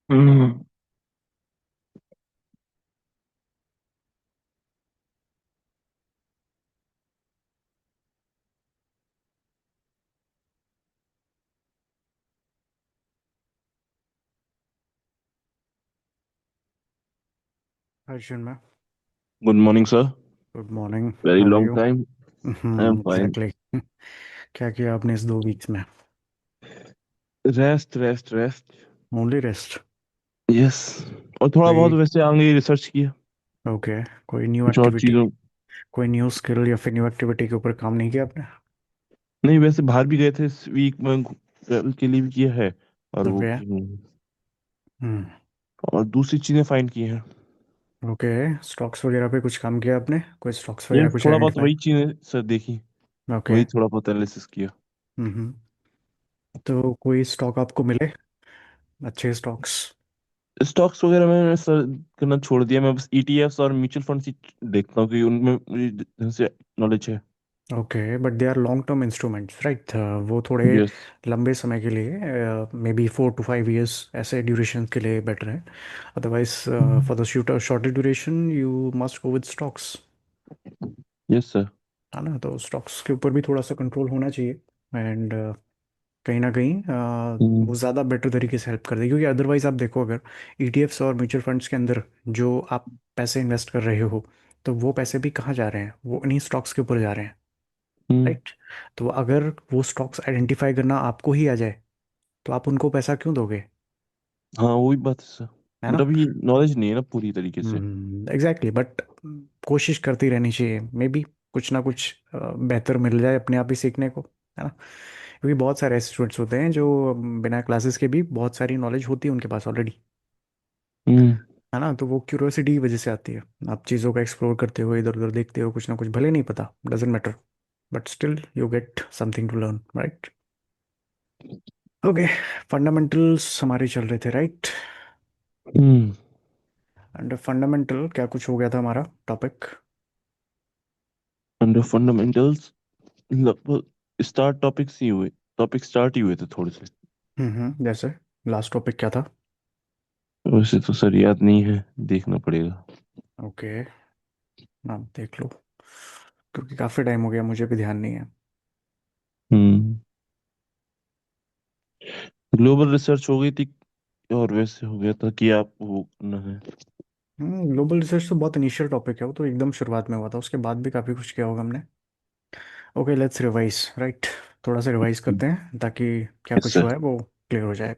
Hmm. Arjun, ma'am. Good morning, sir. Good morning. Very How are long you? time. I am fine. Exactly. क्या किया आपने इस 2 weeks में? Rest, rest, rest. Only rest? Yes. और थोड़ा बहुत कोई वैसे आगे रिसर्च किया ओके, कोई न्यू कुछ और एक्टिविटी, चीजों। कोई न्यू स्किल या फिर न्यू एक्टिविटी के ऊपर काम नहीं किया आपने? नहीं, वैसे बाहर भी गए थे इस वीक में, ट्रैवल के लिए भी किया है। और वो ओके। की हम्म। और दूसरी चीजें फाइंड की हैं। ओके, स्टॉक्स वगैरह पे कुछ काम किया आपने? कोई स्टॉक्स ये वगैरह कुछ थोड़ा बहुत आइडेंटिफाई? वही चीजें सर देखी। ओके। वही थोड़ा बहुत एनालिसिस किया। हम्म। तो कोई स्टॉक आपको मिले, अच्छे स्टॉक्स? स्टॉक्स वगैरह में सर करना छोड़ दिया। मैं बस ईटीएफ्स और म्यूचुअल फंड्स ही देखता हूँ कि उनमें मुझे ढंग से नॉलेज है। Okay, but they are long term instruments, right? वो थोड़े यस। लंबे समय के लिए, मे बी 4 to 5 years ऐसे ड्यूरेशन के लिए बेटर है। Otherwise for the shorter duration you must go with stocks. Yes sir. है ना? तो स्टॉक्स के ऊपर भी थोड़ा सा कंट्रोल होना चाहिए। एंड कहीं ना कहीं वो ज़्यादा बेटर तरीके से हेल्प कर देगी, क्योंकि अदरवाइज आप देखो, अगर ईटीएफ्स और म्यूचुअल फंड्स के अंदर जो आप पैसे इन्वेस्ट कर रहे हो, तो वो पैसे भी कहाँ जा रहे हैं? वो इन्हीं स्टॉक्स के ऊपर जा रहे हैं, हम्म। राइट? तो अगर वो स्टॉक्स आइडेंटिफाई करना आपको ही आ जाए, तो आप उनको पैसा क्यों दोगे? हाँ, वही बात है सर। है बट ना? अभी नॉलेज नहीं है ना पूरी तरीके से। एग्जैक्टली, बट कोशिश करती रहनी चाहिए, मे बी कुछ ना कुछ बेहतर मिल जाए अपने आप ही सीखने को। है ना? क्योंकि बहुत सारे ऐसे स्टूडेंट्स होते हैं जो बिना क्लासेस के भी बहुत सारी नॉलेज होती है उनके पास ऑलरेडी। हम्म। है ना? तो वो क्यूरियोसिटी की वजह से आती है। आप चीज़ों को एक्सप्लोर करते हो, इधर उधर देखते हो, कुछ ना कुछ, भले नहीं पता, doesn't matter, but still you get something to learn, right? Okay, fundamentals हमारे चल रहे थे, राइट? हम्म। अंडर फंडामेंटल क्या कुछ हो गया था हमारा टॉपिक? अंडर फंडामेंटल्स लगभग स्टार्ट टॉपिक्स ही हुए। टॉपिक स्टार्ट ही हुए थे थोड़े से। जैसे लास्ट टॉपिक क्या था? वैसे तो सर याद नहीं है, देखना पड़ेगा। ओके, आप देख लो, क्योंकि काफ़ी टाइम हो गया, मुझे भी ध्यान नहीं है। हम्म। ग्लोबल रिसर्च हो गई थी। और वैसे हो गया था कि आप वो करना है। ग्लोबल रिसर्च तो बहुत इनिशियल टॉपिक है, वो तो एकदम शुरुआत में हुआ था, उसके बाद भी काफ़ी कुछ किया होगा हमने। Okay, let's revise, right? थोड़ा सा रिवाइज करते हैं ताकि क्या यस कुछ सर। हुआ है वो क्लियर हो जाए।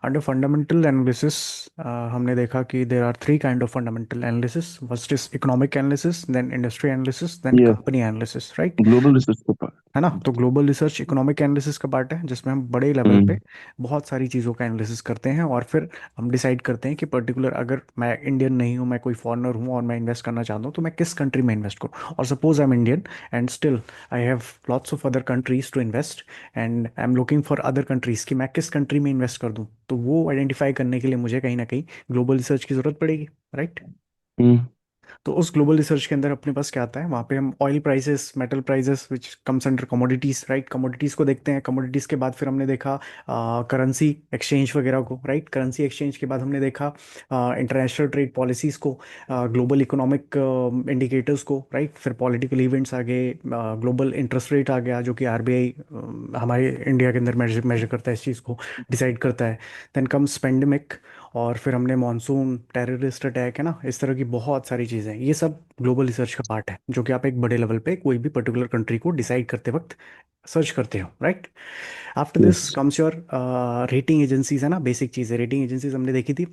अंडर फंडामेंटल एनालिसिस हमने देखा कि there are 3 kind of fundamental analysis. First is economic analysis, then industry analysis, then yes. Company analysis, right? Global research का पार्ट। है ना? तो ग्लोबल रिसर्च इकोनॉमिक एनालिसिस का पार्ट है, जिसमें हम बड़े लेवल पे हम्म। बहुत सारी चीज़ों का एनालिसिस करते हैं, और फिर हम डिसाइड करते हैं कि पर्टिकुलर, अगर मैं इंडियन नहीं हूँ, मैं कोई फॉरेनर हूँ और मैं इन्वेस्ट करना चाहता हूँ, तो मैं किस कंट्री में इन्वेस्ट करूँ? और suppose I am Indian and still I have lots of other countries to invest, and I am looking for other countries कि मैं किस कंट्री में इन्वेस्ट कर दूँ, तो वो आइडेंटिफाई करने के लिए मुझे कहीं ना कहीं ग्लोबल रिसर्च की जरूरत पड़ेगी, राइट? हम्म। तो उस ग्लोबल रिसर्च के अंदर अपने पास क्या आता है? वहाँ पे हम oil prices, metal prices which comes under commodities, right? Commodities को देखते हैं। कमोडिटीज के बाद फिर हमने देखा करेंसी एक्सचेंज वगैरह को, राइट? करेंसी एक्सचेंज के बाद हमने देखा इंटरनेशनल ट्रेड पॉलिसीज को, ग्लोबल इकोनॉमिक इंडिकेटर्स को, राइट? फिर पॉलिटिकल इवेंट्स आ गए, ग्लोबल इंटरेस्ट रेट आ गया, जो कि आरबीआई हमारे इंडिया के अंदर मेजर मेजर करता है, इस चीज़ को डिसाइड करता है। देन कम्स पेंडेमिक, और फिर हमने मॉनसून, टेररिस्ट अटैक, है ना, इस तरह की बहुत सारी चीज़ें हैं। ये सब ग्लोबल रिसर्च का पार्ट है, जो कि आप एक बड़े लेवल पे कोई भी पर्टिकुलर कंट्री को डिसाइड करते वक्त सर्च करते हो, right? After this yes. Comes your rating agencies, है ना? बेसिक चीज़ें, रेटिंग एजेंसीज हमने देखी थी।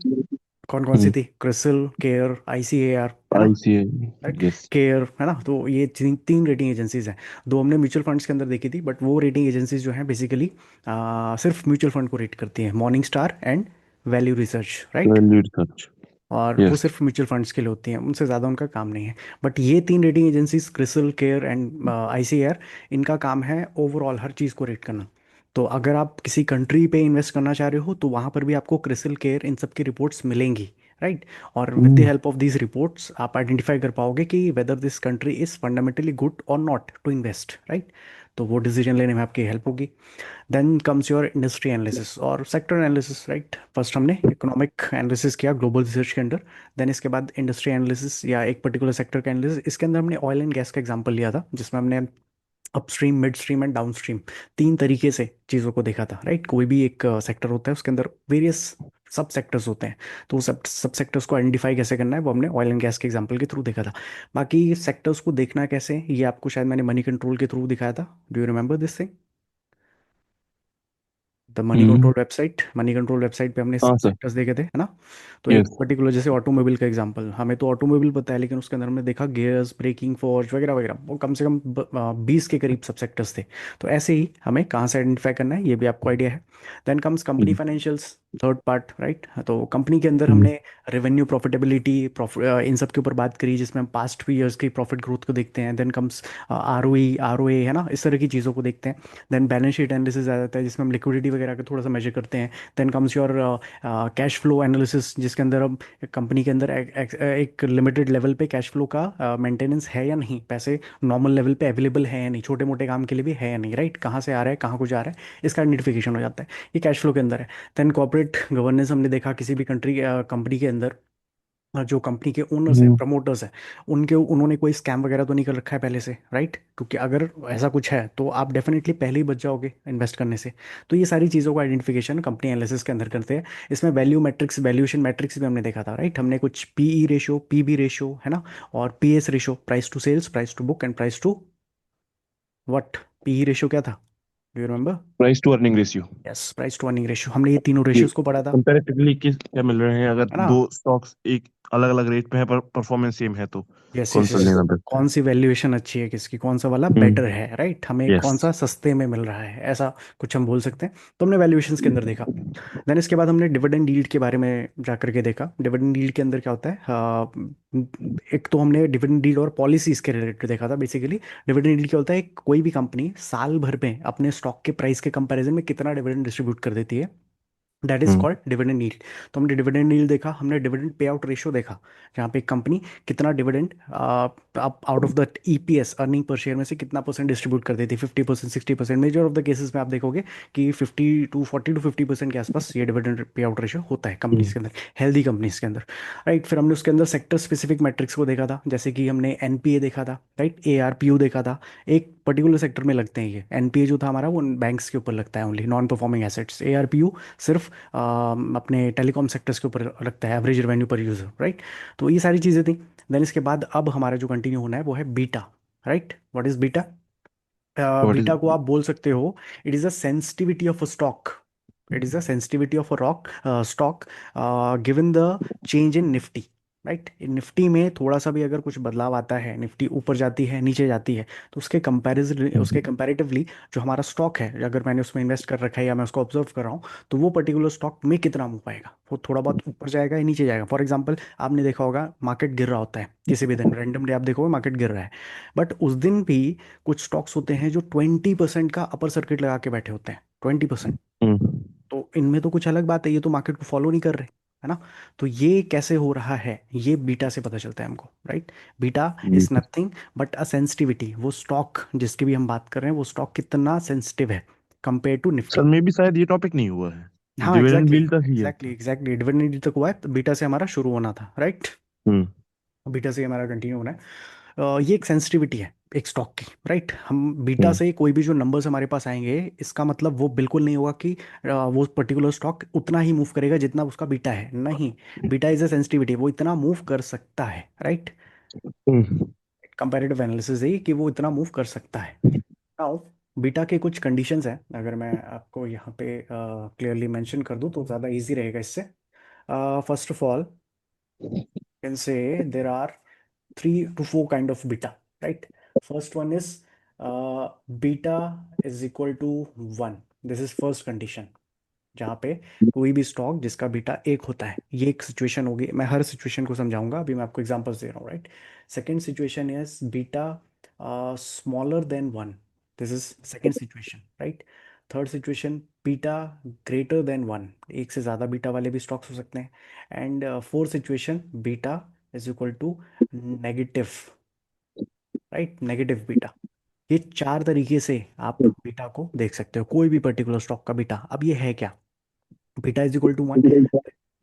कौन कौन सी हम्म। थी? क्रिसिल, केयर, आईसीएआर, है ना? आईसीआई। राइट? यस। केयर, है ना? तो ये तीन तीन रेटिंग एजेंसीज हैं। दो हमने म्यूचुअल फंड्स के अंदर देखी थी, बट वो रेटिंग एजेंसीज जो हैं बेसिकली सिर्फ म्यूचुअल फंड को रेट करती हैं, morning star and value research, right? Value research. और वो यस। सिर्फ म्यूचुअल फंड्स के लिए होती हैं, उनसे ज़्यादा उनका काम नहीं है। बट ये तीन rating agencies, CRISIL, care and ICAR, इनका काम है ओवरऑल हर चीज़ को रेट करना। तो अगर आप किसी कंट्री पे इन्वेस्ट करना चाह रहे हो, तो वहाँ पर भी आपको क्रिसिल, केयर, इन सब की रिपोर्ट्स मिलेंगी, राइट? और with the hmm. Help of these reports आप आइडेंटिफाई कर पाओगे कि whether this country is fundamentally good और नॉट टू इन्वेस्ट, राइट? तो वो डिसीजन लेने में आपकी हेल्प होगी। Then comes your industry analysis और सेक्टर एनालिसिस, राइट। फर्स्ट हमने इकोनॉमिक एनालिसिस किया ग्लोबल रिसर्च के अंडर। देन इसके बाद इंडस्ट्री एनालिसिस या एक पर्टिकुलर सेक्टर का एनालिसिस, इसके अंदर हमने ऑयल एंड गैस का एग्जांपल लिया था, जिसमें हमने upstream, mid stream and down stream, तीन तरीके से चीज़ों को देखा था, राइट। कोई भी एक सेक्टर होता है, उसके अंदर वेरियस सब सेक्टर्स होते हैं, तो सब सेक्टर्स को आइडेंटिफाई कैसे करना है वो हमने ऑयल एंड गैस के एग्जांपल के थ्रू देखा था। बाकी सेक्टर्स को देखना कैसे, ये आपको शायद मैंने मनी कंट्रोल के थ्रू दिखाया था। Do you remember this thing? The hmm. Money control website पे हमने हाँ सर। सेक्टर्स देखे थे, है ना। तो एक यस। पर्टिकुलर जैसे ऑटोमोबाइल का एग्जांपल, हमें तो ऑटोमोबाइल पता है, लेकिन उसके अंदर हमने देखा गियर्स, ब्रेकिंग फोर्स वगैरह वगैरह, वो कम से कम 20 के करीब सब सेक्टर्स थे। तो ऐसे ही हमें कहाँ से आइडेंटिफाई करना है ये भी आपको आइडिया है। Then comes company financials, third part, right. तो कंपनी के अंदर हमने रेवेन्यू, प्रॉफिटेबिलिटी, इन सब के ऊपर बात करी, जिसमें हम पास्ट 2 ईयर्स की प्रॉफिट ग्रोथ को देखते हैं। देन कम्स ROE, है ना, इस तरह की चीज़ों को देखते हैं। देन बैलेंस शीट एनालिसिस आ जाता है, जिसमें हम लिक्विडिटी वगैरह का थोड़ा सा मेजर करते हैं। Then comes your cash flow analysis, जिसके अंदर हम कंपनी के अंदर एक लिमिटेड लेवल पे कैश फ्लो का मेंटेनेंस है या नहीं, पैसे नॉर्मल लेवल पे अवेलेबल है या नहीं, छोटे मोटे काम के लिए भी है या नहीं, राइट। कहाँ से आ रहा है, कहाँ को जा रहा है, इसका आइडेंटिफिकेशन हो जाता है। ये कैश फ्लो के अंदर है। देन कॉर्पोरेट गवर्नेंस हमने देखा किसी भी कंपनी के अंदर, जो कंपनी के ओनर्स हैं, प्रमोटर्स हैं, उनके उन्होंने कोई स्कैम वगैरह तो नहीं कर रखा है पहले से, राइट। क्योंकि अगर ऐसा कुछ है तो आप डेफिनेटली पहले ही बच जाओगे इन्वेस्ट करने से। तो ये सारी चीज़ों का आइडेंटिफिकेशन कंपनी एनालिसिस के अंदर करते हैं। इसमें वैल्यू मैट्रिक्स, वैल्यूएशन मैट्रिक्स भी हमने देखा था, राइट। हमने कुछ PE रेशियो, PB रेशियो, है ना, और PS ratio, price to sales, price to book and price to what. PE ratio क्या था, do you remember? Price to earning ratio. Yes, price to earning ratio, हमने ये तीनों ये रेशियोज को पढ़ा था, कंपैरेटिवली किस क्या मिल रहे हैं, अगर है ना। दो स्टॉक्स एक अलग अलग रेट पे है पर परफॉर्मेंस सेम है तो यस कौन यस सा यस, लेना बेस्ट है? कौन सी वैल्यूएशन अच्छी है किसकी, कौन सा वाला बेटर हम्म। है, राइट, हमें यस। कौन सा सस्ते में मिल रहा है, ऐसा कुछ हम बोल सकते हैं। तो हमने वैल्यूएशंस के अंदर देखा। देन इसके बाद हमने डिविडेंड यील्ड के बारे में जाकर के देखा। डिविडेंड यील्ड के अंदर क्या होता है, एक तो हमने डिविडेंड यील्ड और पॉलिसीज के रिलेटेड देखा था बेसिकली। डिविडेंड यील्ड क्या होता है, कोई भी कंपनी साल भर में अपने स्टॉक के प्राइस के कंपैरिजन में कितना डिविडेंड डिस्ट्रीब्यूट कर देती है, that is hmm. Called dividend yield. तो हमने डिविडेंड यील्ड देखा, हमने डिविडेंड पे आउट रेशियो देखा, जहाँ पे एक कंपनी कितना dividend out of the EPS, earning per share में से कितना परसेंट डिस्ट्रीब्यूट कर देती है, 50%, 60%। मेजर ऑफ द केसेस में आप देखोगे कि 40 to 50% के आसपास ये डिविडेंड पे आउट रेशियो होता है कंपनीज हम्म। के अंदर, हेल्दी कंपनीज के अंदर, राइट। फिर हमने उसके अंदर सेक्टर स्पेसिफिक मैट्रिक्स को देखा था, जैसे कि हमने NPA देखा था, राइट, ARPU देखा था। एक पर्टिकुलर सेक्टर में लगते हैं ये। NPA जो था हमारा, वो बैंक्स के ऊपर लगता है, only non performing assets. ARPU सिर्फ अपने टेलीकॉम सेक्टर्स के ऊपर रखता है, एवरेज रेवेन्यू पर यूजर, राइट। तो ये सारी चीज़ें थी। देन इसके बाद अब हमारा जो कंटिन्यू होना है वो है beta, right. What is beta? What is? Beta को आप बोल सकते हो, it is a sensitivity of a stock, it is a sensitivity of a rock stock given the change in Nifty, right. Nifty में थोड़ा सा भी अगर कुछ बदलाव आता है, निफ्टी ऊपर जाती है, नीचे जाती है, तो उसके कंपैरिजन, उसके कंपैरेटिवली जो हमारा स्टॉक है, अगर मैंने उसमें इन्वेस्ट कर रखा है या मैं उसको ऑब्जर्व कर रहा हूँ, तो वो पर्टिकुलर स्टॉक में कितना मूव पाएगा, वो थोड़ा बहुत ऊपर जाएगा या नीचे जाएगा। फॉर एग्जाम्पल, आपने देखा होगा मार्केट गिर रहा होता है किसी भी दिन, रैंडम डे आप देखोगे मार्केट गिर रहा है, बट उस दिन भी कुछ स्टॉक्स होते हैं जो 20% का अपर सर्किट लगा के बैठे होते हैं, 20%। हम्म। तो इनमें तो कुछ अलग बात है, ये तो मार्केट को फॉलो नहीं कर रहे, है ना। तो ये कैसे हो रहा है, ये बीटा से पता चलता है हमको, right. Beta is nothing but a sensitivity, वो स्टॉक जिसकी भी हम बात कर रहे हैं, वो स्टॉक कितना सेंसिटिव है कंपेयर टू सर निफ्टी। मे भी शायद ये टॉपिक नहीं हुआ है, हाँ डिविडेंड एग्जैक्टली बिल तक ही है। एग्जैक्टली एग्जैक्टली, डिविडेंड तक हुआ है, तो बीटा से हमारा शुरू होना था, राइट। हम्म। बीटा से हमारा कंटिन्यू होना है। ये एक सेंसिटिविटी है एक स्टॉक की, राइट। हम बीटा हम्म। से कोई भी जो नंबर्स हमारे पास आएंगे, इसका मतलब वो बिल्कुल नहीं होगा कि वो पर्टिकुलर स्टॉक उतना ही मूव करेगा जितना उसका बीटा है, नहीं। बीटा इज अ सेंसिटिविटी, वो इतना मूव कर सकता है, राइट। हम्म। कंपैरेटिव एनालिसिस है कि वो इतना मूव कर सकता है। नाउ बीटा के कुछ कंडीशंस हैं, अगर मैं आपको यहाँ पे क्लियरली मेंशन कर दूँ तो ज़्यादा इजी रहेगा इससे। First of all can say there are 3 to 4 kind of beta, right? First one is beta is equal to 1. This is first condition, जहाँ पे कोई भी स्टॉक जिसका बीटा 1 होता है, ये एक सिचुएशन होगी। मैं हर सिचुएशन को समझाऊंगा, अभी मैं आपको एग्जांपल्स दे रहा हूँ, right. Second situation is beta smaller than 1, this is second situation, right. Third situation, beta greater than 1, एक से ज़्यादा बीटा वाले भी स्टॉक्स हो सकते हैं। And fourth situation, beta is equal to negative, right, negative beta. ये चार तरीके से आप बीटा को देख सकते हो, कोई भी पर्टिकुलर स्टॉक का बीटा। अब ये है क्या, beta is equal to 1,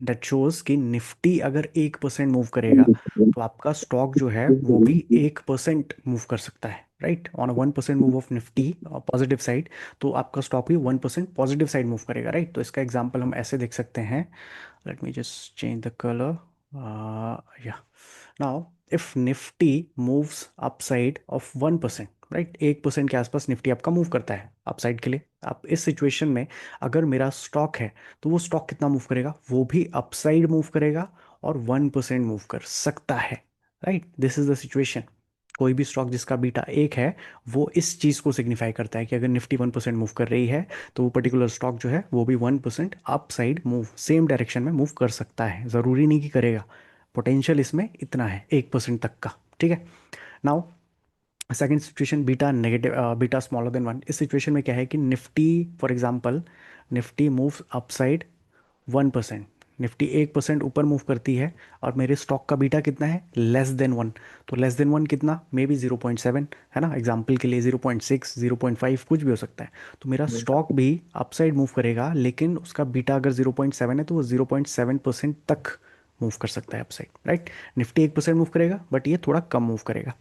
that shows कि निफ्टी अगर 1% मूव करेगा तो आपका स्टॉक जो है वो भी 1% मूव कर सकता है, right. On a 1% move of Nifty positive side, तो आपका स्टॉक भी 1% पॉजिटिव साइड मूव करेगा, राइट। तो इसका एग्जांपल हम ऐसे देख सकते हैं, let me just change the color. Yeah, now if nifty moves upside of 1%, right, 1% के आसपास निफ्टी आपका मूव करता है अपसाइड के लिए, आप इस सिचुएशन में अगर मेरा स्टॉक है तो वो स्टॉक कितना मूव करेगा, वो भी अपसाइड मूव करेगा और 1% मूव कर सकता है, right. This is the situation. कोई भी स्टॉक जिसका बीटा एक है वो इस चीज़ को सिग्निफाई करता है कि अगर निफ्टी 1% मूव कर रही है तो वो पर्टिकुलर स्टॉक जो है वो भी 1% up side move, same direction में मूव कर सकता है, ज़रूरी नहीं कि करेगा। पोटेंशियल इसमें इतना है 1% तक का, ठीक है। Now second situation, beta negative, beta smaller than 1। इस सिचुएशन में क्या है कि Nifty, for example, Nifty moves upside 1%, Nifty 1% ऊपर मूव करती है और मेरे स्टॉक का बीटा कितना है, लेस देन 1। तो लेस देन 1 कितना, मे बी 0.7, है ना, एग्जाम्पल के लिए 0.6, 0.5 कुछ भी हो सकता है। तो मेरा स्टॉक भी अपसाइड मूव करेगा, लेकिन उसका बीटा अगर 0.7 है तो वो 0.7% तक मूव कर सकता है अपसाइड, राइट। निफ्टी 1% मूव करेगा बट ये थोड़ा कम मूव करेगा।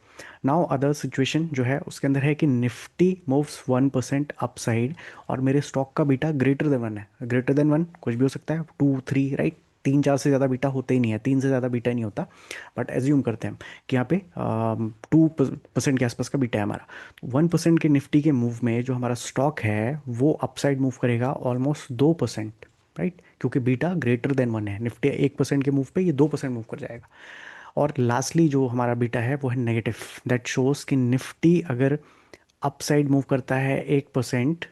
नाउ अदर सिचुएशन जो है उसके अंदर है कि निफ्टी मूव्स 1% अपसाइड और मेरे स्टॉक का बीटा ग्रेटर देन 1 है। ग्रेटर देन 1 कुछ भी हो सकता है, 2, 3, राइट। 3, 4 से ज़्यादा बीटा होते ही नहीं है, 3 से ज़्यादा बीटा नहीं होता। बट एज्यूम करते हैं हम कि यहाँ पे 2% के आसपास का बीटा है हमारा। 1% के निफ्टी के मूव में जो हमारा स्टॉक है वो अपसाइड मूव करेगा ऑलमोस्ट 2%, राइट, क्योंकि बीटा ग्रेटर देन 1 है। निफ्टी 1% के मूव पे ये 2% मूव कर जाएगा। और लास्टली जो हमारा बीटा है वो है नेगेटिव, दैट शोज कि निफ्टी अगर अपसाइड मूव करता है 1%,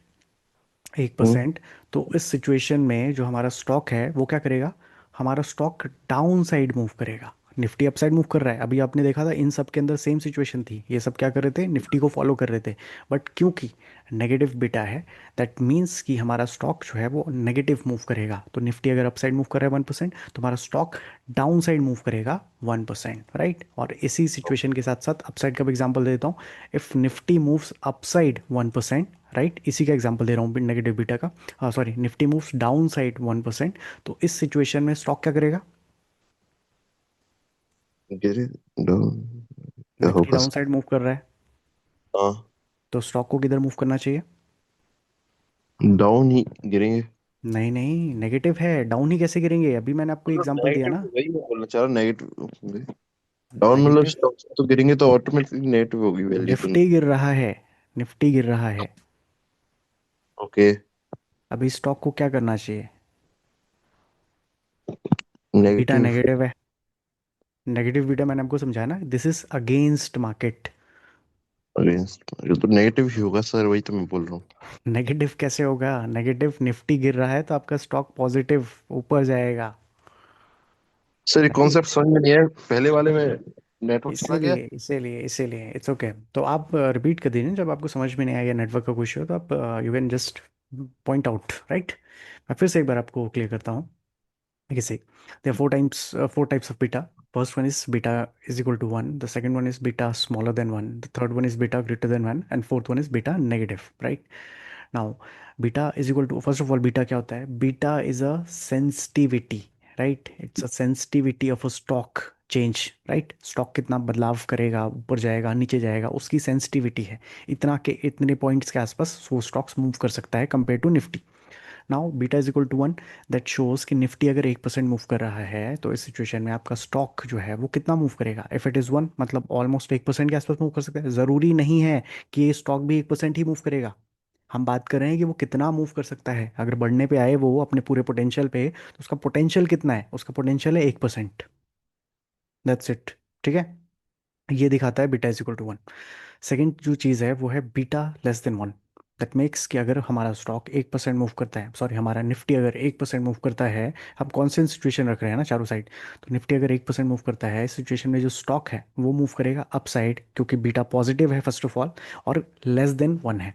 एक हम्म। परसेंट तो इस सिचुएशन में जो हमारा स्टॉक है वो क्या करेगा, हमारा स्टॉक डाउन साइड मूव करेगा। निफ्टी अपसाइड मूव कर रहा है, अभी आपने देखा था इन सब के अंदर सेम सिचुएशन थी, ये सब क्या कर रहे थे, निफ्टी को फॉलो कर रहे थे। बट क्योंकि नेगेटिव बीटा है, दैट मीन्स कि हमारा स्टॉक जो है वो नेगेटिव मूव करेगा। तो निफ्टी अगर अपसाइड मूव कर रहा है 1% तो हमारा स्टॉक डाउन साइड मूव करेगा 1%, राइट। और इसी सिचुएशन के साथ साथ अपसाइड का भी एग्जाम्पल देता हूँ। If Nifty moves upside 1%, right, इसी का एग्जांपल दे रहा हूँ नेगेटिव बीटा का, हाँ sorry, Nifty moves down side 1%, तो इस सिचुएशन में स्टॉक क्या करेगा, गिरे डाउन, क्या निफ्टी होगा डाउन सर? साइड मूव कर रहा है हाँ, तो स्टॉक को किधर मूव करना चाहिए, डाउन ही गिरेंगे। नहीं नहीं, नेगेटिव है, डाउन ही कैसे गिरेंगे, अभी मैंने आपको मतलब एग्जांपल दिया नेगेटिव, ना। वही मैं बोलना चाह रहा, नेगेटिव डाउन मतलब नेगेटिव, स्टॉक्स तो गिरेंगे तो ऑटोमेटिकली नेगेटिव होगी वैल्यू तो। निफ्टी गिर रहा है, निफ्टी गिर रहा है, ओके। अभी स्टॉक को क्या करना चाहिए, बीटा नेगेटिव नेगेटिव है, नेगेटिव बीटा मैंने आपको समझाया ना, this is against market. Against, ये तो नेगेटिव ही होगा सर, वही तो मैं बोल रहा हूँ। नेगेटिव कैसे होगा, नेगेटिव, निफ्टी गिर रहा है तो आपका स्टॉक पॉजिटिव ऊपर जाएगा, सर ये राइट। कॉन्सेप्ट समझ में नहीं आया, पहले वाले में नेटवर्क चला गया। इसीलिए इसीलिए इसीलिए इट्स ओके। तो आप रिपीट कर दीजिए, जब आपको समझ में नहीं आया नेटवर्क का कुछ हो तो आप you can just point out, right. मैं फिर से एक बार आपको क्लियर करता हूँ। देखिए से, there are four types of beta. First one is beta is equal to 1. The second one is beta smaller than 1. The third one is beta greater than 1. And fourth one is beta negative, right? Now, beta is equal to, first of all, beta क्या होता है? Beta is a sensitivity, right? It's a sensitivity of a stock change, right? Stock कितना बदलाव करेगा, ऊपर जाएगा नीचे जाएगा, उसकी सेंसिटिविटी है। इतना के इतने पॉइंट्स के आसपास वो स्टॉक्स मूव कर सकता है compare to Nifty. Now beta is equal to 1, that shows कि निफ्टी अगर 1% मूव कर रहा है तो इस सिचुएशन में आपका स्टॉक जो है वो कितना मूव करेगा, इफ इट इज़ 1 मतलब ऑलमोस्ट 1% के आसपास मूव कर सकता है। ज़रूरी नहीं है कि ये स्टॉक भी 1% ही मूव करेगा, हम बात कर रहे हैं कि वो कितना मूव कर सकता है। अगर बढ़ने पे आए वो अपने पूरे पोटेंशियल पे तो उसका पोटेंशियल कितना है, उसका पोटेंशियल है 1%, दैट्स इट, ठीक है। ये दिखाता है beta is equal to 1। Second जो चीज़ है वो है beta less than 1, that makes कि अगर हमारा स्टॉक 1% मूव करता है, सॉरी हमारा निफ्टी अगर 1% मूव करता है, हम कॉन्स्टेंट सिचुएशन रख रहे हैं ना चारों साइड, तो निफ्टी अगर 1% मूव करता है इस सिचुएशन में जो स्टॉक है वो मूव करेगा अप साइड, क्योंकि बीटा पॉजिटिव है फर्स्ट ऑफ ऑल और लेस देन 1 है।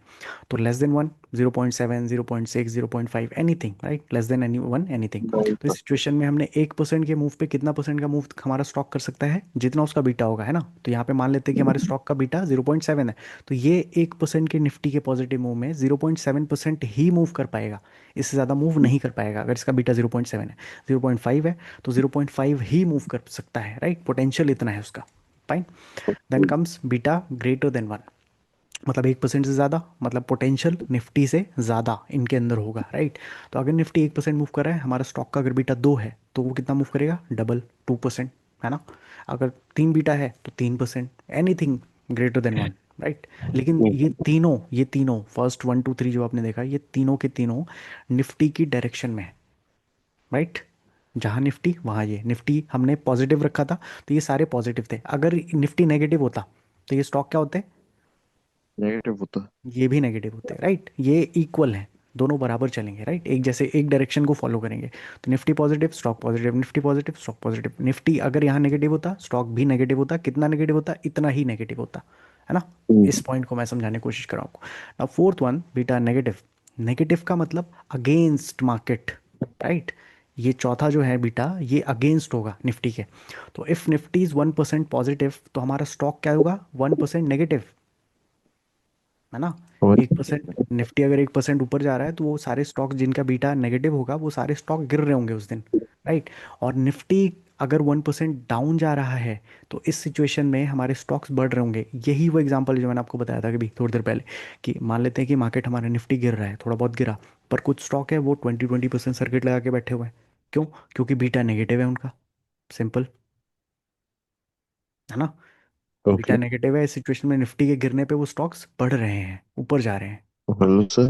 तो less than 1 0.7, 0.6, 0.5, anything, right, less than any one, anything. तो इस सिचुएशन में हमने 1% के मूव पे कितना परसेंट का मूव हमारा स्टॉक कर सकता है, जितना उसका बीटा होगा, है ना। तो यहाँ पे मान लेते हैं कि हमारे स्टॉक का बीटा 0.7 है, तो ये 1% के निफ्टी के पॉजिटिव मूव में 0.7% ही मूव कर पाएगा, इससे ज़्यादा मूव नहीं कर पाएगा। अगर इसका बीटा 0.7 है, 0.5 है, तो 0.5 ही मूव कर सकता है, राइट, पोटेंशियल इतना है उसका। Fine. Then comes beta greater than 1, मतलब 1% से ज़्यादा, मतलब पोटेंशियल निफ्टी से ज़्यादा इनके अंदर होगा, राइट। तो अगर निफ्टी 1% मूव कर रहा है, हमारा स्टॉक का अगर बीटा 2 है, तो वो कितना मूव करेगा, डबल, 2%, है ना। अगर 3 बीटा है तो 3%, एनीथिंग ग्रेटर देन 1, राइट। लेकिन ये तीनों फर्स्ट 1 2 3 जो आपने देखा, ये तीनों के तीनों निफ्टी की डायरेक्शन में है, राइट। जहाँ निफ्टी वहाँ ये निफ्टी हमने पॉजिटिव रखा था, तो ये सारे पॉजिटिव थे। अगर निफ्टी नेगेटिव होता, तो ये स्टॉक क्या होते, नेगेटिव होता ये भी नेगेटिव होते हैं, राइट। ये इक्वल है, दोनों बराबर चलेंगे, राइट, एक जैसे एक डायरेक्शन को फॉलो करेंगे। तो Nifty positive, stock positive, Nifty positive, stock positive. Nifty अगर यहाँ नेगेटिव होता, स्टॉक भी नेगेटिव होता। कितना नेगेटिव होता, इतना ही नेगेटिव होता, है ना। इस है। पॉइंट को मैं समझाने की कोशिश कर रहा हूँ आपको। अब fourth one, beta negative. Negative का मतलब अगेंस्ट मार्केट, राइट। ये चौथा जो है बीटा, ये अगेंस्ट होगा निफ्टी के। तो इफ निफ्टी इज 1% पॉजिटिव, तो हमारा स्टॉक क्या होगा, 1% नेगेटिव, है ना। और 1%, निफ्टी अगर 1% ऊपर जा रहा है, तो वो सारे स्टॉक जिनका बीटा नेगेटिव होगा, वो सारे स्टॉक गिर रहे होंगे उस दिन, राइट। और निफ्टी अगर 1% डाउन जा रहा है, तो इस सिचुएशन में हमारे स्टॉक्स बढ़ रहे होंगे। यही वो एग्जांपल जो मैंने आपको बताया था कभी थोड़ी देर पहले, कि मान लेते हैं कि मार्केट हमारा निफ्टी गिर रहा है, थोड़ा बहुत गिरा, पर कुछ स्टॉक है वो 20% सर्किट लगा के बैठे हुए हैं। क्यों? क्योंकि बीटा नेगेटिव है उनका, सिंपल, है ना। Beta okay. नेगेटिव है, इस सिचुएशन में निफ्टी के गिरने पे वो स्टॉक्स बढ़ रहे हैं, ऊपर जा रहे हैं। Hello sir.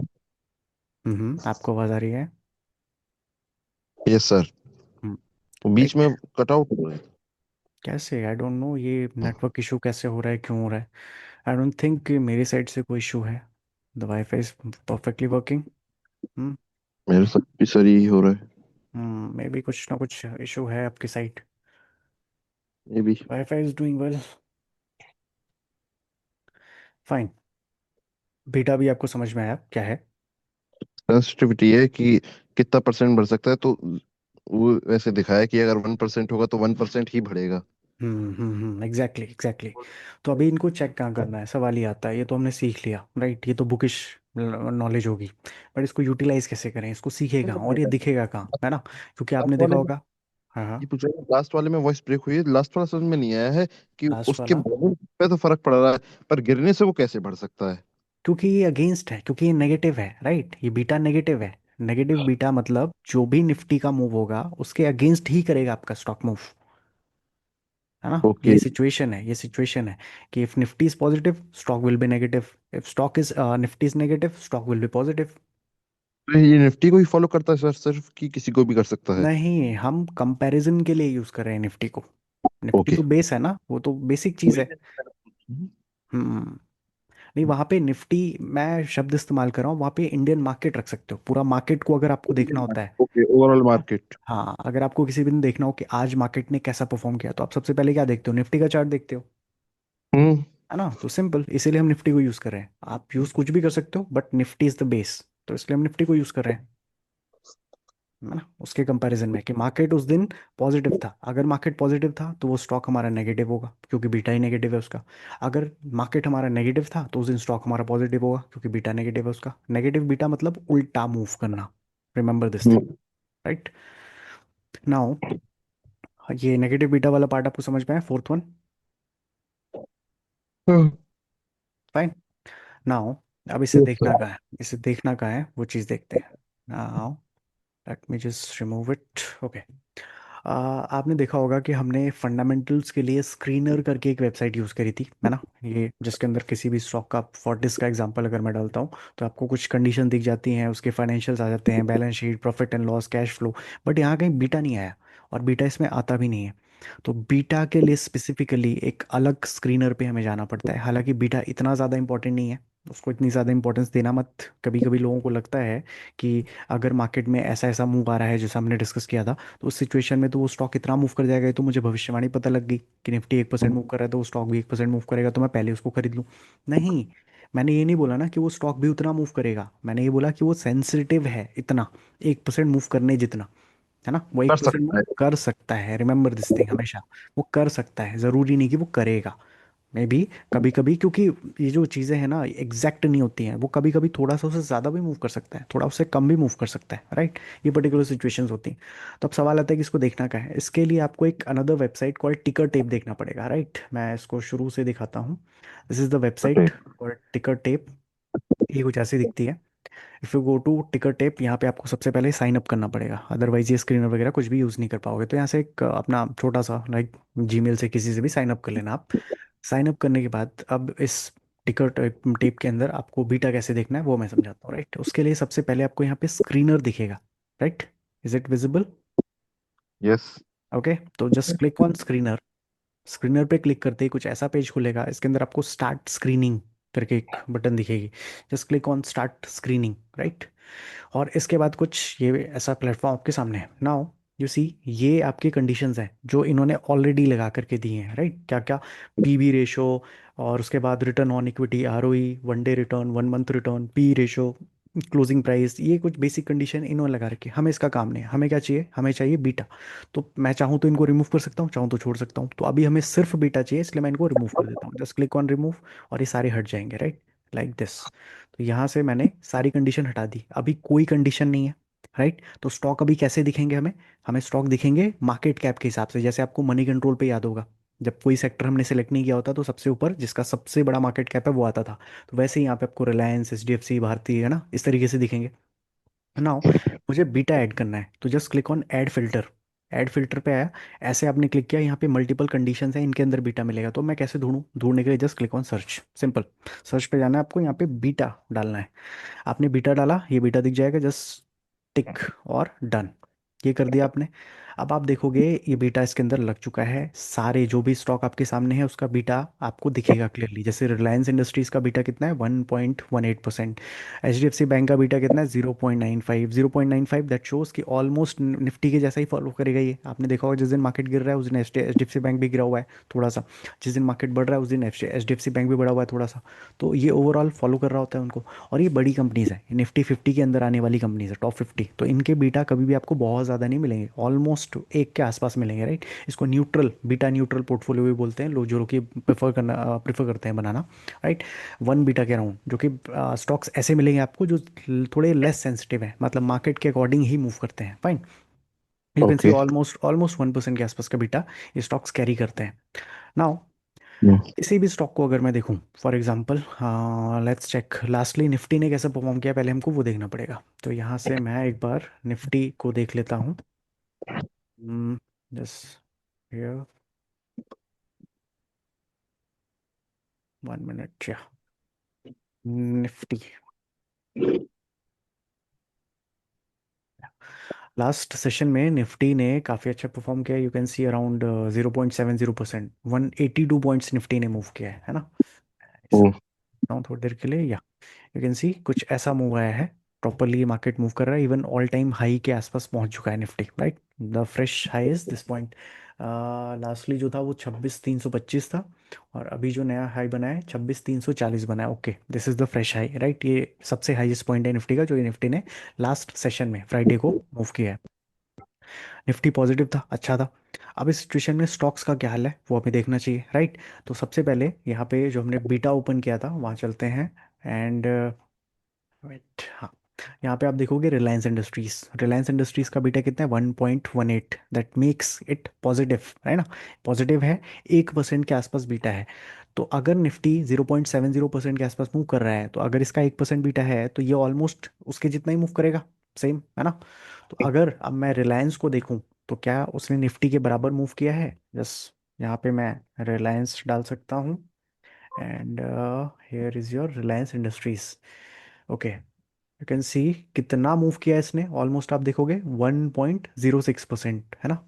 आपको आवाज आ रही है? Yes sir. बीच राइट। में कट आउट हो रहा है। कैसे, आई डोंट नो, ये नेटवर्क इशू कैसे हो रहा है, क्यों हो रहा है। आई डोंट थिंक कि मेरी साइड से कोई इशू है, the wifi is perfectly working. Hmm. मेरे साथ भी सर यही हो रहा है। मे बी कुछ ना कुछ इशू है आपकी साइड। ये भी wifi is doing well, fine. Beta भी आपको समझ में आया क्या है? सेंसिटिविटी है कि कितना परसेंट बढ़ सकता है, तो वो वैसे दिखाया कि अगर 1% होगा तो 1% ही बढ़ेगा। Exactly exactly. तो अभी इनको चेक कहाँ करना है, सवाल ही आता है। ये तो हमने सीख लिया, राइट, ये तो बुकिश नॉलेज होगी, बट इसको यूटिलाइज कैसे करें, इसको सीखे कहाँ और ये दिखेगा कहाँ, है ना। क्योंकि आपने लास्ट देखा वाले में होगा। हाँ हाँ। ये पूछ रहा हूँ, लास्ट वाले में वॉइस ब्रेक हुई है, लास्ट वाला समझ में नहीं आया है कि लास्ट उसके वाला, बढ़ने पे तो फर्क पड़ रहा है, पर गिरने से वो कैसे बढ़ सकता है। क्योंकि ये अगेंस्ट है, क्योंकि ये नेगेटिव है, राइट, ये बीटा नेगेटिव है। नेगेटिव बीटा मतलब जो भी निफ्टी का मूव होगा उसके अगेंस्ट ही करेगा आपका स्टॉक मूव, है ना। ओके। ये सिचुएशन है कि if Nifty is positive, stock will be negative. If stock is Nifty is negative, stock will be positive. तो ये निफ्टी को ही फॉलो करता है सर, सिर्फ कि किसी को भी कर सकता है। नहीं, हम कंपैरिजन के लिए यूज कर रहे हैं निफ्टी को। Nifty okay. तो बेस है ना, वो तो बेसिक चीज है। हम्म। नहीं, वहाँ पे निफ्टी, मैं शब्द इस्तेमाल कर रहा हूँ, वहाँ पे इंडियन मार्केट रख सकते हो, पूरा मार्केट को अगर आपको देखना होता है। ओके, ओवरऑल हाँ। मार्केट। हाँ, अगर आपको किसी दिन देखना हो कि आज मार्केट ने कैसा परफॉर्म किया, तो आप सबसे पहले क्या देखते हो, निफ्टी का चार्ट देखते हो, हम्म। है ना। तो सिंपल, इसीलिए हम निफ्टी को यूज कर रहे हैं। आप यूज कुछ भी कर सकते हो, but Nifty is the base, तो इसलिए हम निफ्टी को यूज कर रहे हैं, है ना। उसके कंपैरिजन में कि मार्केट उस दिन पॉजिटिव था, अगर मार्केट पॉजिटिव था तो वो स्टॉक हमारा नेगेटिव होगा, क्योंकि बीटा ही नेगेटिव है उसका। अगर मार्केट हमारा नेगेटिव था, तो उस दिन स्टॉक हमारा पॉजिटिव होगा, क्योंकि बीटा नेगेटिव है उसका। नेगेटिव बीटा मतलब उल्टा मूव करना, remember this thing, hmm. Right. Now, ये नेगेटिव बीटा वाला पार्ट आपको समझ में आया, फोर्थ वन, हाँ। फाइन। नाउ, अब इसे Yes, देखना sir. कहाँ है, इसे देखना कहाँ है, वो चीज़ देखते हैं। Now let me just remove it, okay. आपने देखा होगा कि हमने फंडामेंटल्स के लिए स्क्रीनर करके एक वेबसाइट यूज़ करी थी, है ना। ये जिसके अंदर किसी भी स्टॉक का, फोर्टिस का एग्जांपल अगर मैं डालता हूँ, तो आपको कुछ कंडीशन दिख जाती हैं, उसके फाइनेंशियल्स आ जाते हैं, balance sheet, profit and loss, cash flow. But यहाँ कहीं बीटा नहीं आया, और बीटा इसमें आता भी नहीं है। तो बीटा के लिए स्पेसिफिकली एक अलग स्क्रीनर पे हमें जाना पड़ता है। हालांकि बीटा इतना ज़्यादा इंपॉर्टेंट नहीं है, उसको इतनी ज़्यादा इंपॉर्टेंस देना मत। कभी कभी लोगों को लगता है कि अगर मार्केट में ऐसा ऐसा मूव आ रहा है जैसा हमने डिस्कस किया था, तो उस सिचुएशन में तो वो स्टॉक इतना मूव कर जाएगा। ये तो मुझे भविष्यवाणी पता लग गई कि निफ्टी 1% मूव कर रहा है, तो वो स्टॉक भी 1% मूव करेगा, तो मैं पहले उसको खरीद लूँ। नहीं, मैंने ये नहीं बोला ना कि वो स्टॉक भी उतना मूव करेगा, मैंने ये बोला कि वो सेंसिटिव है इतना, 1% मूव करने जितना, है ना, वो कर 1% मूव सकता है। कर सकता है, रिमेंबर दिस थिंग हमेशा, वो कर सकता है, ज़रूरी नहीं कि वो करेगा। मे भी कभी कभी, क्योंकि ये जो चीज़ें हैं ना एग्जैक्ट नहीं होती हैं, वो कभी कभी थोड़ा सा उससे ज़्यादा भी मूव कर सकता है, थोड़ा उससे कम भी मूव कर सकता है, राइट। ये पर्टिकुलर सिचुएशंस होती हैं। तो अब सवाल आता है कि इसको देखना क्या है, इसके लिए आपको एक another website called ticker tape देखना पड़ेगा, राइट। मैं इसको शुरू से दिखाता हूँ। This is the okay. Website called ticker tape. ये कुछ ऐसी दिखती है। If you go to ticker tape, यहाँ पे आपको सबसे पहले साइन अप करना पड़ेगा, अदरवाइज ये स्क्रीनर वगैरह कुछ भी यूज़ नहीं कर पाओगे। तो यहाँ से एक अपना छोटा सा लाइक जीमेल से किसी से भी साइन अप कर लेना आप। साइन अप करने के बाद अब इस टिकर टेप टेप के अंदर आपको बीटा कैसे देखना है वो मैं समझाता हूँ, राइट। उसके लिए सबसे पहले आपको यहाँ पे स्क्रीनर दिखेगा, right. Is it visible? Yes. Okay, तो just click on screener. Screener पे क्लिक करते ही कुछ ऐसा पेज खुलेगा, इसके अंदर आपको स्टार्ट स्क्रीनिंग करके एक बटन दिखेगी। Just click on start screening, right. और इसके बाद कुछ ये ऐसा प्लेटफॉर्म आपके सामने है नाउ। यू सी, ये आपकी कंडीशंस हैं जो इन्होंने ऑलरेडी लगा करके दी हैं, राइट। क्या क्या? पीबी रेशो, और उसके बाद return on equity, ROE, one day return, one month return, P ratio, closing price, ये कुछ बेसिक कंडीशन इन्होंने लगा रखी है। हमें इसका काम नहीं है, हमें क्या चाहिए, हमें चाहिए बीटा। तो मैं चाहूँ तो इनको रिमूव कर सकता हूँ, चाहूँ तो छोड़ सकता हूँ। तो अभी हमें सिर्फ बीटा चाहिए, इसलिए मैं इनको रिमूव कर देता हूँ। जस्ट क्लिक ऑन रिमूव, और ये सारे हट जाएंगे, राइट, लाइक दिस। तो यहाँ से मैंने सारी कंडीशन हटा दी, अभी कोई कंडीशन नहीं है, राइट। तो स्टॉक अभी कैसे दिखेंगे हमें? हमें स्टॉक दिखेंगे मार्केट कैप के हिसाब से, जैसे आपको मनी कंट्रोल पे याद होगा, जब कोई सेक्टर हमने सेलेक्ट नहीं किया होता तो सबसे ऊपर जिसका सबसे बड़ा मार्केट कैप है वो आता था। तो वैसे ही यहाँ पे आपको रिलायंस, एचडीएफसी, भारती, है ना, इस तरीके से दिखेंगे। नाउ मुझे बीटा ऐड करना है, तो just click on add filter. Add filter पे आया, ऐसे आपने क्लिक किया, यहाँ पे मल्टीपल कंडीशंस हैं, इनके अंदर बीटा मिलेगा। तो मैं कैसे ढूंढूं? ढूंढने के लिए just click on search, simple. Search पे जाना है आपको, यहाँ पे बीटा डालना है। आपने बीटा डाला, ये बीटा दिख जाएगा, जस्ट टिक और डन, ये कर दिया आपने। अब आप देखोगे ये बीटा इसके अंदर लग चुका है, सारे जो भी स्टॉक आपके सामने है उसका बीटा आपको दिखेगा क्लियरली। जैसे रिलायंस इंडस्ट्रीज का बीटा कितना है, 1.18%। H D F C bank का बीटा कितना है, 0.95, 0.95। दैट शोज कि ऑलमोस्ट निफ्टी के जैसा ही फॉलो करेगा ये। आपने देखा होगा जिस दिन मार्केट गिर रहा है उस दिन H D F C bank भी गिरा हुआ है थोड़ा सा, जिस दिन मार्केट बढ़ रहा है उस दिन H D F C bank भी बढ़ा हुआ है थोड़ा सा। तो ये ओवरऑल फॉलो कर रहा होता है उनको। और ये बड़ी कंपनीज है, निफ्टी 50 के अंदर आने वाली कंपनीज है, टॉप 50। तो इनके बीटा कभी भी आपको बहुत ज़्यादा नहीं मिलेंगे, ऑलमोस्ट एक के आसपास मिलेंगे, राइट। इसको न्यूट्रल, बीटा न्यूट्रल पोर्टफोलियो भी बोलते हैं लोग, जो कि प्रेफर करते हैं बनाना, राइट। वन बीटा के अराउंड, जो कि स्टॉक्स ऐसे मिलेंगे आपको जो थोड़े लेस सेंसिटिव हैं, मतलब मार्केट के अकॉर्डिंग ही मूव करते हैं, fine. You can see okay. Almost almost 1% के आसपास का बीटा ये स्टॉक्स कैरी करते हैं। नाउ किसी भी स्टॉक को अगर मैं देखूं, for example, let's check lastly Nifty ने कैसे परफॉर्म किया, पहले हमको वो देखना पड़ेगा। तो यहाँ से मैं एक बार निफ्टी को देख लेता हूँ। जस्ट हियर, 1 मिनट या, निफ्टी लास्ट सेशन में निफ्टी ने काफ़ी अच्छा परफॉर्म किया। You can see around 0.70%, 182 points Nifty ने मूव किया है ना। ओ। इसे रखता हूँ थोड़ी देर के लिए, या यू कैन सी कुछ ऐसा मूव आया है, प्रॉपरली मार्केट मूव कर रहा है, इवन ऑल टाइम हाई के आसपास पहुंच चुका है Nifty, right. The fresh high is this point. Lastly जो था वो 26,325 था, और अभी जो नया हाई बना है 26,340 बना है। Okay, this is the fresh high, right. ये सबसे हाईएस्ट पॉइंट है निफ्टी का, जो ये निफ्टी ने लास्ट सेशन में फ्राइडे को मूव किया है। निफ्टी पॉजिटिव था, अच्छा था। अब इस सिचुएशन में स्टॉक्स का क्या हाल है वो हमें देखना चाहिए, राइट। तो सबसे पहले यहाँ पे जो हमने बीटा ओपन किया था वहाँ चलते हैं, एंड वेट, हाँ, यहाँ पे आप देखोगे रिलायंस इंडस्ट्रीज, रिलायंस इंडस्ट्रीज का बीटा कितना है, 1.18। दैट मेक्स इट पॉजिटिव, है ना, पॉजिटिव है, 1% के आसपास बीटा है। तो अगर निफ्टी 0.70% के आसपास मूव कर रहा है, तो अगर इसका 1% बीटा है तो ये ऑलमोस्ट उसके जितना ही मूव करेगा, सेम, है ना। तो अगर अब मैं रिलायंस को देखूं, तो क्या उसने निफ्टी के बराबर मूव किया है? जस्ट यहाँ पे मैं रिलायंस डाल सकता हूँ, and here is your Reliance industries. Okay, you can see कितना मूव किया है इसने, ऑलमोस्ट आप देखोगे 1.06%, है ना।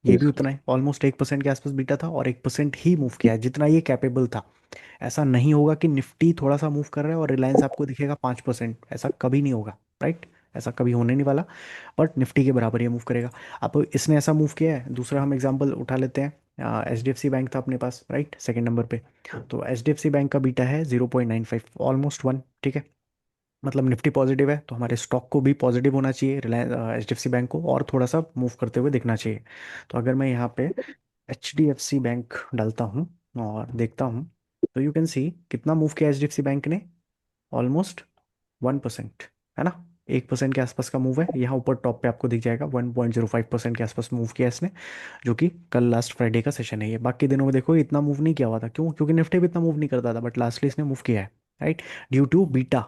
ये भी उतना ही, ऑलमोस्ट 1% के आसपास बीटा था, और 1% ही मूव किया है जितना ये कैपेबल था। ऐसा नहीं होगा कि निफ्टी थोड़ा सा मूव कर रहा है और रिलायंस आपको दिखेगा 5%, ऐसा कभी नहीं होगा, राइट। ऐसा कभी होने नहीं वाला। बट निफ्टी के बराबर ये मूव करेगा। अब इसने ऐसा मूव किया है, दूसरा हम एग्जांपल उठा लेते हैं। H D F C bank था अपने पास, राइट, सेकंड नंबर पे। तो H D F C bank का बीटा है 0.95, ऑलमोस्ट 1, ठीक है। मतलब निफ्टी पॉजिटिव है तो हमारे स्टॉक को भी पॉजिटिव होना चाहिए, Reliance H D F C bank को, और थोड़ा सा मूव करते हुए दिखना चाहिए। तो अगर मैं यहाँ पे H D F C bank डालता हूँ और देखता हूँ, तो यू कैन सी कितना मूव किया H D F C bank ने, ऑलमोस्ट 1%, है ना। 1% के आसपास का मूव है, यहाँ ऊपर टॉप पे आपको दिख जाएगा 1.05% के आसपास मूव किया इसने, जो कि कल लास्ट फ्राइडे का सेशन है ये। बाकी दिनों में देखो इतना मूव नहीं किया हुआ था, क्यों? क्योंकि निफ्टी भी इतना मूव नहीं करता था, बट लास्टली इसने मूव किया है, right, due to beta,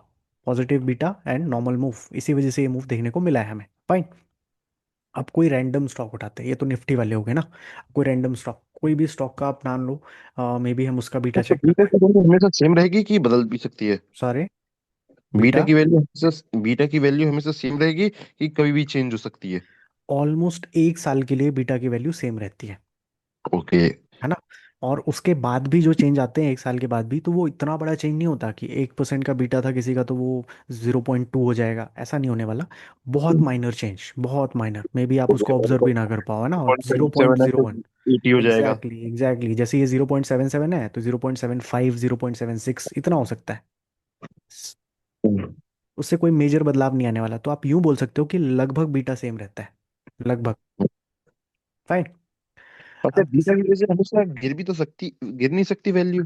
positive beta and normal move, इसी वजह से ये मूव देखने को मिला है हमें, फाइन। अब कोई रैंडम स्टॉक उठाते हैं, ये तो निफ्टी वाले हो गए ना। कोई रैंडम स्टॉक, कोई भी स्टॉक का आप नाम लो, मे बी हम उसका बीटा तो चेक बीटा करते हैं। की वैल्यू हमेशा सेम रहेगी कि बदल भी सकती है? सारे बीटा बीटा की वैल्यू हमेशा बीटा की वैल्यू हमेशा सेम रहेगी कि कभी भी चेंज हो सकती है? ऑलमोस्ट 1 साल के लिए बीटा की वैल्यू सेम रहती ओके। है ना। और उसके बाद भी जो चेंज आते हैं 1 साल के बाद भी, तो वो इतना बड़ा चेंज नहीं होता कि 1% का बीटा था किसी का तो वो 0.2 हो जाएगा, ऐसा नहीं होने वाला। बहुत माइनर चेंज, बहुत माइनर, मे बी आप उसको ऑब्जर्व भी ना कर पाओ, है ना। और जीरो पॉइंट 1.7 है जीरो तो वन 80 हो जाएगा। एग्जैक्टली एग्जैक्टली, जैसे ये 0.77 है तो 0.75, 0.76 इतना हो सकता है। उससे कोई मेजर बदलाव नहीं आने वाला, तो आप यूं बोल सकते हो कि लगभग बीटा सेम रहता है, लगभग, फाइन। अच्छा, अब बीटा इसी की वजह से हमेशा गिर नहीं सकती वैल्यू?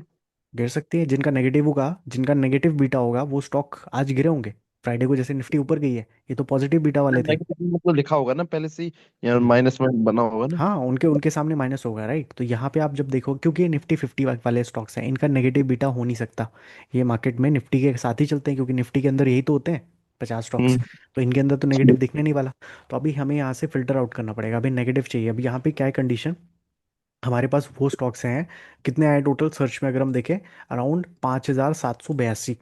गिर सकती है, जिनका नेगेटिव होगा, जिनका नेगेटिव बीटा होगा वो स्टॉक आज गिरे होंगे। फ्राइडे को जैसे निफ्टी ऊपर गई है, ये तो पॉजिटिव बीटा वाले थे। नेगेटिव मतलब लिखा होगा ना पहले से ही, या हम्म। माइनस में बना होगा ना? हाँ, उनके उनके सामने माइनस होगा, राइट। तो यहाँ पे आप जब देखो, क्योंकि ये निफ्टी 50 वाले स्टॉक्स हैं, इनका नेगेटिव बीटा हो नहीं सकता। ये मार्केट में निफ्टी के साथ ही चलते हैं, क्योंकि निफ्टी के अंदर यही तो होते हैं 50 स्टॉक्स। हम्म। तो इनके अंदर तो नेगेटिव दिखने नहीं वाला। तो अभी हमें यहाँ से फिल्टर आउट करना पड़ेगा, अभी नेगेटिव चाहिए। अभी यहाँ पे क्या है कंडीशन, हमारे पास वो स्टॉक्स हैं, कितने आए टोटल सर्च में अगर हम देखें, अराउंड 5,782,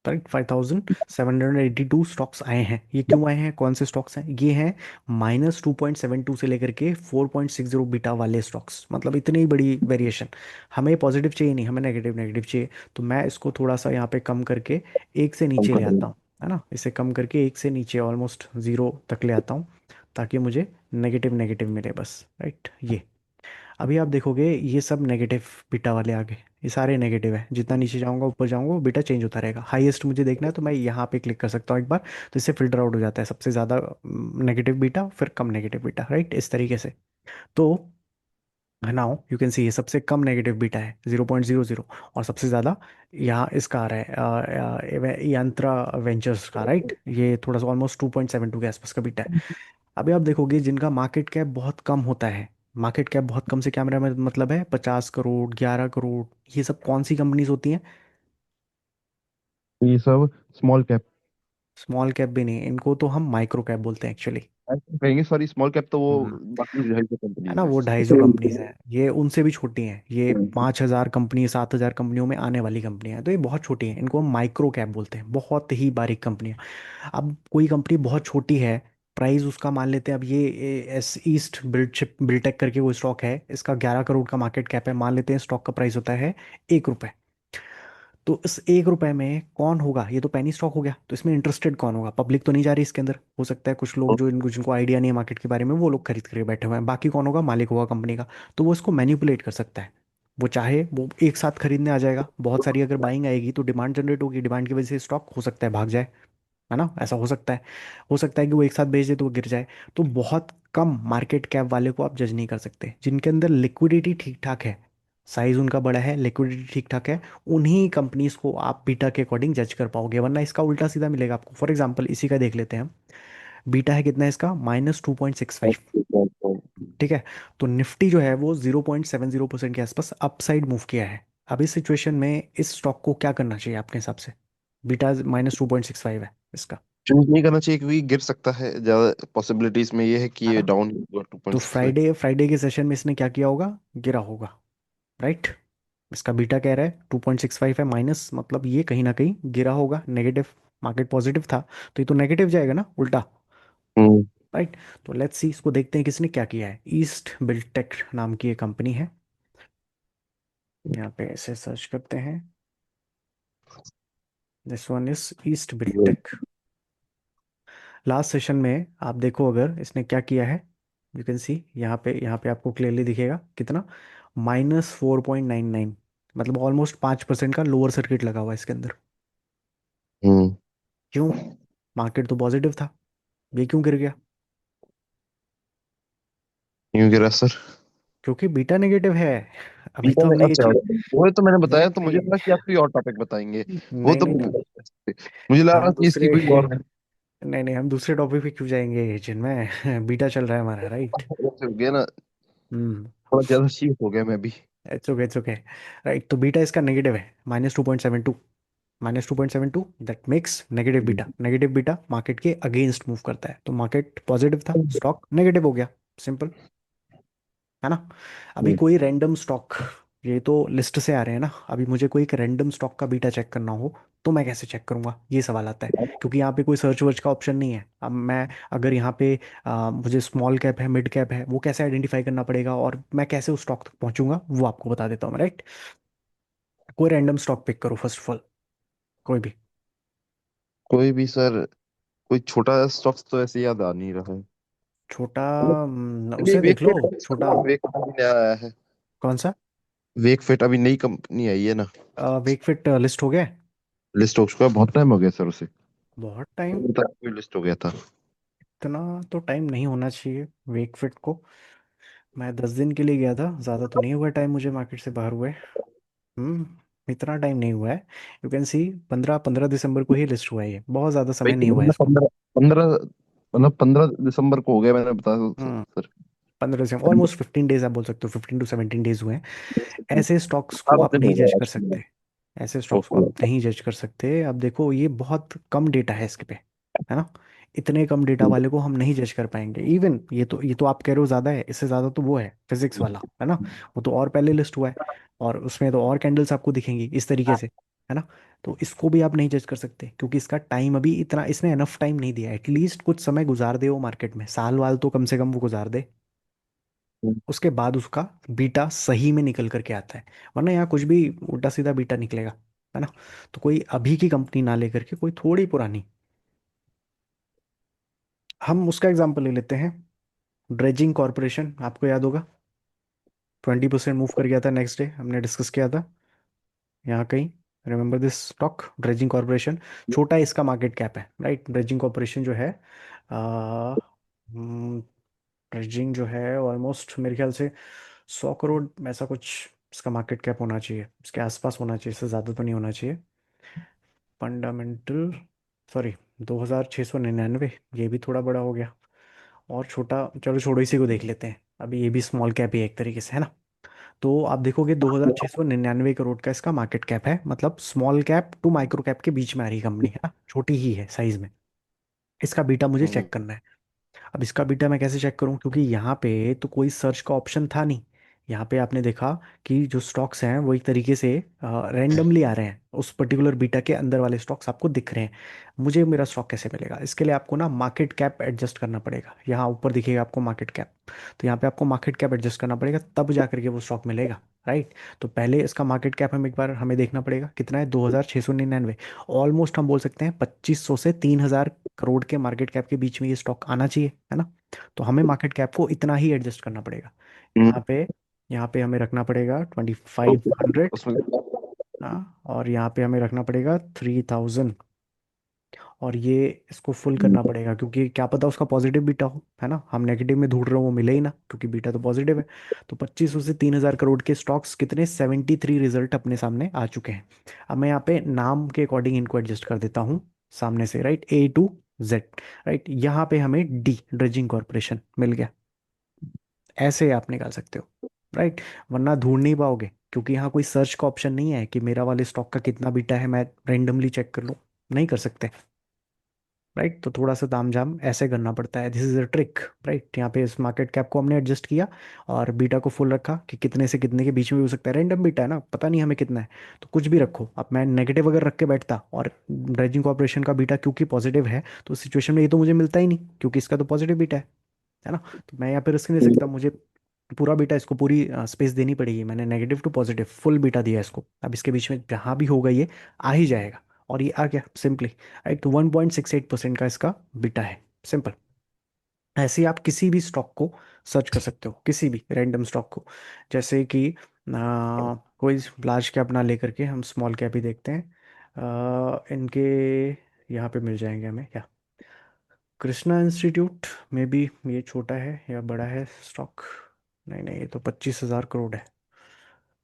राइट, 5,782 स्टॉक्स आए हैं। ये क्यों आए हैं, कौन से स्टॉक्स हैं ये? हैं -2.72 से लेकर के 4.60 बीटा वाले स्टॉक्स, मतलब इतनी बड़ी वेरिएशन। हमें पॉजिटिव चाहिए नहीं, हमें नेगेटिव नेगेटिव चाहिए। तो मैं इसको थोड़ा सा यहाँ पे कम करके एक से नीचे ले आता हूँ, है ना। इसे कम करके एक से नीचे ऑलमोस्ट जीरो तक ले आता हूँ, ताकि मुझे नेगेटिव नेगेटिव मिले बस, राइट। ये अभी आप देखोगे ये सब नेगेटिव बीटा वाले आ गए, ये सारे नेगेटिव है। जितना नीचे जाऊंगा ऊपर जाऊंगा वो बीटा चेंज होता रहेगा। हाईएस्ट मुझे देखना है तो मैं यहाँ पे क्लिक कर सकता हूँ एक बार, तो इससे फिल्टर आउट हो जाता है सबसे ज़्यादा नेगेटिव बीटा, फिर कम नेगेटिव बीटा, राइट, इस तरीके से। तो नाउ यू कैन सी ये सबसे कम नेगेटिव बीटा है 0.00, और सबसे ज़्यादा यहाँ इसका आ रहा है यंत्रा वेंचर्स का, राइट। ये थोड़ा सा ऑलमोस्ट 2.72 के आसपास का बीटा है। अभी आप देखोगे जिनका मार्केट कैप बहुत कम होता है, मार्केट कैप बहुत कम से क्या मेरा मतलब है, 50 करोड़, 11 करोड़, ये सब कौन सी कंपनीज होती हैं? ये सब स्मॉल कैप स्मॉल कैप भी नहीं, इनको तो हम माइक्रो कैप बोलते हैं एक्चुअली, कहेंगे, सॉरी, स्मॉल कैप तो वो है बाकी ढाई सौ ना। कंपनीज वो 250 कंपनीज हैं, ये उनसे भी छोटी हैं, ये 5,000 कंपनी, 7,000 कंपनियों में आने वाली कंपनियां हैं, तो ये बहुत छोटी हैं, इनको हम माइक्रो कैप बोलते हैं, बहुत ही बारीक कंपनियां। अब कोई कंपनी बहुत छोटी है, प्राइस उसका मान लेते हैं, अब ये एस ईस्ट बिल्टेक करके वो स्टॉक है, इसका 11 करोड़ का मार्केट कैप है, मान लेते हैं स्टॉक का प्राइस होता है 1 रुपए। तो इस 1 रुपए में कौन होगा, ये तो पेनी स्टॉक हो गया, तो इसमें इंटरेस्टेड कौन होगा? पब्लिक तो नहीं जा रही इसके अंदर, हो सकता है कुछ लोग जो इनको जिनको आइडिया नहीं है मार्केट के बारे में, वो लोग खरीद कर बैठे हुए हैं। बाकी कौन होगा? मालिक होगा कंपनी का। तो वो इसको मैनिपुलेट कर सकता है, वो चाहे वो एक साथ खरीदने आ जाएगा, बहुत सारी अगर बाइंग आएगी तो डिमांड जनरेट होगी, डिमांड की वजह से स्टॉक हो सकता है भाग जाए, है ना, ऐसा हो सकता है। हो सकता है कि वो एक साथ बेच दे तो वो गिर जाए। तो बहुत कम मार्केट कैप वाले को आप जज नहीं कर सकते, जिनके अंदर लिक्विडिटी ठीक ठाक है, साइज उनका बड़ा है, लिक्विडिटी ठीक ठाक है, उन्हीं कंपनीज को आप बीटा के अकॉर्डिंग जज कर पाओगे, वरना इसका उल्टा सीधा मिलेगा आपको। फॉर एग्जाम्पल इसी का देख लेते हैं हम, बीटा है कितना है इसका, -2.65, ठीक है। तो निफ्टी जो है वो 0.70% के आसपास अपसाइड मूव किया है। अब इस सिचुएशन में इस स्टॉक को क्या करना चाहिए आपके हिसाब से? बीटा -2.65 है इसका, चूज नहीं करना चाहिए क्योंकि गिर सकता है ज्यादा, पॉसिबिलिटीज में ये है कि है ये ना। डाउन होगा तो 2.65। फ्राइडे फ्राइडे के सेशन में इसने क्या किया होगा, गिरा होगा, राइट। इसका बीटा कह रहा है 2.65 है, माइनस मतलब ये कहीं ना कहीं गिरा होगा, नेगेटिव, मार्केट पॉजिटिव था तो ये तो नेगेटिव जाएगा ना उल्टा, हम्म। राइट। तो लेट्स सी, इसको देखते हैं किसने क्या किया है। ईस्ट बिल्टेक नाम की एक कंपनी है, यहाँ पे ऐसे सर्च करते हैं, this one is east Biltech. Last session में आप देखो अगर इसने क्या किया है, यू कैन सी यहाँ पे आपको क्लियरली दिखेगा कितना, -4.99, मतलब ऑलमोस्ट 5% का लोअर सर्किट लगा हुआ है इसके अंदर। हम्म। क्यों? मार्केट तो पॉजिटिव था, ये क्यों गिर गया? क्यों गिरा सर? क्योंकि बीटा नेगेटिव है। अभी बीटा तो में हमने ये अच्छा, चीज। वो तो मैंने बताया, तो एग्जैक्टली। मुझे लगा कि आप कोई और टॉपिक बताएंगे। वो नहीं तो नहीं मुझे लगा हम कि इसकी दूसरे कोई और नहीं नहीं, हम दूसरे टॉपिक पे क्यों जाएंगे जिनमें बीटा चल रहा है हमारा, राइट? ऐसे हो गया ना, हम्म। थोड़ा ज्यादा शीट हो गया मैं भी। It's okay, it's okay. Right, तो बीटा इसका नेगेटिव है, -2.72। -2.72, that makes negative beta. Negative beta market के अगेंस्ट मूव करता है, तो मार्केट पॉजिटिव था, स्टॉक नेगेटिव हो गया। सिंपल, है ना? अभी हम्म। कोई रैंडम स्टॉक, ये तो लिस्ट से आ रहे हैं ना, अभी मुझे कोई एक रैंडम स्टॉक का बीटा चेक करना हो तो मैं कैसे चेक करूंगा, ये सवाल आता है। क्योंकि यहाँ पे कोई सर्च वर्च का ऑप्शन नहीं है। अब मैं अगर यहाँ पे मुझे स्मॉल कैप है, मिड कैप है, वो कैसे आइडेंटिफाई करना पड़ेगा और मैं कैसे उस स्टॉक तक पहुंचूंगा, वो आपको बता देता हूँ, राइट? कोई रैंडम स्टॉक पिक करो फर्स्ट ऑफ ऑल, कोई भी। कोई भी सर, कोई छोटा स्टॉक्स तो ऐसे याद आ नहीं रहा है। छोटा, अभी उसे देख लो। वेकफिट छोटा वेकफिट अभी नया आया है। कौन सा? वेकफिट अभी नई कंपनी आई है ना। वेकफिट लिस्ट हो गया है? लिस्ट हो चुका है, बहुत टाइम हो गया सर उसे। बहुत टाइम? कोई लिस्ट हो गया था। इतना तो टाइम नहीं होना चाहिए वेकफिट को। मैं 10 दिन के लिए गया था, ज़्यादा तो नहीं हुआ टाइम मुझे मार्केट से बाहर हुए। हम्म। इतना टाइम नहीं हुआ है। यू कैन सी 15 दिसंबर को ही लिस्ट हुआ है, ये बहुत ज़्यादा भाई समय नहीं हुआ है इसको। 15 15 मतलब 15 दिसंबर को हो गया, मैंने बताया हम्म। सर। 15 दिसंबर, ऑलमोस्ट 15 डेज आप बोल सकते हो, 15 to 17 डेज हुए हैं। ऐसे स्टॉक्स को 12 आप दिन हो नहीं जज गया कर आज। सकते। ऐसे स्टॉक्स को ओके। आप नहीं जज कर सकते। अब देखो, ये बहुत कम डेटा है इसके पे, है ना? इतने कम डेटा वाले को हम नहीं जज कर पाएंगे। इवन ये तो आप कह रहे हो ज़्यादा है, इससे ज़्यादा तो वो है फिजिक्स वाला, है ना? वो तो और पहले लिस्ट हुआ है, और उसमें तो और कैंडल्स आपको दिखेंगी इस तरीके से, है ना? तो इसको भी आप नहीं जज कर सकते, क्योंकि इसका टाइम अभी इतना, इसने एनफ टाइम नहीं दिया। एटलीस्ट कुछ समय गुजार दे वो मार्केट में, साल वाल तो कम से कम वो गुजार दे, उसके बाद उसका बीटा सही में निकल करके आता है। वरना यहाँ कुछ भी उल्टा सीधा बीटा निकलेगा, है ना? तो कोई अभी की कंपनी ना लेकर के कोई थोड़ी पुरानी, हम उसका एग्जांपल ले लेते हैं। ड्रेजिंग कॉरपोरेशन, आपको याद होगा, 20% मूव कर गया था नेक्स्ट डे, हमने डिस्कस किया था यहाँ कहीं। Remember this stock, dredging corporation. छोटा इसका मार्केट कैप है, राइट? ड्रेजिंग कॉरपोरेशन जो है, ड्रेजिंग जो है ऑलमोस्ट मेरे ख्याल से 100 करोड़, ऐसा कुछ इसका मार्केट कैप होना चाहिए, इसके आसपास होना चाहिए, इससे ज़्यादा तो नहीं होना चाहिए। फंडामेंटल, सॉरी, 2699, ये भी थोड़ा बड़ा हो गया। और छोटा, चलो छोड़ो, इसी को देख लेते हैं। अभी ये भी स्मॉल कैप ही है एक तरीके से, है ना? तो आप देखोगे 2699 करोड़ का इसका मार्केट कैप है, मतलब small cap to micro cap के बीच में आ रही कंपनी, है ना? छोटी ही है साइज में। इसका बीटा मुझे हम्म। चेक करना है। अब इसका बीटा मैं कैसे चेक करूं, क्योंकि यहाँ पे तो कोई सर्च का ऑप्शन था नहीं। यहाँ पे आपने देखा कि जो स्टॉक्स हैं वो एक तरीके से रैंडमली आ रहे हैं, उस पर्टिकुलर बीटा के अंदर वाले स्टॉक्स आपको दिख रहे हैं। मुझे मेरा स्टॉक कैसे मिलेगा? इसके लिए आपको ना मार्केट कैप एडजस्ट करना पड़ेगा। यहाँ ऊपर दिखेगा आपको मार्केट कैप, तो यहाँ पे आपको मार्केट कैप एडजस्ट करना पड़ेगा, तब जा करके वो स्टॉक मिलेगा, राइट? तो पहले इसका मार्केट कैप हम एक बार हमें देखना पड़ेगा कितना है, 2699। ऑलमोस्ट हम बोल सकते हैं 2500 से 3000 करोड़ के मार्केट कैप के बीच में ये स्टॉक आना चाहिए, है ना? तो हमें मार्केट कैप को इतना ही एडजस्ट करना पड़ेगा। यहाँ पे यहाँ पे हमें रखना पड़ेगा 2500। उसमें हाँ, और यहाँ पे हमें रखना पड़ेगा 3000। और ये इसको फुल करना पड़ेगा, क्योंकि क्या पता उसका पॉजिटिव बीटा हो, है ना? हम नेगेटिव में ढूंढ रहे हो, वो मिले ही ना, क्योंकि बीटा तो पॉजिटिव है। तो 2500 से 3000 करोड़ के स्टॉक्स कितने, 73 रिजल्ट अपने सामने आ चुके हैं। अब मैं यहाँ पे नाम के अकॉर्डिंग इनको एडजस्ट कर देता हूँ सामने से, right? A to Z, right? यहाँ पे हमें डी, ड्रेजिंग कॉरपोरेशन मिल गया। ऐसे आप निकाल सकते हो, राइट? वरना ढूंढ नहीं पाओगे, क्योंकि यहाँ कोई सर्च का ऑप्शन नहीं है कि मेरा वाले स्टॉक का कितना बीटा है, मैं रेंडमली चेक कर लूँ। नहीं कर सकते, राइट? तो थोड़ा सा तामझाम ऐसे करना पड़ता है, this is a trick, right? यहाँ पे इस मार्केट कैप को हमने एडजस्ट किया और बीटा को फुल रखा कि कितने से कितने के बीच में भी हो सकता है, रैंडम बीटा है ना, पता नहीं हमें कितना है, तो कुछ भी रखो। अब मैं नेगेटिव अगर रख के बैठता और ड्रेजिंग कॉर्पोरेशन का बीटा क्योंकि पॉजिटिव है, तो उस सिचुएशन में ये तो मुझे मिलता ही नहीं, क्योंकि इसका तो पॉजिटिव बीटा है ना? तो मैं यहाँ पे रिस्क नहीं ले सकता, मुझे पूरा बीटा, इसको पूरी स्पेस देनी पड़ेगी। मैंने negative to positive full beta दिया इसको, अब इसके बीच में जहाँ भी होगा ये आ ही जाएगा, और ये आ गया सिंपली, राइट? तो 1.68% का इसका बीटा है, सिंपल। ऐसे ही आप किसी भी स्टॉक को सर्च कर सकते हो, किसी भी रैंडम स्टॉक को, जैसे कि कोई लार्ज कैप ना लेकर के हम स्मॉल कैप ही देखते हैं। इनके यहाँ पे मिल जाएंगे हमें क्या, कृष्णा इंस्टीट्यूट में भी, ये छोटा है या बड़ा है स्टॉक? नहीं नहीं, ये तो 25,000 करोड़ है,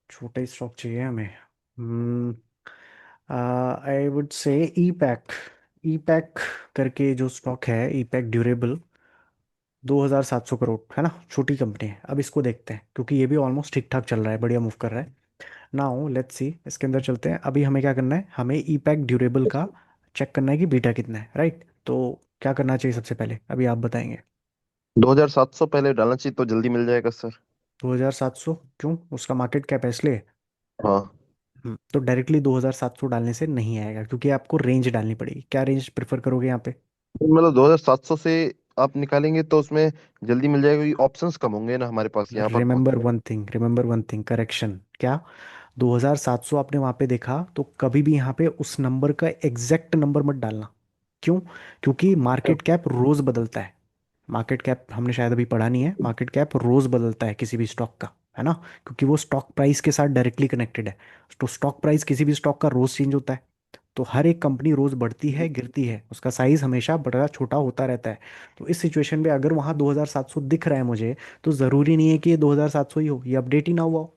छोटा ही स्टॉक चाहिए हमें। I would say E pack, E pack करके जो स्टॉक है, ई पैक ड्यूरेबल, 2,700 करोड़ है ना, छोटी कंपनी है। अब इसको देखते हैं क्योंकि ये भी ऑलमोस्ट ठीक ठाक चल रहा है, बढ़िया मूव कर रहा है। नाउ लेट्स सी, इसके अंदर चलते हैं। अभी हमें क्या करना है, हमें ई पैक ड्यूरेबल का चेक करना है कि बीटा कितना है, राइट? तो क्या करना चाहिए सबसे पहले, अभी आप बताएंगे। 2700 पहले डालना चाहिए तो जल्दी मिल जाएगा सर। 2,700 क्यों, उसका मार्केट कैप है इसलिए? हाँ, तो डायरेक्टली 2,700 डालने से नहीं आएगा, क्योंकि आपको रेंज डालनी पड़ेगी। क्या रेंज प्रेफर करोगे यहाँ पे? मतलब 2700 से आप निकालेंगे तो उसमें जल्दी मिल जाएगा, क्योंकि ऑप्शंस कम होंगे ना हमारे पास यहाँ पर remember one thing, remember one thing, correction क्या, 2,700 आपने वहां पे देखा, तो कभी भी यहाँ पे उस नंबर का एग्जैक्ट नंबर मत डालना। क्यों? क्योंकि मार्केट कैप रोज बदलता है। मार्केट कैप हमने शायद अभी पढ़ा नहीं है, मार्केट कैप रोज बदलता है किसी भी स्टॉक का, है ना? क्योंकि वो स्टॉक प्राइस के साथ डायरेक्टली कनेक्टेड है। तो स्टॉक प्राइस किसी भी स्टॉक का रोज चेंज होता है। तो हर एक कंपनी रोज बढ़ती है गिरती है, उसका साइज हमेशा बड़ा छोटा होता रहता है। तो इस सिचुएशन में अगर वहाँ 2,700 दिख रहा है मुझे, तो ज़रूरी नहीं है कि ये 2,700 ही हो, ये अपडेट ही ना हुआ हो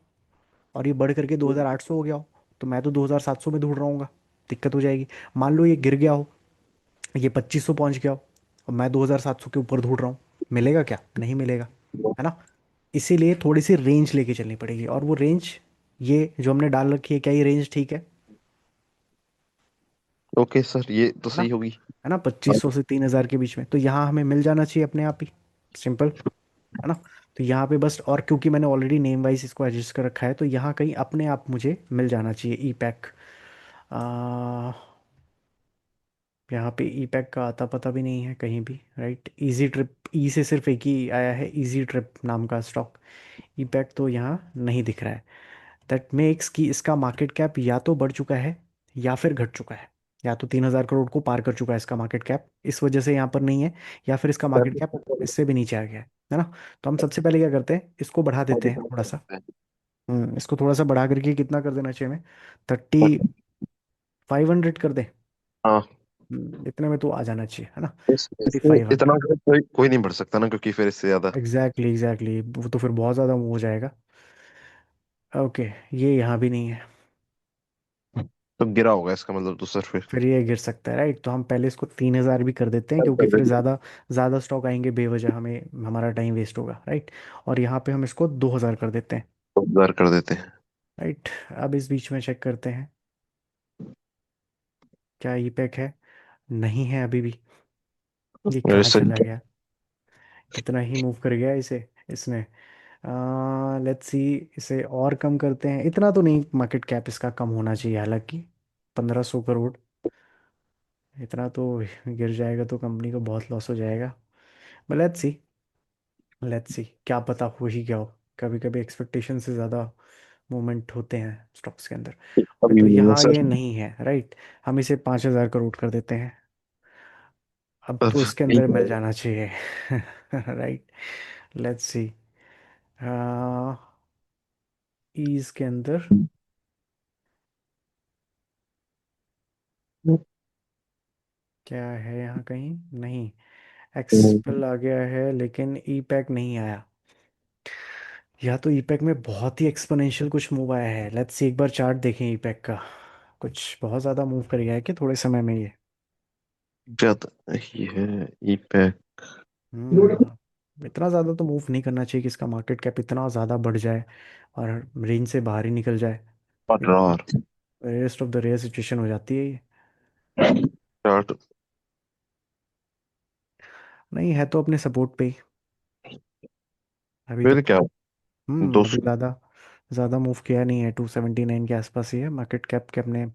और ये बढ़ करके 2,800 हो गया हो, तो मैं तो 2,700 में ढूंढ रहा हूँ, दिक्कत हो जाएगी। मान लो ये गिर गया हो, ये 2,500 पहुंच गया हो, और मैं 2,700 के ऊपर ढूंढ रहा हूँ, मिलेगा क्या? नहीं मिलेगा, है ना? इसीलिए थोड़ी सी रेंज लेके चलनी पड़ेगी, और वो रेंज ये जो हमने डाल रखी है, क्या ये रेंज ठीक ओके सर, ये तो है ना? सही होगी। है ना, 2,500 से 3,000 के बीच में, तो यहाँ हमें मिल जाना चाहिए अपने आप ही, सिंपल, है ना? तो यहाँ पे बस, और क्योंकि मैंने ऑलरेडी नेम वाइज इसको एडजस्ट कर रखा है, तो यहाँ कहीं अपने आप मुझे मिल जाना चाहिए ई पैक। यहाँ पे ई पैक का आता पता भी नहीं है कहीं भी, राइट? इजी ट्रिप, ई से सिर्फ एक ही आया है, इजी ट्रिप नाम का स्टॉक। ई पैक तो यहाँ नहीं दिख रहा है। दैट मेक्स कि इसका मार्केट कैप या तो बढ़ चुका है या फिर घट चुका है, या तो 3,000 करोड़ को पार कर चुका है इसका मार्केट कैप, इस वजह से यहाँ पर नहीं है, या फिर इसका मार्केट कैप इससे भी नीचे आ गया है ना? तो हम सबसे पहले क्या करते हैं, इसको बढ़ा देते हैं थोड़ा सा। इसको थोड़ा सा बढ़ा करके कितना कर देना चाहिए हमें, 3,500 कर दें। हाँ, इतने में तो आ जाना चाहिए, है ना? थर्टी इससे फाइव इतना हंड्रेड कोई कोई नहीं बढ़ सकता ना, क्योंकि फिर इससे ज्यादा एग्जैक्टली एग्जैक्टली, वो तो फिर बहुत ज़्यादा हो जाएगा। ओके, ये यहाँ भी नहीं है, तो गिरा होगा इसका मतलब तो सर फिर। फिर ये गिर सकता है, राइट? तो हम पहले इसको 3,000 भी कर देते हैं, क्योंकि फिर ज़्यादा ज़्यादा स्टॉक आएंगे बेवजह, हमें हमारा टाइम वेस्ट होगा, राइट? और यहाँ पे हम इसको 2,000 कर देते हैं, उधार कर देते हैं। राइट? अब इस बीच में चेक करते हैं क्या ई पैक है, नहीं है अभी भी। ये और कहाँ इससे चला गया, कितना ही मूव कर गया इसे, इसने। लेट्स सी, इसे और कम करते हैं, इतना तो नहीं मार्केट कैप इसका कम होना चाहिए हालांकि, 1,500 करोड़, इतना तो गिर जाएगा तो कंपनी को बहुत लॉस हो जाएगा। But let's see, let's see, क्या पता हो ही क्या हो, कभी कभी एक्सपेक्टेशन से ज़्यादा मूवमेंट होते हैं स्टॉक्स के अंदर। ओके, अभी तो नहीं है यहाँ ये सर। नहीं है, राइट? हम इसे 5,000 करोड़ कर देते हैं। अब अब तो इसके अंदर ठीक मिल है। जाना चाहिए, राइट? लेट्स सी, ईज के अंदर क्या है, यहाँ कहीं नहीं, एक्सपेल आ गया है लेकिन ई पैक नहीं आया। या तो ई पैक में बहुत ही एक्सपोनेंशियल कुछ मूव आया है, लेट्स सी, एक बार चार्ट देखें ई पैक का, कुछ बहुत ज़्यादा मूव कर गया है कि थोड़े समय में ये। ज्यादा ये है ई पैक। इतना ज़्यादा तो मूव नहीं करना चाहिए कि इसका मार्केट कैप इतना ज़्यादा बढ़ जाए और रेंज से बाहर ही निकल जाए। और rarest of the rare situation हो जाती है ये। चार्ट। नहीं है तो अपने सपोर्ट पे ही अभी फिर तक। क्या, दो अभी सौ ज़्यादा ज़्यादा मूव किया नहीं है, 279 के आसपास ही है मार्केट कैप के, अपने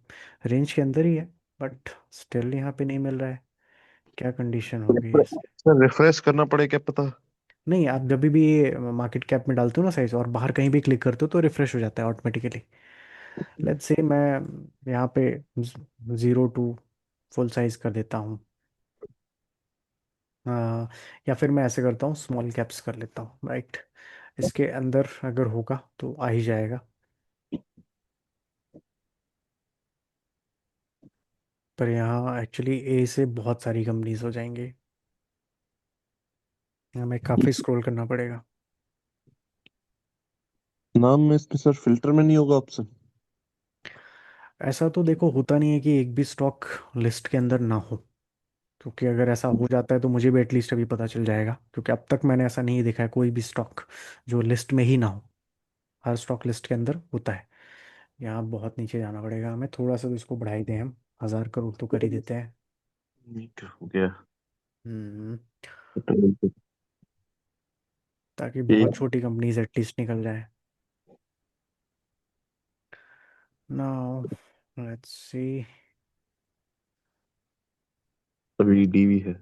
रेंज के अंदर ही है। बट स्टिल यहाँ पे नहीं मिल रहा है, क्या कंडीशन होगी इसकी? सर रिफ्रेश करना पड़े क्या पता। नहीं, आप जब भी मार्केट कैप में डालते हो ना साइज, और बाहर कहीं भी क्लिक करते हो तो रिफ्रेश हो जाता है ऑटोमेटिकली। लेट्स से मैं यहाँ पे 0 टू फुल साइज कर देता हूँ। या फिर मैं ऐसे करता हूँ, स्मॉल कैप्स कर लेता हूँ, राइट? इसके अंदर अगर होगा तो आ ही जाएगा। पर यहाँ एक्चुअली ए से बहुत सारी कंपनीज हो जाएंगी, हमें काफ़ी स्क्रॉल करना पड़ेगा। नाम में इसमें सर फिल्टर में नहीं होगा ऑप्शन? ऐसा तो देखो होता नहीं है कि एक भी स्टॉक लिस्ट के अंदर ना हो, क्योंकि अगर ऐसा हो जाता है तो मुझे भी एटलीस्ट अभी पता चल जाएगा, क्योंकि अब तक मैंने ऐसा नहीं देखा है कोई भी स्टॉक जो लिस्ट में ही ना हो। हर स्टॉक लिस्ट के अंदर होता है। यहाँ बहुत नीचे जाना पड़ेगा हमें थोड़ा सा, तो इसको बढ़ा ही दें हम, 1000 करोड़ तो कर ही देते हैं। ठीक हो गया। हम्म। तो ताकि ये बहुत छोटी कंपनीज एटलीस्ट निकल जाए। Now let's see. अभी डीवी है।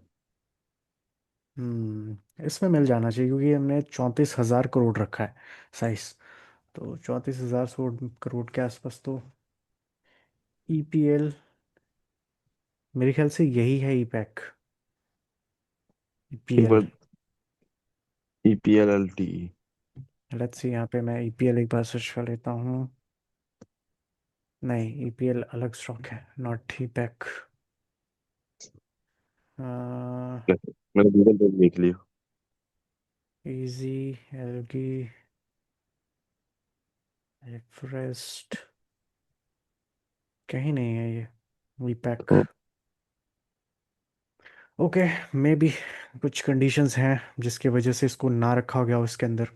इसमें मिल जाना चाहिए क्योंकि हमने 34,000 करोड़ रखा है साइज। तो 34,000 करोड़ के आसपास तो ईपीएल, मेरे ख्याल से यही है ईपैक। एक EPL, bar EPL L T. Let's see, यहाँ पे मैं ईपीएल एक बार सर्च कर लेता हूँ। नहीं, ईपीएल अलग स्टॉक है, नॉट ईपैक। मैंने गूगल पे देख लिया। इजी, एलगी, एवरेस्ट, कहीं नहीं है ये ईपैक। हम्म, ओके, मे बी कुछ कंडीशंस हैं जिसकी वजह से इसको ना रखा गया हो इसके अंदर,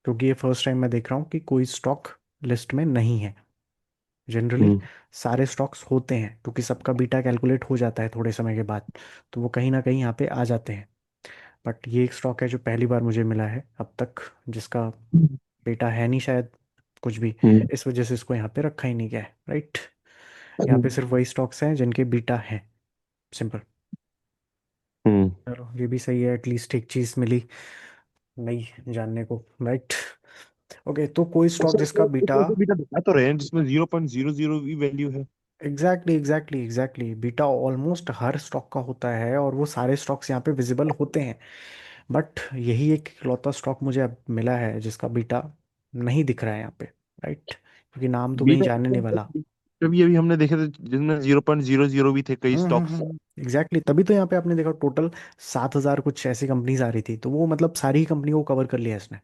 क्योंकि ये फर्स्ट टाइम मैं देख रहा हूँ कि कोई स्टॉक लिस्ट में नहीं है। जनरली हम्म, सारे स्टॉक्स होते हैं, क्योंकि सबका बीटा कैलकुलेट हो जाता है थोड़े समय के बाद, तो वो कहीं ना कहीं यहाँ पे आ जाते हैं। बट ये एक स्टॉक है जो पहली बार मुझे मिला है अब तक, जिसका बेटा है नहीं शायद कुछ भी, हम्म, इस वजह से इसको यहाँ पे रखा ही नहीं गया है, राइट। यहाँ पे हम्म, सिर्फ वही स्टॉक्स हैं जिनके बीटा हैं, सिंपल। हम्म। चलो ये भी सही है, एटलीस्ट एक चीज़ मिली नई जानने को, राइट। ओके, तो कोई और स्टॉक सर जिसका बीटा, वो बीटा दिखा तो रहे हैं जिसमें 0.00 भी वैल्यू है। एग्जैक्टली बीटा ऑलमोस्ट हर स्टॉक का होता है, और वो सारे स्टॉक्स यहाँ पे विजिबल होते हैं। बट यही एक इकलौता स्टॉक मुझे अब मिला है जिसका बीटा नहीं दिख रहा है यहाँ पे, राइट, क्योंकि नाम तो कहीं बीटा जाने नहीं वाला। अभी अभी हमने देखे थे जिनमें 0.00 भी थे कई स्टॉक्स। तभी तो यहाँ पे आपने देखा टोटल 7,000 कुछ ऐसी कंपनीज आ रही थी, तो वो मतलब सारी कंपनी को कवर कर लिया इसने,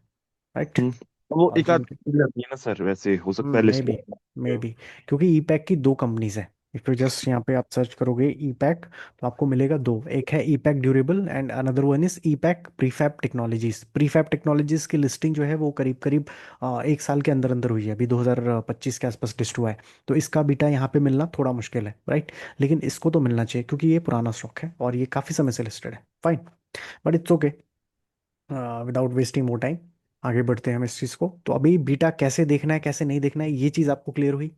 राइट। हम्म। वो और एक आध जिनके, जाती है ना सर, वैसे हो सकता है मे लिस्ट बी, मे में। बी, क्योंकि ईपैक की दो कंपनीज हैं। इफ यू जस्ट यहाँ पे आप सर्च करोगे ईपैक, तो आपको मिलेगा दो, एक है EPACK durable and another one is EPACK prefab technologies. Prefab technologies की लिस्टिंग जो है वो करीब करीब एक साल के अंदर अंदर हुई है, अभी 2025 के आसपास लिस्ट हुआ है। तो इसका बीटा यहाँ पे मिलना थोड़ा मुश्किल है, राइट। लेकिन इसको तो मिलना चाहिए क्योंकि ये पुराना स्टॉक है और ये काफ़ी समय से लिस्टेड है, fine. But it's okay, without wasting more time आगे बढ़ते हैं हम इस चीज़ को। तो अभी बीटा कैसे देखना है कैसे नहीं देखना है ये चीज़ आपको क्लियर हुई,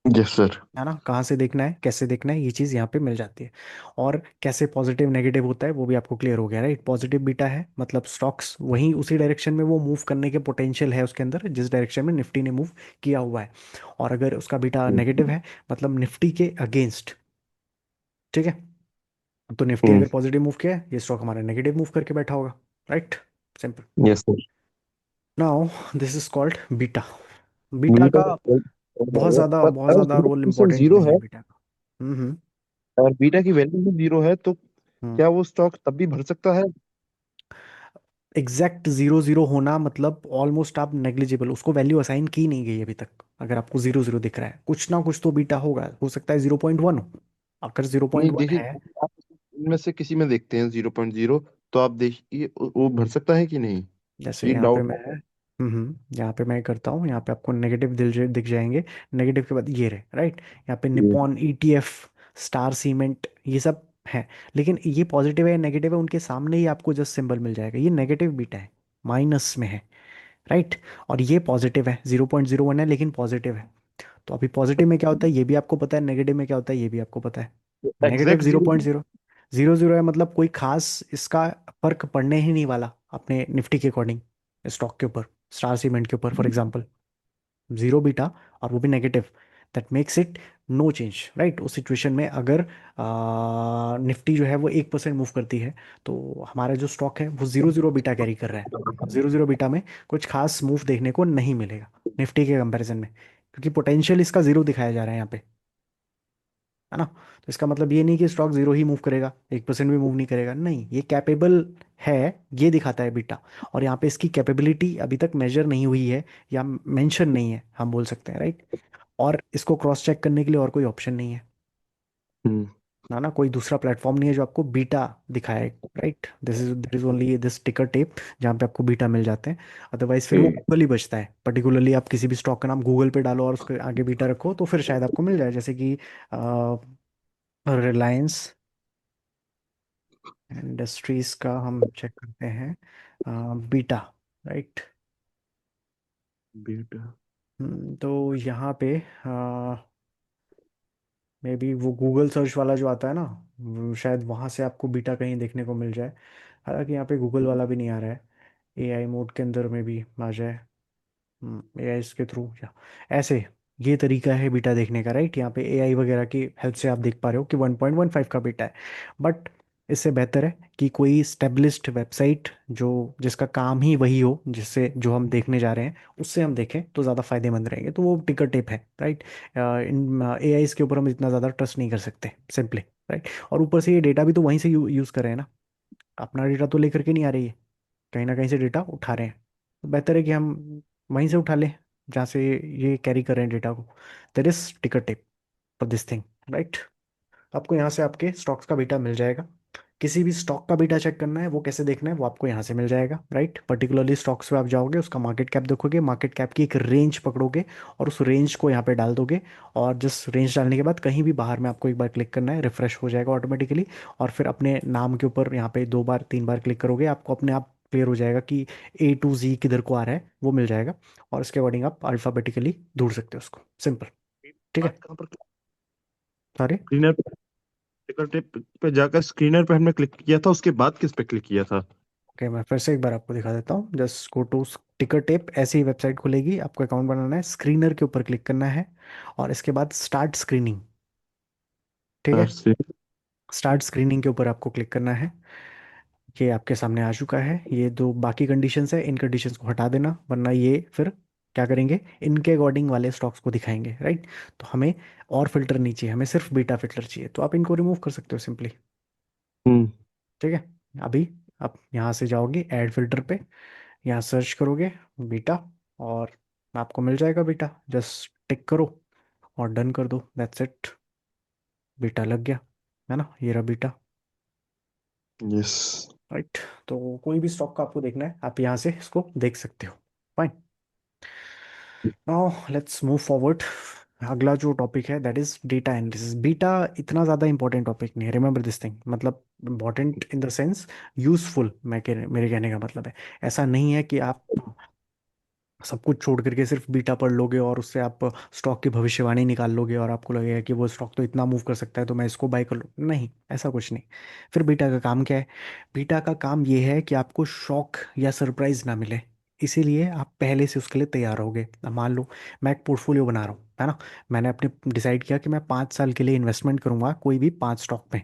यस सर। है ना। कहाँ से देखना है कैसे देखना है ये चीज़ यहाँ पे मिल जाती है। और कैसे पॉजिटिव नेगेटिव होता है वो भी आपको क्लियर हो गया, राइट। पॉजिटिव बीटा है मतलब स्टॉक्स वहीं उसी डायरेक्शन में वो मूव करने के पोटेंशियल है उसके अंदर जिस डायरेक्शन में निफ्टी ने मूव किया हुआ है। और अगर उसका बीटा नेगेटिव है मतलब निफ्टी के अगेंस्ट, ठीक है, तो निफ्टी हम्म। अगर पॉजिटिव मूव किया है ये स्टॉक हमारा नेगेटिव मूव करके बैठा होगा, right, simple. Yes sir. Now this is called beta. Beta beta का पर बहुत अगर ज़्यादा zero role percent important zero नहीं है है बीटा का। हम्म। और बीटा की वैल्यू भी 0 है तो हम्म। क्या वो स्टॉक तब भी भर सकता है? एग्जैक्ट 0 0 होना मतलब ऑलमोस्ट आप नेग्लिजिबल, उसको वैल्यू असाइन की नहीं गई अभी तक। अगर आपको 0 0 दिख रहा है कुछ ना कुछ तो बीटा होगा, हो सकता है 0.1 हो। अगर जीरो नहीं पॉइंट वन देखिए, है, आप इनमें से किसी में देखते हैं 0.0, तो आप देखिए वो भर सकता है कि नहीं। जैसे ये यहाँ पे डाउट मैं, है। यहाँ पे मैं करता हूँ, यहाँ पे आपको नेगेटिव दिख जाएंगे। नेगेटिव के बाद ये रहे, राइट। यहाँ पे ये निप्पॉन ईटीएफ, स्टार सीमेंट, ये सब है। लेकिन ये पॉजिटिव है नेगेटिव है उनके सामने ही आपको जस्ट सिंबल मिल जाएगा, ये नेगेटिव बीटा है, माइनस में है, राइट। और ये पॉजिटिव है, 0.01 है लेकिन पॉजिटिव है। तो अभी पॉजिटिव में क्या होता है ये भी आपको पता है, नेगेटिव में क्या होता है ये भी आपको पता है। Negative exact zero zero. Point zero zero zero है मतलब कोई खास इसका फर्क पड़ने ही नहीं वाला अपने निफ्टी के अकॉर्डिंग, स्टॉक के ऊपर, स्टार सीमेंट के ऊपर फॉर एग्जांपल, जीरो बीटा, और वो भी negative. That makes it no change, right. उस सिचुएशन में अगर निफ्टी जो है वो 1% मूव करती है, तो हमारा जो स्टॉक है वो 0 0 बीटा कैरी कर रहा है। 0 0 बीटा में कुछ खास मूव देखने को नहीं मिलेगा निफ्टी के कंपैरिजन में। क्योंकि पोटेंशियल इसका जीरो दिखाया जा रहा है यहाँ पे, है ना। तो इसका मतलब ये नहीं कि स्टॉक जीरो ही मूव करेगा, 1% भी मूव नहीं करेगा, नहीं, ये कैपेबल है, ये दिखाता है बीटा। और यहाँ पे इसकी कैपेबिलिटी अभी तक मेजर नहीं हुई है या मेंशन नहीं है, हम बोल सकते हैं, राइट। और इसको क्रॉस चेक करने के लिए और कोई ऑप्शन नहीं है, हम्म। ना कोई दूसरा प्लेटफॉर्म नहीं है जो आपको बीटा दिखाए, right. This is there is only this ticker tape जहाँ पे आपको बीटा मिल जाते हैं। अदरवाइज फिर वो गूगल ही बचता है, पर्टिकुलरली आप किसी भी स्टॉक का नाम गूगल पे डालो और उसके आगे बीटा रखो तो फिर शायद आपको मिल जाए, जैसे कि रिलायंस इंडस्ट्रीज का हम चेक करते हैं, बीटा, राइट। बेटा। तो यहाँ पे मे बी वो गूगल सर्च वाला जो आता है ना, शायद वहाँ से आपको बीटा कहीं देखने को मिल जाए। हालांकि यहाँ पे गूगल वाला भी नहीं आ रहा है, एआई मोड के अंदर में भी आ जाए, एआई के थ्रू या ऐसे, ये तरीका है बीटा देखने का, राइट। यहाँ पे एआई वगैरह की हेल्प से आप देख पा रहे हो कि 1.15 का बीटा है। बट इससे बेहतर है कि कोई स्टेब्लिश्ड वेबसाइट जो, जिसका काम ही वही हो जिससे जो हम देखने जा रहे हैं उससे हम देखें तो ज़्यादा फायदेमंद रहेंगे, तो वो टिकर टेप है, राइट। इन एआई के ऊपर हम इतना ज़्यादा ट्रस्ट नहीं कर सकते सिंपली, राइट। और ऊपर से ये डेटा भी तो वहीं से यूज़ कर रहे हैं ना, अपना डेटा तो लेकर के नहीं आ रही है, कहीं ना कहीं से डेटा उठा रहे हैं। तो बेहतर है कि हम वहीं से उठा लें जहाँ से ये कैरी कर रहे हैं डेटा को। देर इज टिकर tape for this thing, right. आपको यहाँ से आपके स्टॉक्स का बीटा मिल जाएगा। किसी भी स्टॉक का बीटा चेक करना है, वो कैसे देखना है, वो आपको यहाँ से मिल जाएगा, राइट। पर्टिकुलरली स्टॉक्स पे आप जाओगे, उसका मार्केट कैप देखोगे, मार्केट कैप की एक रेंज पकड़ोगे और उस रेंज को यहाँ पे डाल दोगे। और जिस रेंज डालने के बाद कहीं भी बाहर में आपको एक बार क्लिक करना है, रिफ्रेश हो जाएगा ऑटोमेटिकली। और फिर अपने नाम के ऊपर यहाँ पे 2 बार 3 बार क्लिक करोगे, आपको अपने आप क्लियर हो जाएगा कि A to Z किधर को आ रहा है, वो मिल जाएगा। और इसके अकॉर्डिंग आप अल्फाबेटिकली ढूंढ सकते हो उसको, सिंपल, ठीक बात है। कहाँ पर? सारे स्क्रीनर टिकर टेप पे जाकर स्क्रीनर पे हमने क्लिक किया था, उसके बाद किस पे क्लिक किया था? ओके, मैं फिर से एक बार आपको दिखा देता हूँ। Just go to ticker tape, ऐसी ही वेबसाइट खुलेगी, आपको अकाउंट बनाना है, स्क्रीनर के ऊपर क्लिक करना है और इसके बाद स्टार्ट स्क्रीनिंग, ठीक है। सर से। स्टार्ट स्क्रीनिंग के ऊपर आपको क्लिक करना है। ये आपके सामने आ चुका है, ये दो बाकी कंडीशंस है, इन कंडीशंस को हटा देना, वरना ये फिर क्या करेंगे, इनके अकॉर्डिंग वाले स्टॉक्स को दिखाएंगे, राइट। तो हमें और फिल्टर नहीं चाहिए, हमें सिर्फ बीटा फिल्टर चाहिए, तो आप इनको रिमूव कर सकते हो सिंपली, हम्म। ठीक है। अभी आप यहाँ से जाओगे ऐड फिल्टर पे, यहाँ सर्च करोगे बीटा और आपको मिल जाएगा बीटा, जस्ट टिक करो और डन कर दो, दैट्स इट। बीटा लग गया, है ना, ये रहा बीटा, यस। राइट। तो कोई भी स्टॉक का आपको देखना है, आप यहाँ से इसको देख सकते हो, fine. Now let's move forward. अगला जो टॉपिक है that is data analysis. Beta इतना ज़्यादा इंपॉर्टेंट टॉपिक नहीं है, रिमेंबर दिस थिंग, मतलब important in the sense useful, मेरे कहने का मतलब है, ऐसा नहीं है कि आप सब कुछ छोड़ करके सिर्फ बीटा पढ़ लोगे और उससे आप स्टॉक की भविष्यवाणी निकाल लोगे और आपको लगेगा कि वो स्टॉक तो इतना मूव कर सकता है तो मैं इसको बाय कर लूँ, नहीं, ऐसा कुछ नहीं। फिर बीटा का काम क्या है? बीटा का काम ये है कि आपको शॉक या सरप्राइज ना मिले, इसीलिए आप पहले से उसके लिए तैयार होगे। अब मान लो मैं एक पोर्टफोलियो बना रहा हूँ, है ना, मैंने अपने डिसाइड किया कि मैं 5 साल के लिए इन्वेस्टमेंट करूंगा कोई भी 5 स्टॉक में,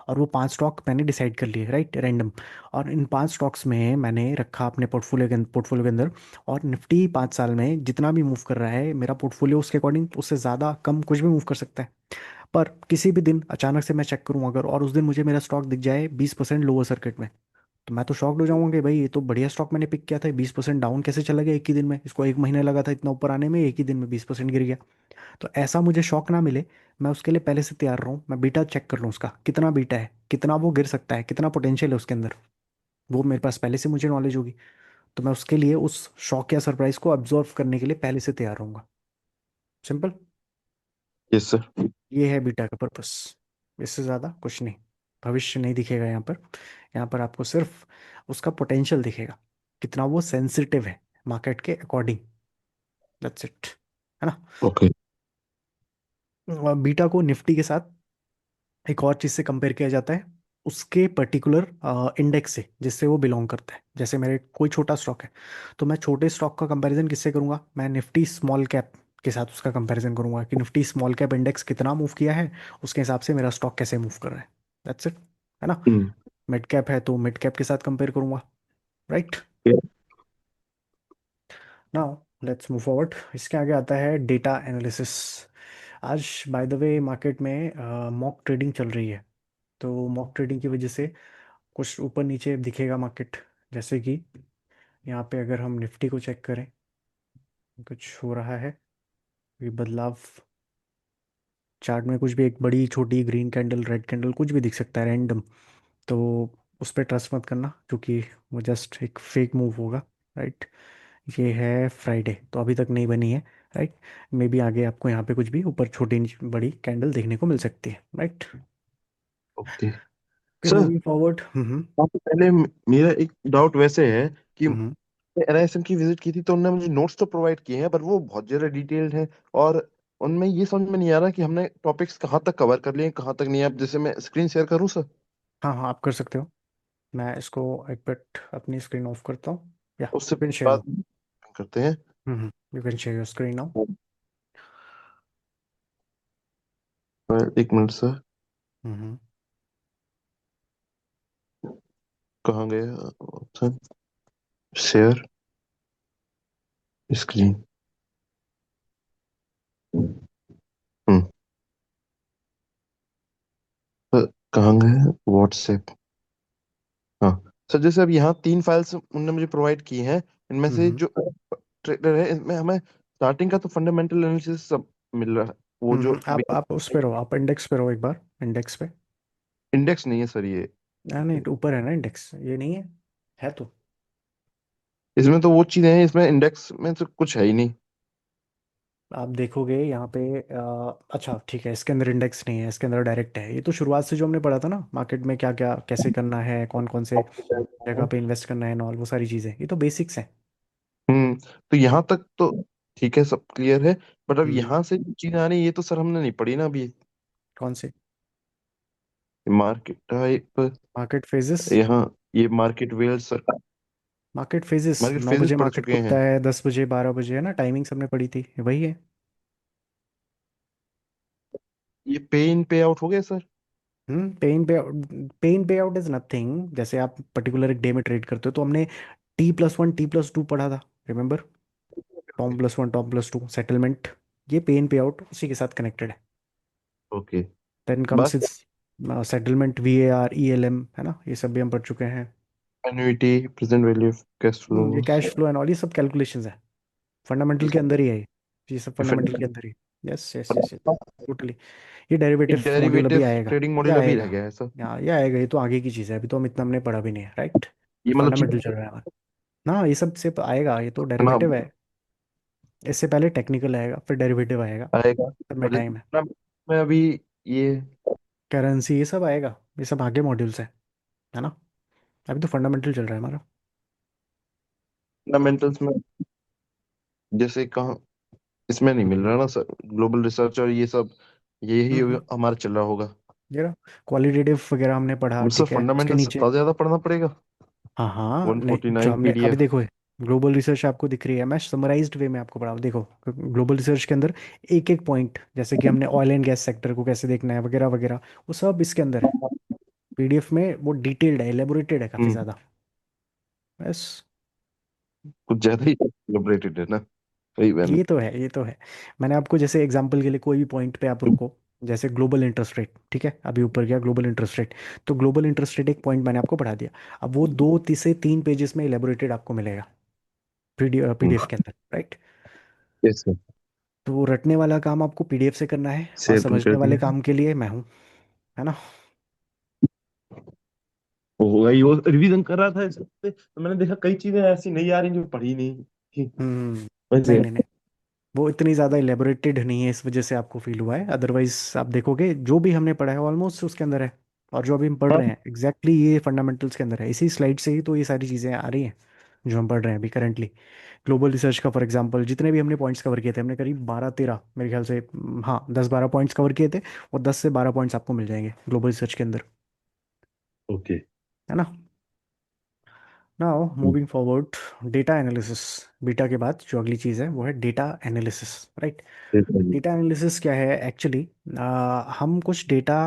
और वो 5 स्टॉक मैंने डिसाइड कर लिए, राइट, रैंडम। और इन 5 स्टॉक्स में मैंने रखा अपने पोर्टफोलियो के अंदर, और निफ्टी 5 साल में जितना भी मूव कर रहा है मेरा पोर्टफोलियो, उसके अकॉर्डिंग उससे ज़्यादा कम कुछ भी मूव कर सकता है। पर किसी भी दिन अचानक से मैं चेक करूँ अगर, और उस दिन मुझे मेरा स्टॉक दिख जाए 20% लोअर सर्किट में, तो मैं तो शॉक्ड हो जाऊंगा कि भाई ये तो बढ़िया स्टॉक मैंने पिक किया था, 20% डाउन कैसे चला गया एक ही दिन में, इसको 1 महीने लगा था इतना ऊपर आने में, एक ही दिन में 20% गिर गया। तो ऐसा मुझे शॉक ना मिले, मैं उसके लिए पहले से तैयार रहूँ, मैं बीटा चेक कर लूँ उसका कितना बीटा है, कितना वो गिर सकता है, कितना पोटेंशियल है उसके अंदर, वो मेरे पास पहले से मुझे नॉलेज होगी। तो मैं उसके लिए उस शॉक या सरप्राइज को अब्जॉर्व करने के लिए पहले से तैयार रहूंगा, सिंपल। Yes sir. ये है बीटा का पर्पस, इससे ज़्यादा कुछ नहीं। भविष्य नहीं दिखेगा यहाँ पर, यहाँ पर आपको सिर्फ उसका पोटेंशियल दिखेगा, कितना वो सेंसिटिव है मार्केट के अकॉर्डिंग, दैट्स इट, है ना। ओके। और बीटा को निफ्टी के साथ एक और चीज़ से कंपेयर किया जाता है, उसके पर्टिकुलर इंडेक्स से जिससे वो बिलोंग करता है। जैसे मेरे कोई छोटा स्टॉक है, तो मैं छोटे स्टॉक का कंपैरिजन किससे करूंगा, मैं निफ्टी स्मॉल कैप के साथ उसका कंपैरिजन करूंगा कि निफ्टी स्मॉल कैप इंडेक्स कितना मूव किया है, उसके हिसाब से मेरा स्टॉक कैसे मूव कर रहा है, दैट्स इट, है ना। हम्म। मिड कैप है तो मिड कैप के साथ कंपेयर करूंगा, right. Now let's move forward. इसके आगे आता है डेटा एनालिसिस। आज बाय द वे मार्केट में मॉक ट्रेडिंग चल रही है। तो मॉक ट्रेडिंग की वजह से कुछ ऊपर नीचे दिखेगा मार्केट। जैसे कि यहाँ पे अगर हम निफ्टी को चेक करें, कुछ हो रहा है, ये बदलाव। चार्ट में कुछ भी, एक बड़ी छोटी ग्रीन कैंडल, रेड कैंडल, कुछ भी दिख सकता है रैंडम। तो उस पर ट्रस्ट मत करना, क्योंकि वो जस्ट एक फेक मूव होगा। राइट। ये है फ्राइडे, तो अभी तक नहीं बनी है। राइट। मे बी आगे आपको यहाँ पे कुछ भी ऊपर छोटी बड़ी कैंडल देखने को मिल सकती है। राइट। ओके फिर सर। Moving forward. हम्म। आपसे पहले मेरा एक डाउट वैसे है कि हम्म। एनआईएसएम की विजिट की थी तो उन्होंने मुझे नोट्स तो प्रोवाइड किए हैं, पर वो बहुत ज़्यादा डिटेल्ड हैं। और उनमें ये समझ में नहीं आ रहा कि हमने टॉपिक्स कहाँ तक कवर कर लिए हैं, कहाँ तक नहीं। आप जैसे मैं स्क्रीन शेयर करूँ सर? हाँ हाँ, आप कर सकते हो। मैं इसको एक मिनट अपनी स्क्रीन ऑफ करता हूँ। या उससे यू कैन शेयर। बात करते हैं। You can share your screen now. एक मिनट सर। हम्म। कहाँ गया option? Share screen. Hmm. Sir, कहाँ गया व्हाट्सएप? हाँ सर, जैसे अब यहाँ 3 फाइल्स उन्होंने मुझे प्रोवाइड की हैं। इनमें से हम्म। जो ट्रेडर है, इसमें हमें स्टार्टिंग का तो फंडामेंटल एनालिसिस सब मिल रहा है। वो जो आप उस पे रहो, आप इंडेक्स पे रहो एक बार, इंडेक्स पे। इंडेक्स नहीं है सर ये। नहीं, तो ऊपर है ना इंडेक्स, ये नहीं है? है तो। इसमें तो वो चीजें हैं, इसमें इंडेक्स में तो कुछ है ही नहीं। आप देखोगे यहाँ पे अच्छा ठीक है, इसके अंदर इंडेक्स नहीं है, इसके अंदर डायरेक्ट है। ये तो शुरुआत से जो हमने पढ़ा था ना, मार्केट में क्या क्या कैसे करना है, कौन कौन से जगह पे इन्वेस्ट करना है, और वो सारी चीज़ें, ये तो बेसिक्स हैं। हम्म। तो यहाँ तक तो ठीक है, सब क्लियर है। बट अब हम्म। यहाँ से जो चीजें आ रही है, ये तो सर हमने नहीं पढ़ी ना अभी। कौन से? Market type, market phases. यहाँ ये market well sir. Market phases, market 9 phases बजे पढ़ मार्केट चुके खुलता हैं। है, 10 बजे, 12 बजे, है ना, टाइमिंग सबने पढ़ी थी, वही है। ये पे इन पे आउट हो गया सर? पे इन पे आउट इज नथिंग। जैसे आप पर्टिकुलर एक डे में ट्रेड करते हो, तो हमने T+1 T+2 पढ़ा था, रिमेंबर? Tom+1 Tom+2 settlement. ये पे इन पे आउट उसी के साथ कनेक्टेड है। ओके। देन कम्स बस इज सेटलमेंट, VAR, ELM, है ना, ये सब भी हम पढ़ चुके हैं। एन्युइटी, प्रेजेंट वैल्यू, कैश ये flows. Cash flow and all, ये सब कैलकुलेशंस है, फंडामेंटल के अंदर ही है ये सब फंडामेंटल के अंदर ही। Yes yes yes yes, totally. ये डेरिवेटिव मॉड्यूल अभी डेरिवेटिव आएगा। ट्रेडिंग ये मॉड्यूल अभी रह आएगा। गया है सर? ये आएगा, ये तो आगे की चीज़ है, अभी तो हम इतना हमने पढ़ा भी नहीं है, राइट। ये मतलब फंडामेंटल चल चीज रहा है हमारा। ना, ये सब से आएगा, ये तो ना डेरिवेटिव है। इससे पहले टेक्निकल आएगा, फिर डेरिवेटिव आएगा। आएगा। सब में और टाइम है। जैसे मैं अभी ये करेंसी, ये सब आएगा, ये सब आगे मॉड्यूल्स है ना। अभी तो फंडामेंटल चल रहा है हमारा। फंडामेंटल्स में जैसे कहाँ, इसमें नहीं मिल रहा ना सर, ग्लोबल रिसर्च और ये सब, यही हम्म। हमारा चल रहा होगा। ये रहा, क्वालिटेटिव वगैरह हमने पढ़ा, मुझसे ठीक है, उसके फंडामेंटल्स नीचे। इतना ज्यादा पढ़ना पड़ेगा? हाँ हाँ, नहीं जो 149 हमने अभी पीडीएफ। देखो, ग्लोबल रिसर्च आपको दिख रही है, मैं समराइज्ड वे में आपको पढ़ा देखो। ग्लोबल रिसर्च के अंदर एक एक पॉइंट, जैसे कि हमने ऑयल एंड गैस सेक्टर को कैसे देखना है वगैरह वगैरह, वो सब इसके अंदर है। PDF में वो डिटेल्ड है, एलेबोरेटेड है काफ़ी हम्म। ज़्यादा। बस। कुछ ज्यादा ही एलैबोरेटेड है ना? वही मैंने। ये तो है, ये तो है। मैंने आपको जैसे एग्जांपल के लिए कोई भी पॉइंट पे आप रुको, जैसे ग्लोबल इंटरेस्ट रेट, ठीक है, अभी ऊपर गया ग्लोबल इंटरेस्ट रेट। तो ग्लोबल इंटरेस्ट रेट एक पॉइंट मैंने आपको पढ़ा दिया। अब वो 2 से 3 पेजेस में एलेबोरेटेड आपको मिलेगा, PDF के अंदर, राइट। Yes sir. तो वो रटने वाला काम आपको PDF से करना है, और शेयर तो कर समझने वाले दिया। काम के लिए मैं हूँ, है ना। वो होगा ही, वो रिवीजन कर रहा था इस पे, तो मैंने देखा कई चीजें ऐसी नहीं आ रही जो पढ़ी नहीं थी। नहीं वैसे नहीं नहीं, वो इतनी ज़्यादा एलेबोरेटेड नहीं है, इस वजह से आपको फील हुआ है। अदरवाइज आप देखोगे जो भी हमने पढ़ा है ऑलमोस्ट उसके अंदर है। और जो अभी हम पढ़ हाँ। रहे हैं एग्जैक्टली ये फंडामेंटल्स के अंदर है, इसी स्लाइड से ही तो ये सारी चीज़ें आ रही हैं जो हम पढ़ रहे हैं अभी करंटली। ग्लोबल रिसर्च का फॉर एग्जांपल, जितने भी हमने पॉइंट्स कवर किए थे, हमने करीब 12-13 मेरे ख्याल से, हाँ 10-12 पॉइंट्स कवर किए थे। और 10 से 12 पॉइंट्स आपको मिल जाएंगे ग्लोबल रिसर्च के अंदर, ओके। है ना। Now moving forward, data analysis. Beta के बाद जो अगली चीज़ है वो है data analysis, right. Data analysis क्या है एक्चुअली? हम कुछ डेटा,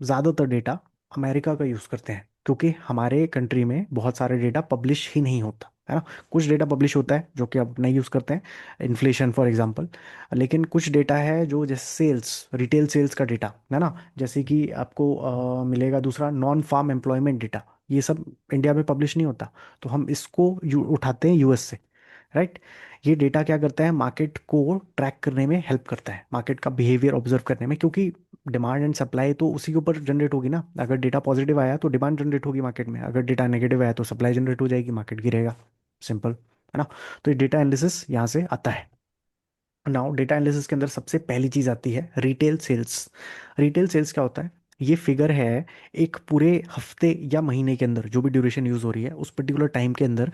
ज़्यादातर डेटा अमेरिका का यूज़ करते हैं, क्योंकि हमारे कंट्री में बहुत सारे डेटा पब्लिश ही नहीं होता। है ना। कुछ डेटा पब्लिश होता है जो कि आप नहीं यूज़ करते हैं, इन्फ्लेशन फॉर एग्जांपल। लेकिन कुछ डेटा है जो जैसे सेल्स, रिटेल सेल्स का डेटा, है ना, जैसे कि आपको मिलेगा दूसरा नॉन फार्म एम्प्लॉयमेंट डेटा, ये सब इंडिया में पब्लिश नहीं होता। तो हम इसको उठाते हैं यूएस से, राइट। ये डेटा क्या करता है, मार्केट को ट्रैक करने में हेल्प करता है, मार्केट का बिहेवियर ऑब्जर्व करने में, क्योंकि डिमांड एंड सप्लाई तो उसी के ऊपर जनरेट होगी ना। अगर डेटा पॉजिटिव आया तो डिमांड जनरेट होगी मार्केट में, अगर डेटा नेगेटिव आया तो सप्लाई जनरेट हो जाएगी, मार्केट गिरेगा, सिंपल, है ना। तो ये डेटा एनालिसिस यहाँ से आता है। नाउ डेटा एनालिसिस के अंदर सबसे पहली चीज आती है रिटेल सेल्स। रिटेल सेल्स क्या होता है, ये फिगर है एक पूरे हफ्ते या महीने के अंदर, जो भी ड्यूरेशन यूज हो रही है उस पर्टिकुलर टाइम के अंदर,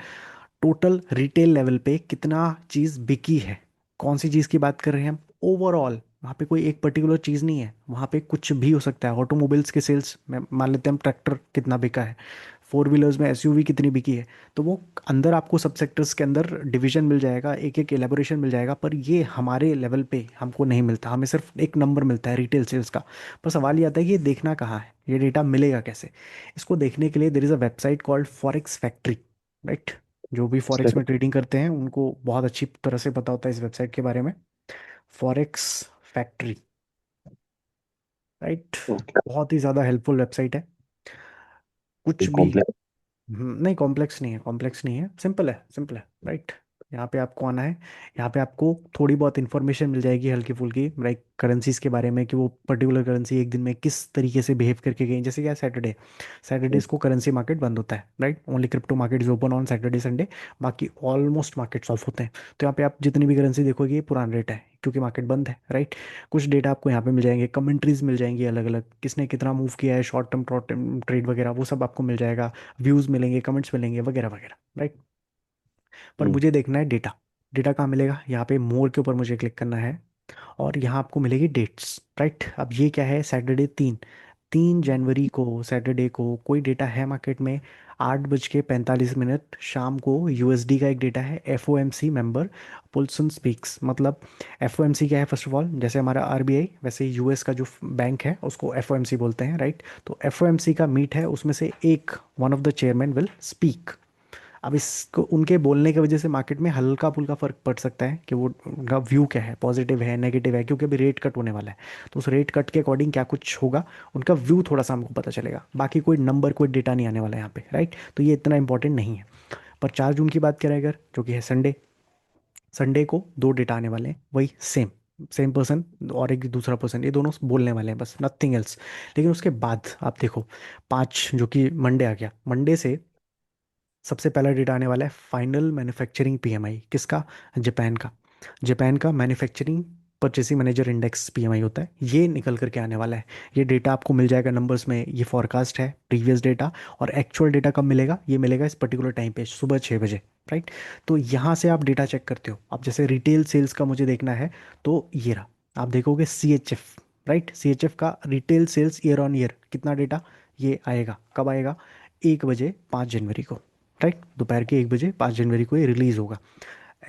टोटल रिटेल लेवल पे कितना चीज़ बिकी है। कौन सी चीज़ की बात कर रहे हैं हम, ओवरऑल। वहाँ पे कोई एक पर्टिकुलर चीज़ नहीं है, वहाँ पे कुछ भी हो सकता है। ऑटोमोबाइल्स के सेल्स में मान लेते हैं हम, ट्रैक्टर कितना बिका है, फोर व्हीलर्स में एसयूवी कितनी बिकी है। तो वो अंदर आपको सब सेक्टर्स के अंदर डिवीजन मिल जाएगा, एक एक एलेबोरेशन मिल जाएगा, पर ये हमारे लेवल पे हमको नहीं मिलता, हमें सिर्फ एक नंबर मिलता है रिटेल सेल्स का। पर सवाल ये आता है कि ये देखना कहाँ है, ये डेटा मिलेगा कैसे। इसको देखने के लिए there is a website called forex factory, right. जो भी फॉरेक्स में ट्रेडिंग करते हैं उनको बहुत अच्छी तरह से पता होता है इस वेबसाइट के बारे में, फॉरेक्स फैक्ट्री, राइट। ओके। बहुत ही ज़्यादा हेल्पफुल वेबसाइट है। कुछ भी, कॉम्प्लेक्स। नहीं कॉम्प्लेक्स नहीं है, कॉम्प्लेक्स नहीं है, सिंपल है, सिंपल है, राइट। यहाँ पे आपको आना है, यहाँ पे आपको थोड़ी बहुत इन्फॉर्मेशन मिल जाएगी हल्की फुल्की, लाइक करेंसीज के बारे में, कि वो पर्टिकुलर करेंसी एक दिन में किस तरीके से बिहेव करके गई। जैसे क्या, सैटरडे, सैटरडेज को करेंसी मार्केट बंद होता है, right. Only crypto market is open on Saturday Sunday, बाकी ऑलमोस्ट मार्केट्स ऑफ होते हैं। तो यहाँ पे आप जितनी भी करेंसी देखोगे ये पुराना रेट है, क्योंकि मार्केट बंद है, राइट। कुछ डेटा आपको यहाँ पे मिल जाएंगे, कमेंट्रीज मिल जाएंगी अलग अलग, किसने कितना मूव किया है, शॉर्ट टर्म ट्रेड वगैरह, वो सब आपको मिल जाएगा। व्यूज मिलेंगे, कमेंट्स मिलेंगे, वगैरह वगैरह, राइट। पर मुझे देखना है डेटा। डेटा कहाँ मिलेगा, यहाँ पे मोर के ऊपर मुझे क्लिक करना है, और यहाँ आपको मिलेगी डेट्स, राइट। अब ये क्या है, सैटरडे 3 जनवरी को, सैटरडे को कोई डेटा है मार्केट में, 8:45 शाम को यूएसडी का एक डेटा है, एफओएमसी मेंबर पुल्सन स्पीक्स। मतलब एफओएमसी क्या है, फर्स्ट ऑफ ऑल जैसे हमारा आरबीआई, वैसे यूएस का जो बैंक है उसको एफओएमसी बोलते हैं, राइट। तो एफओएमसी का मीट है, उसमें से एक, one of the chairman will speak. अब इसको उनके बोलने की वजह से मार्केट में हल्का फुल्का फर्क पड़ सकता है, कि वो उनका व्यू क्या है, पॉजिटिव है नेगेटिव है, क्योंकि अभी रेट कट होने वाला है। तो उस रेट कट के अकॉर्डिंग क्या कुछ होगा, उनका व्यू थोड़ा सा हमको पता चलेगा, बाकी कोई नंबर कोई डेटा नहीं आने वाला है यहाँ पे, राइट। तो ये इतना इंपॉर्टेंट नहीं है। पर 4 जून की बात करें अगर, जो कि है संडे, संडे को दो डेटा आने वाले हैं, वही सेम, सेम पर्सन और एक दूसरा पर्सन, ये दोनों बोलने वाले हैं, बस नथिंग एल्स। लेकिन उसके बाद आप देखो, 5 जो कि मंडे आ गया, मंडे से सबसे पहला डेटा आने वाला है फाइनल मैन्युफैक्चरिंग पीएमआई, किसका, जापान का। जापान का manufacturing purchasing manager index PMI होता है, ये निकल करके आने वाला है। ये डेटा आपको मिल जाएगा नंबर्स में, ये फॉरकास्ट है, प्रीवियस डेटा। और एक्चुअल डेटा कब मिलेगा, ये मिलेगा इस पर्टिकुलर टाइम पे, सुबह 6 बजे, राइट। तो यहाँ से आप डेटा चेक करते हो। अब जैसे रिटेल सेल्स का मुझे देखना है, तो ये रहा, आप देखोगे C H F, right. C H F का retail sales year on year कितना डेटा, ये आएगा कब आएगा, 1 बजे 5 जनवरी को, राइट। दोपहर के 1 बजे 5 जनवरी को ये रिलीज होगा।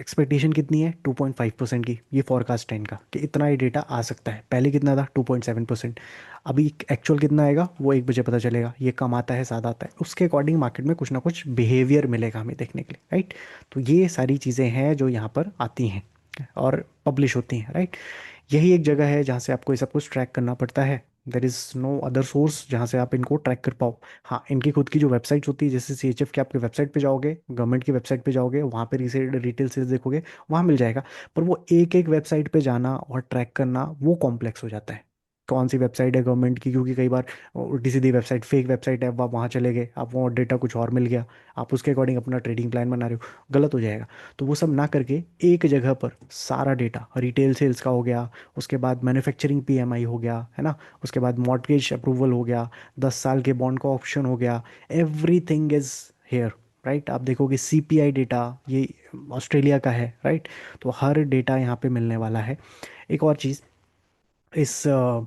एक्सपेक्टेशन कितनी है, 2.5% की, ये फॉरकास्ट है इनका, कि इतना ये डेटा आ सकता है। पहले कितना था, 2.7%। अभी एक्चुअल कितना आएगा वो 1 बजे पता चलेगा, ये कम आता है ज़्यादा आता है, उसके अकॉर्डिंग मार्केट में कुछ ना कुछ बिहेवियर मिलेगा हमें देखने के लिए, राइट। तो ये सारी चीज़ें हैं जो यहाँ पर आती हैं और पब्लिश होती हैं, राइट। यही एक जगह है जहाँ से आपको ये सब कुछ ट्रैक करना पड़ता है। There is no other source जहाँ से आप इनको ट्रैक कर पाओ। हाँ, इनकी खुद की जो वेबसाइट्स होती है, जैसे सी एच एफ के आपके वेबसाइट पे जाओगे, गवर्नमेंट की वेबसाइट पे जाओगे, वहाँ पे रिटेल सेल्स देखोगे, वहाँ मिल जाएगा। पर वो एक एक वेबसाइट पे जाना और ट्रैक करना वो कॉम्प्लेक्स हो जाता है। कौन सी वेबसाइट है गवर्नमेंट की, क्योंकि कई बार उल्टी सीधी वेबसाइट, फेक वेबसाइट है, आप वहाँ चले गए, आप वहाँ डेटा कुछ और मिल गया, आप उसके अकॉर्डिंग अपना ट्रेडिंग प्लान बना रहे हो, गलत हो जाएगा। तो वो सब ना करके एक जगह पर सारा डेटा, रिटेल सेल्स का हो गया, उसके बाद मैन्युफैक्चरिंग पीएमआई हो गया, है ना, उसके बाद मॉर्टगेज अप्रूवल हो गया, 10 साल के बॉन्ड का ऑप्शन हो गया, एवरीथिंग इज हेयर, राइट। आप देखोगे सीपीआई डेटा, ये ऑस्ट्रेलिया का है, राइट। तो हर डेटा यहाँ पे मिलने वाला है। एक और चीज़, इस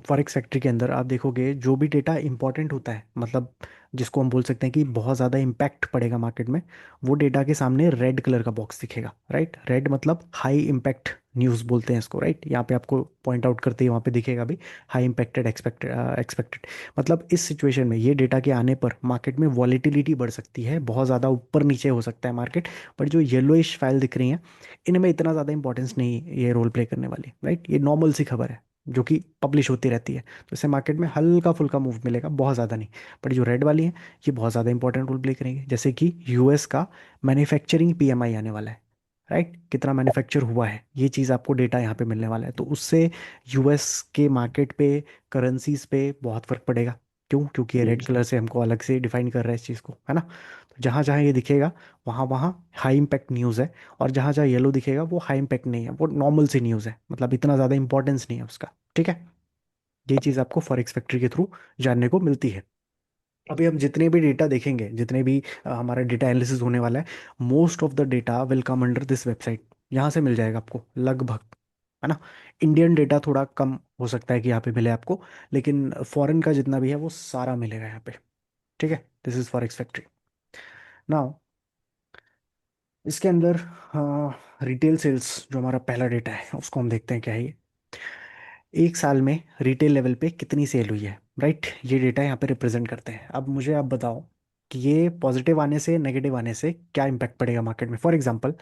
फॉरेक्स फैक्ट्री के अंदर आप देखोगे जो भी डेटा इंपॉर्टेंट होता है, मतलब जिसको हम बोल सकते हैं कि बहुत ज़्यादा इम्पैक्ट पड़ेगा मार्केट में, वो डेटा के सामने रेड कलर का बॉक्स दिखेगा, राइट। रेड मतलब हाई इम्पैक्ट न्यूज़ बोलते हैं इसको, राइट। यहाँ पे आपको पॉइंट आउट करते ही वहाँ पे दिखेगा भी हाई इम्पैक्टेड एक्सपेक्टेड एक्सपेक्टेड। मतलब इस सिचुएशन में ये डेटा के आने पर मार्केट में वॉलेटिलिटी बढ़ सकती है, बहुत ज़्यादा ऊपर नीचे हो सकता है मार्केट। पर जो येलोइश फाइल दिख रही हैं, इनमें इतना ज़्यादा इंपॉर्टेंस नहीं ये रोल प्ले करने वाली, राइट। ये नॉर्मल सी खबर है जो कि पब्लिश होती रहती है, तो इससे मार्केट में हल्का फुल्का मूव मिलेगा, बहुत ज़्यादा नहीं। बट जो रेड वाली है, ये बहुत ज़्यादा इंपॉर्टेंट रोल प्ले करेंगे। जैसे कि यूएस का मैन्युफैक्चरिंग पीएमआई आने वाला है, राइट। कितना मैन्युफैक्चर हुआ है, ये चीज़ आपको डेटा यहाँ पे मिलने वाला है, तो उससे यूएस के मार्केट पे, करेंसीज पे बहुत फर्क पड़ेगा। क्यों? क्योंकि ये रेड कलर से हमको अलग से डिफाइन कर रहा है इस चीज़ को, है ना। तो जहाँ जहाँ ये दिखेगा, वहाँ वहाँ हाई इम्पैक्ट न्यूज़ है। और जहाँ जहाँ येलो दिखेगा, वो हाई इम्पैक्ट नहीं है, वो नॉर्मल सी न्यूज़ है, मतलब इतना ज़्यादा इंपॉर्टेंस नहीं है उसका, ठीक है। ये चीज़ आपको फॉरेक्स फैक्ट्री के थ्रू जानने को मिलती है। अभी हम जितने भी डेटा देखेंगे, जितने भी हमारा डेटा एनालिसिस होने वाला है, most of the data will come under this website. यहाँ से मिल जाएगा आपको लगभग, है ना। इंडियन डेटा थोड़ा कम हो सकता है कि यहाँ पे मिले आपको, लेकिन फॉरेन का जितना भी है वो सारा मिलेगा यहाँ पे, ठीक है। This is forex factory. Now इसके अंदर रिटेल सेल्स जो हमारा पहला डेटा है, उसको हम देखते हैं क्या है ये। एक साल में रिटेल लेवल पे कितनी सेल हुई है, राइट। ये डेटा यहाँ पे रिप्रेजेंट करते हैं। अब मुझे आप बताओ कि ये पॉजिटिव आने से, नेगेटिव आने से क्या इम्पैक्ट पड़ेगा मार्केट में। For example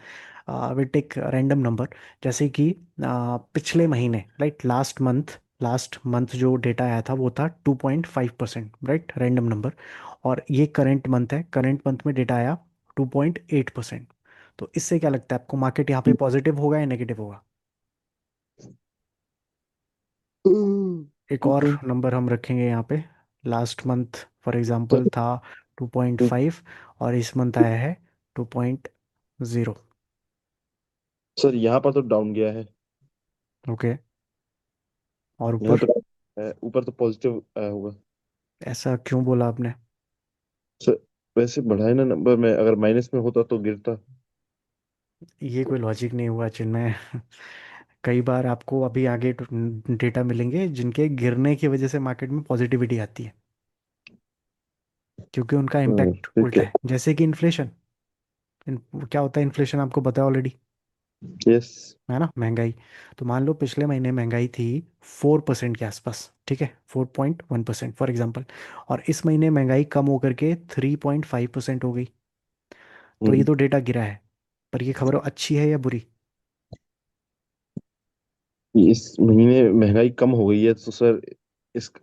we take random number, जैसे कि पिछले महीने, राइट, लास्ट मंथ जो डेटा आया था वो था 2.5%, राइट, रैंडम नंबर। और ये करंट मंथ है, करंट मंथ में डेटा आया 2.8%। तो इससे क्या लगता है आपको, मार्केट यहाँ पे पॉजिटिव होगा या नेगेटिव होगा? एक टू और पॉइंट नंबर हम रखेंगे यहाँ पे। लास्ट मंथ फॉर एग्जांपल था 2.5, और इस मंथ आया है 2.0। सर यहाँ पर तो डाउन गया है। ओके। और यहाँ ऊपर? तो ऊपर तो पॉजिटिव आया होगा। ऐसा क्यों बोला आपने? सर वैसे बढ़ा है ना नंबर में, अगर माइनस में होता तो गिरता। ये कोई लॉजिक नहीं हुआ जिनमें कई बार आपको अभी आगे डेटा मिलेंगे जिनके गिरने की वजह से मार्केट में पॉजिटिविटी आती है, क्योंकि उनका इम्पैक्ट ठीक उल्टा है। है। जैसे कि इन्फ्लेशन, क्या होता है इन्फ्लेशन, आपको पता है ऑलरेडी, यस। है ना, महंगाई। तो मान लो पिछले महीने महंगाई थी 4% के आसपास, ठीक है, 4.1% फॉर एग्जाम्पल। और इस महीने महंगाई कम होकर के 3.5% हो गई। तो ये तो डेटा गिरा है, पर ये खबर अच्छी है या बुरी? इस महीने महंगाई कम हो गई है तो सर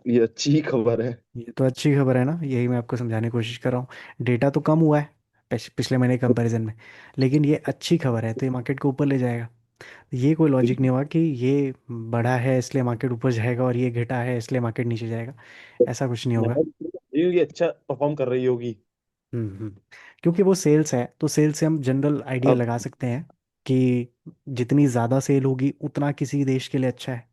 ये अच्छी ही खबर है। ये तो अच्छी खबर है ना, यही मैं आपको समझाने की कोशिश कर रहा हूँ। डेटा तो कम हुआ है पिछले महीने कंपैरिजन में, लेकिन ये अच्छी खबर है, तो ये मार्केट को ऊपर ले जाएगा। ये कोई लॉजिक नहीं हुआ कि ये बढ़ा है इसलिए मार्केट ऊपर जाएगा और ये घटा है इसलिए मार्केट नीचे जाएगा। ऐसा कुछ नहीं होगा। महंगाई ये अच्छा परफॉर्म कर रही होगी। हम्म। क्योंकि वो सेल्स है, तो सेल्स से हम जनरल आइडिया अब लगा सकते हैं कि जितनी ज़्यादा सेल होगी उतना किसी देश के लिए अच्छा है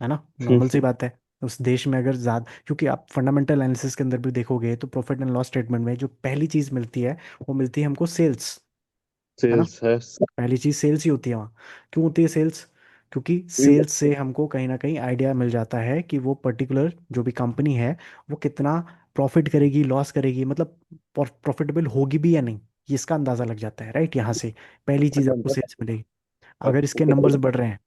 ना, नॉर्मल सी बात है। उस देश में अगर ज़्यादा, क्योंकि आप फंडामेंटल एनालिसिस के अंदर भी देखोगे तो प्रॉफिट एंड लॉस स्टेटमेंट में जो पहली चीज़ मिलती है, वो मिलती है हमको सेल्स, है ना। सेल्स है। पहली चीज सेल्स ही होती है वहाँ। क्यों होती है सेल्स? क्योंकि सेल्स से हमको कहीं ना कहीं आइडिया मिल जाता है कि वो पर्टिकुलर जो भी कंपनी है, वो कितना प्रॉफिट करेगी, लॉस करेगी, मतलब प्रॉफिटेबल होगी भी या नहीं, ये इसका अंदाजा लग जाता है, राइट। यहाँ से पहली चीज आपको सेल्स मिलेगी। अगर इसके नंबर्स बढ़ रहे हैं,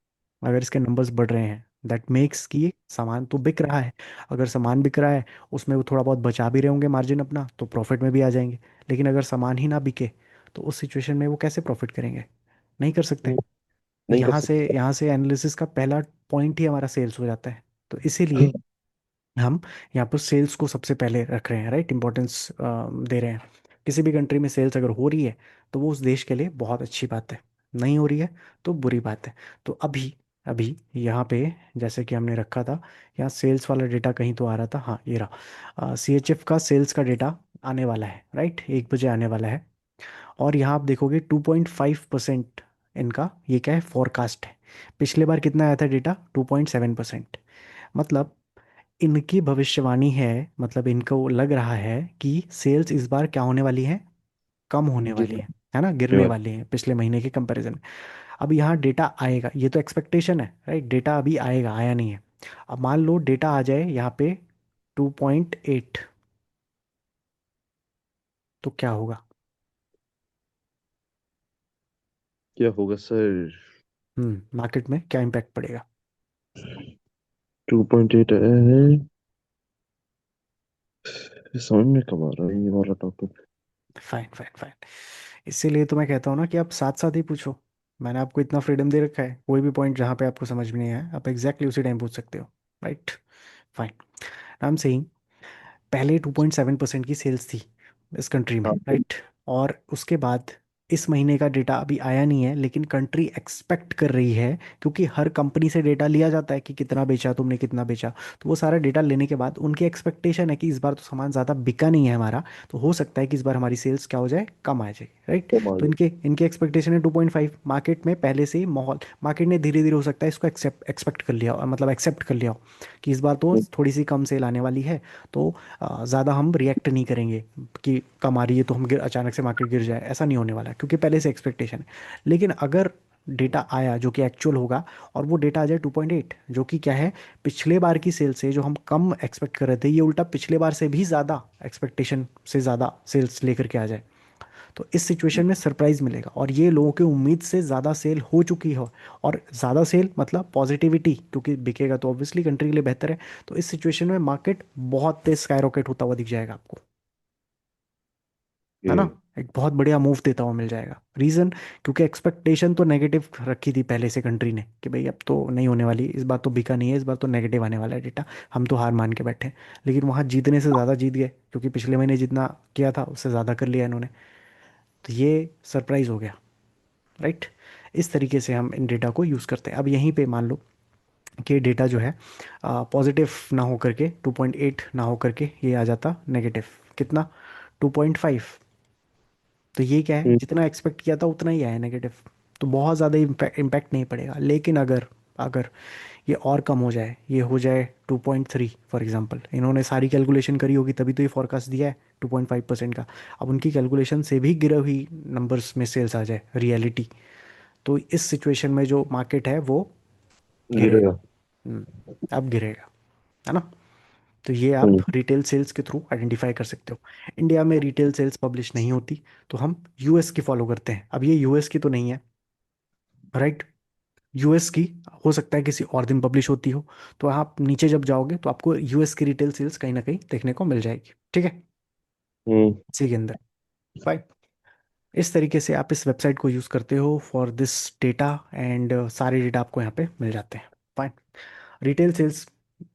अगर इसके नंबर्स बढ़ रहे हैं, दैट मेक्स कि सामान तो बिक रहा है। अगर सामान बिक रहा है, उसमें वो थोड़ा बहुत बचा भी रहे होंगे मार्जिन अपना, तो प्रॉफिट में भी आ जाएंगे। लेकिन अगर सामान ही ना बिके, तो उस सिचुएशन में वो कैसे प्रॉफिट करेंगे? नहीं कर सकते। तो नहीं कर यहाँ से एनालिसिस का पहला पॉइंट ही हमारा सेल्स हो जाता है। तो इसीलिए सकते। हम यहाँ पर सेल्स को सबसे पहले रख रहे हैं, राइट, इंपॉर्टेंस दे रहे हैं। किसी भी कंट्री में सेल्स अगर हो रही है, तो वो उस देश के लिए बहुत अच्छी बात है। नहीं हो रही है तो बुरी बात है। तो अभी अभी यहाँ पे जैसे कि हमने रखा था, यहाँ सेल्स वाला डेटा कहीं तो आ रहा था, हाँ ये रहा। CHF का सेल्स का डेटा आने वाला है, राइट, 1 बजे आने वाला है। और यहाँ आप देखोगे 2.5% इनका ये क्या है, फोरकास्ट है। पिछले बार कितना आया था डेटा? 2.7%। मतलब इनकी भविष्यवाणी है, मतलब इनको लग रहा है कि सेल्स इस बार क्या होने वाली है, कम होने वाली गिरने है ना, गिरने वाली। वाली है पिछले महीने के कंपैरिजन में। अब यहाँ डेटा आएगा, ये तो एक्सपेक्टेशन है राइट, डेटा अभी आएगा, आया नहीं है। अब मान लो डेटा आ जाए यहाँ पे 2.8, तो क्या होगा? क्या होगा सर? मार्केट में क्या इम्पैक्ट पड़ेगा? 2.8 है। ये समझ में कब आ रहा है ये वाला टॉपिक? Fine fine fine. इसीलिए तो मैं कहता हूँ ना कि आप साथ साथ ही पूछो। मैंने आपको इतना फ्रीडम दे रखा है, कोई भी पॉइंट जहाँ पे आपको समझ में नहीं आया आप एग्जैक्टली उसी टाइम पूछ सकते हो। Right. Fine. I am saying, पहले 2.7% की सेल्स थी इस कंट्री में, हाँ। राइट। और उसके बाद इस महीने का डेटा अभी आया नहीं है, लेकिन कंट्री एक्सपेक्ट कर रही है, क्योंकि हर कंपनी से डेटा लिया जाता है कि कितना बेचा तुमने, कितना बेचा। तो वो सारा डेटा लेने के बाद उनकी एक्सपेक्टेशन है कि इस बार तो सामान ज़्यादा बिका नहीं है हमारा, तो हो सकता है कि इस बार हमारी सेल्स क्या हो जाए, कम आ जाएगी, राइट। कब आ तो गया? इनके इनके एक्सपेक्टेशन है 2.5। मार्केट में पहले से ही माहौल, मार्केट ने धीरे धीरे हो सकता है इसको एक्सपेक्ट कर लिया, मतलब एक्सेप्ट कर लिया हो कि इस बार तो थोड़ी सी कम सेल आने वाली है। तो ज़्यादा हम रिएक्ट नहीं करेंगे कि कम आ रही है तो हम अचानक से मार्केट गिर जाए, ऐसा नहीं होने वाला है, क्योंकि पहले से एक्सपेक्टेशन है। लेकिन अगर डेटा आया जो कि एक्चुअल होगा, और वो डेटा आ जाए 2.8, जो कि क्या है, पिछले बार की सेल से जो हम कम एक्सपेक्ट कर रहे थे, ये उल्टा पिछले बार से भी ज़्यादा एक्सपेक्टेशन से ज़्यादा सेल्स लेकर के आ जाए, तो इस सिचुएशन में सरप्राइज मिलेगा, और ये लोगों की उम्मीद से ज़्यादा सेल हो चुकी हो। और ज़्यादा सेल मतलब पॉजिटिविटी, क्योंकि बिकेगा तो ऑब्वियसली कंट्री के लिए बेहतर है। तो इस सिचुएशन में मार्केट बहुत तेज स्काई रॉकेट होता हुआ दिख जाएगा आपको, है ना। ये एक बहुत बढ़िया मूव देता हुआ मिल जाएगा। रीज़न, क्योंकि एक्सपेक्टेशन तो नेगेटिव रखी थी पहले से कंट्री ने कि भाई अब तो नहीं होने वाली, इस बार तो बिका नहीं है, इस बार तो नेगेटिव आने वाला है डेटा, हम तो हार मान के बैठे हैं। लेकिन वहाँ जीतने से ज़्यादा जीत गए, क्योंकि पिछले महीने जितना किया था उससे ज़्यादा कर लिया इन्होंने। तो ये सरप्राइज हो गया, राइट। इस तरीके से हम इन डेटा को यूज़ करते हैं। अब यहीं पे मान लो कि डेटा जो है पॉजिटिव ना हो करके 2.8 ना हो करके ये आ जाता नेगेटिव, कितना, 2.5। तो ये क्या है, जितना एक्सपेक्ट किया था उतना ही आया नेगेटिव। तो बहुत ज़्यादा इम्पैक्ट नहीं पड़ेगा। लेकिन अगर अगर ये और कम हो जाए, ये हो जाए 2.3 फॉर एग्जांपल, इन्होंने सारी कैलकुलेशन करी होगी तभी तो ये फॉरकास्ट दिया है 2.5% का। अब उनकी कैलकुलेशन से भी गिरी हुई नंबर्स में सेल्स आ जाए रियलिटी, तो इस सिचुएशन में जो मार्केट है वो गिरेगा। गिरेगा। हम्म, अब गिरेगा, है ना। तो ये आप हम्म। रिटेल सेल्स के थ्रू आइडेंटिफाई कर सकते हो। इंडिया में रिटेल सेल्स पब्लिश नहीं होती, तो हम यूएस की फॉलो करते हैं। अब ये यूएस की तो नहीं है, राइट। यूएस की हो सकता है किसी और दिन पब्लिश होती हो, तो आप नीचे जब जाओगे तो आपको यूएस की रिटेल सेल्स कहीं ना कहीं देखने को मिल जाएगी, ठीक है, हम्म। इसी के अंदर। फाइन। इस तरीके से आप इस वेबसाइट को यूज़ करते हो फॉर दिस डेटा, एंड सारे डेटा आपको यहाँ पे मिल जाते हैं। फाइन। रिटेल सेल्स,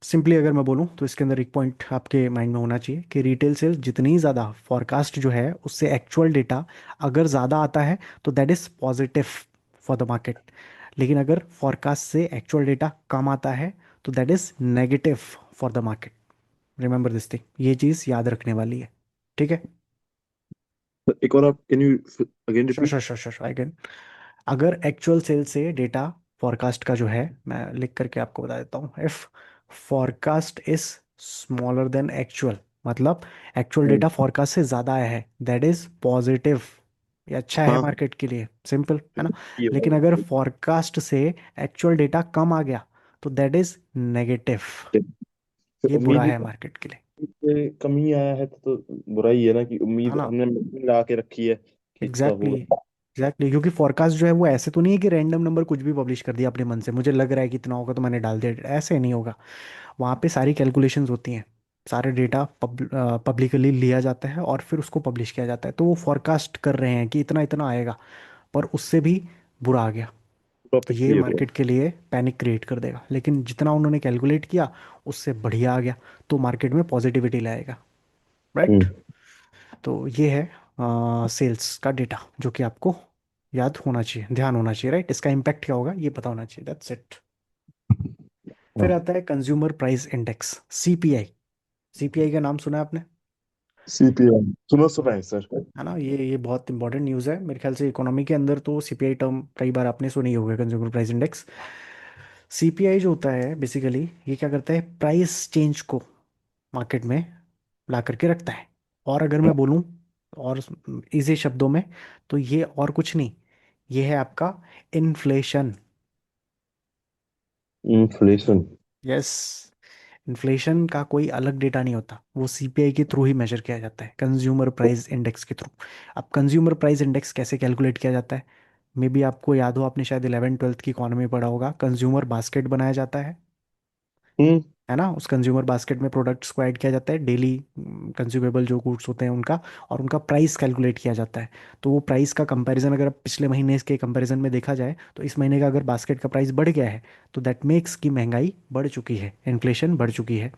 सिंपली अगर मैं बोलूँ तो इसके अंदर एक पॉइंट आपके माइंड में होना चाहिए कि रिटेल सेल्स जितनी ज़्यादा फॉरकास्ट जो है उससे एक्चुअल डेटा अगर ज़्यादा आता है तो that is positive for the market. लेकिन अगर फॉरकास्ट से एक्चुअल डेटा कम आता है तो that is negative for the market. Remember this thing, ये चीज़ याद रखने वाली है, ठीक है। एक और आप can you again sure repeat? Sure sure sure, I can. अगर एक्चुअल सेल से डेटा फॉरकास्ट का जो है, मैं लिख करके आपको बता देता हूँ, if forecast is smaller than actual, मतलब एक्चुअल डेटा फॉरकास्ट से ज़्यादा आया है, दैट इज पॉजिटिव, ये अच्छा है हाँ। मार्केट के लिए, सिंपल, है ना। ये लेकिन अगर वाला। फॉरकास्ट से एक्चुअल डेटा कम आ गया तो दैट इज नेगेटिव, तो ये बुरा उम्मीद है मार्केट के लिए, से कम ही आया है तो बुरा ही है ना, कि है उम्मीद ना। हमने लगा के रखी है कि इतना एग्जैक्टली होगा। एग्जैक्टली, क्योंकि फॉरकास्ट जो है वो ऐसे तो नहीं है कि रैंडम नंबर कुछ भी पब्लिश कर दिया अपने मन से, मुझे लग रहा है कि इतना होगा तो मैंने डाल दिया, ऐसे नहीं होगा। वहाँ पे सारी कैलकुलेशंस होती हैं, सारे डेटा पब्लिकली लिया जाता है और फिर उसको पब्लिश किया जाता है। तो वो फॉरकास्ट कर रहे हैं कि इतना इतना आएगा, पर उससे भी बुरा आ गया, तो टॉपिक ये क्लियर हुआ। मार्केट के लिए पैनिक क्रिएट कर देगा। लेकिन जितना उन्होंने कैलकुलेट किया उससे बढ़िया आ गया, तो मार्केट में पॉजिटिविटी लाएगा, राइट। हम्म। तो ये है सेल्स का डेटा, जो कि आपको याद होना चाहिए, ध्यान होना चाहिए, राइट। इसका इम्पैक्ट क्या होगा ये पता होना चाहिए, दैट्स इट। फिर हाँ। आता है consumer price index, CPI. CPI का नाम सुना है आपने? सीपीएम सुना सुना है सर। है ना, ये बहुत इंपॉर्टेंट न्यूज़ है मेरे ख्याल से। इकोनॉमी के अंदर तो सीपीआई टर्म कई बार आपने सुनी होगा, कंज्यूमर प्राइस इंडेक्स। सीपीआई जो होता है बेसिकली, ये क्या करता है, प्राइस चेंज को मार्केट में ला करके रखता है। और अगर मैं बोलूँ और इजी शब्दों में, तो ये और कुछ नहीं, ये है आपका इन्फ्लेशन। इन्फ्लेशन। यस। इन्फ्लेशन का कोई अलग डेटा नहीं होता, वो सीपीआई के थ्रू ही मेजर किया जाता है, कंज्यूमर प्राइस इंडेक्स के थ्रू। अब कंज्यूमर प्राइस इंडेक्स कैसे कैलकुलेट किया जाता है? मे बी आपको याद हो, आपने शायद 11th 12th की इकोनॉमी पढ़ा होगा, कंज्यूमर बास्केट बनाया जाता हम्म। है ना। उस कंज्यूमर बास्केट में प्रोडक्ट्स को ऐड किया जाता है, डेली कंज्यूमेबल जो गुड्स होते हैं उनका, और उनका प्राइस कैलकुलेट किया जाता है। तो वो प्राइस का कंपैरिजन अगर आप पिछले महीने के कंपैरिजन में देखा जाए, तो इस महीने का अगर बास्केट का प्राइस बढ़ गया है, तो दैट मेक्स की महंगाई बढ़ चुकी है, इन्फ्लेशन बढ़ चुकी है।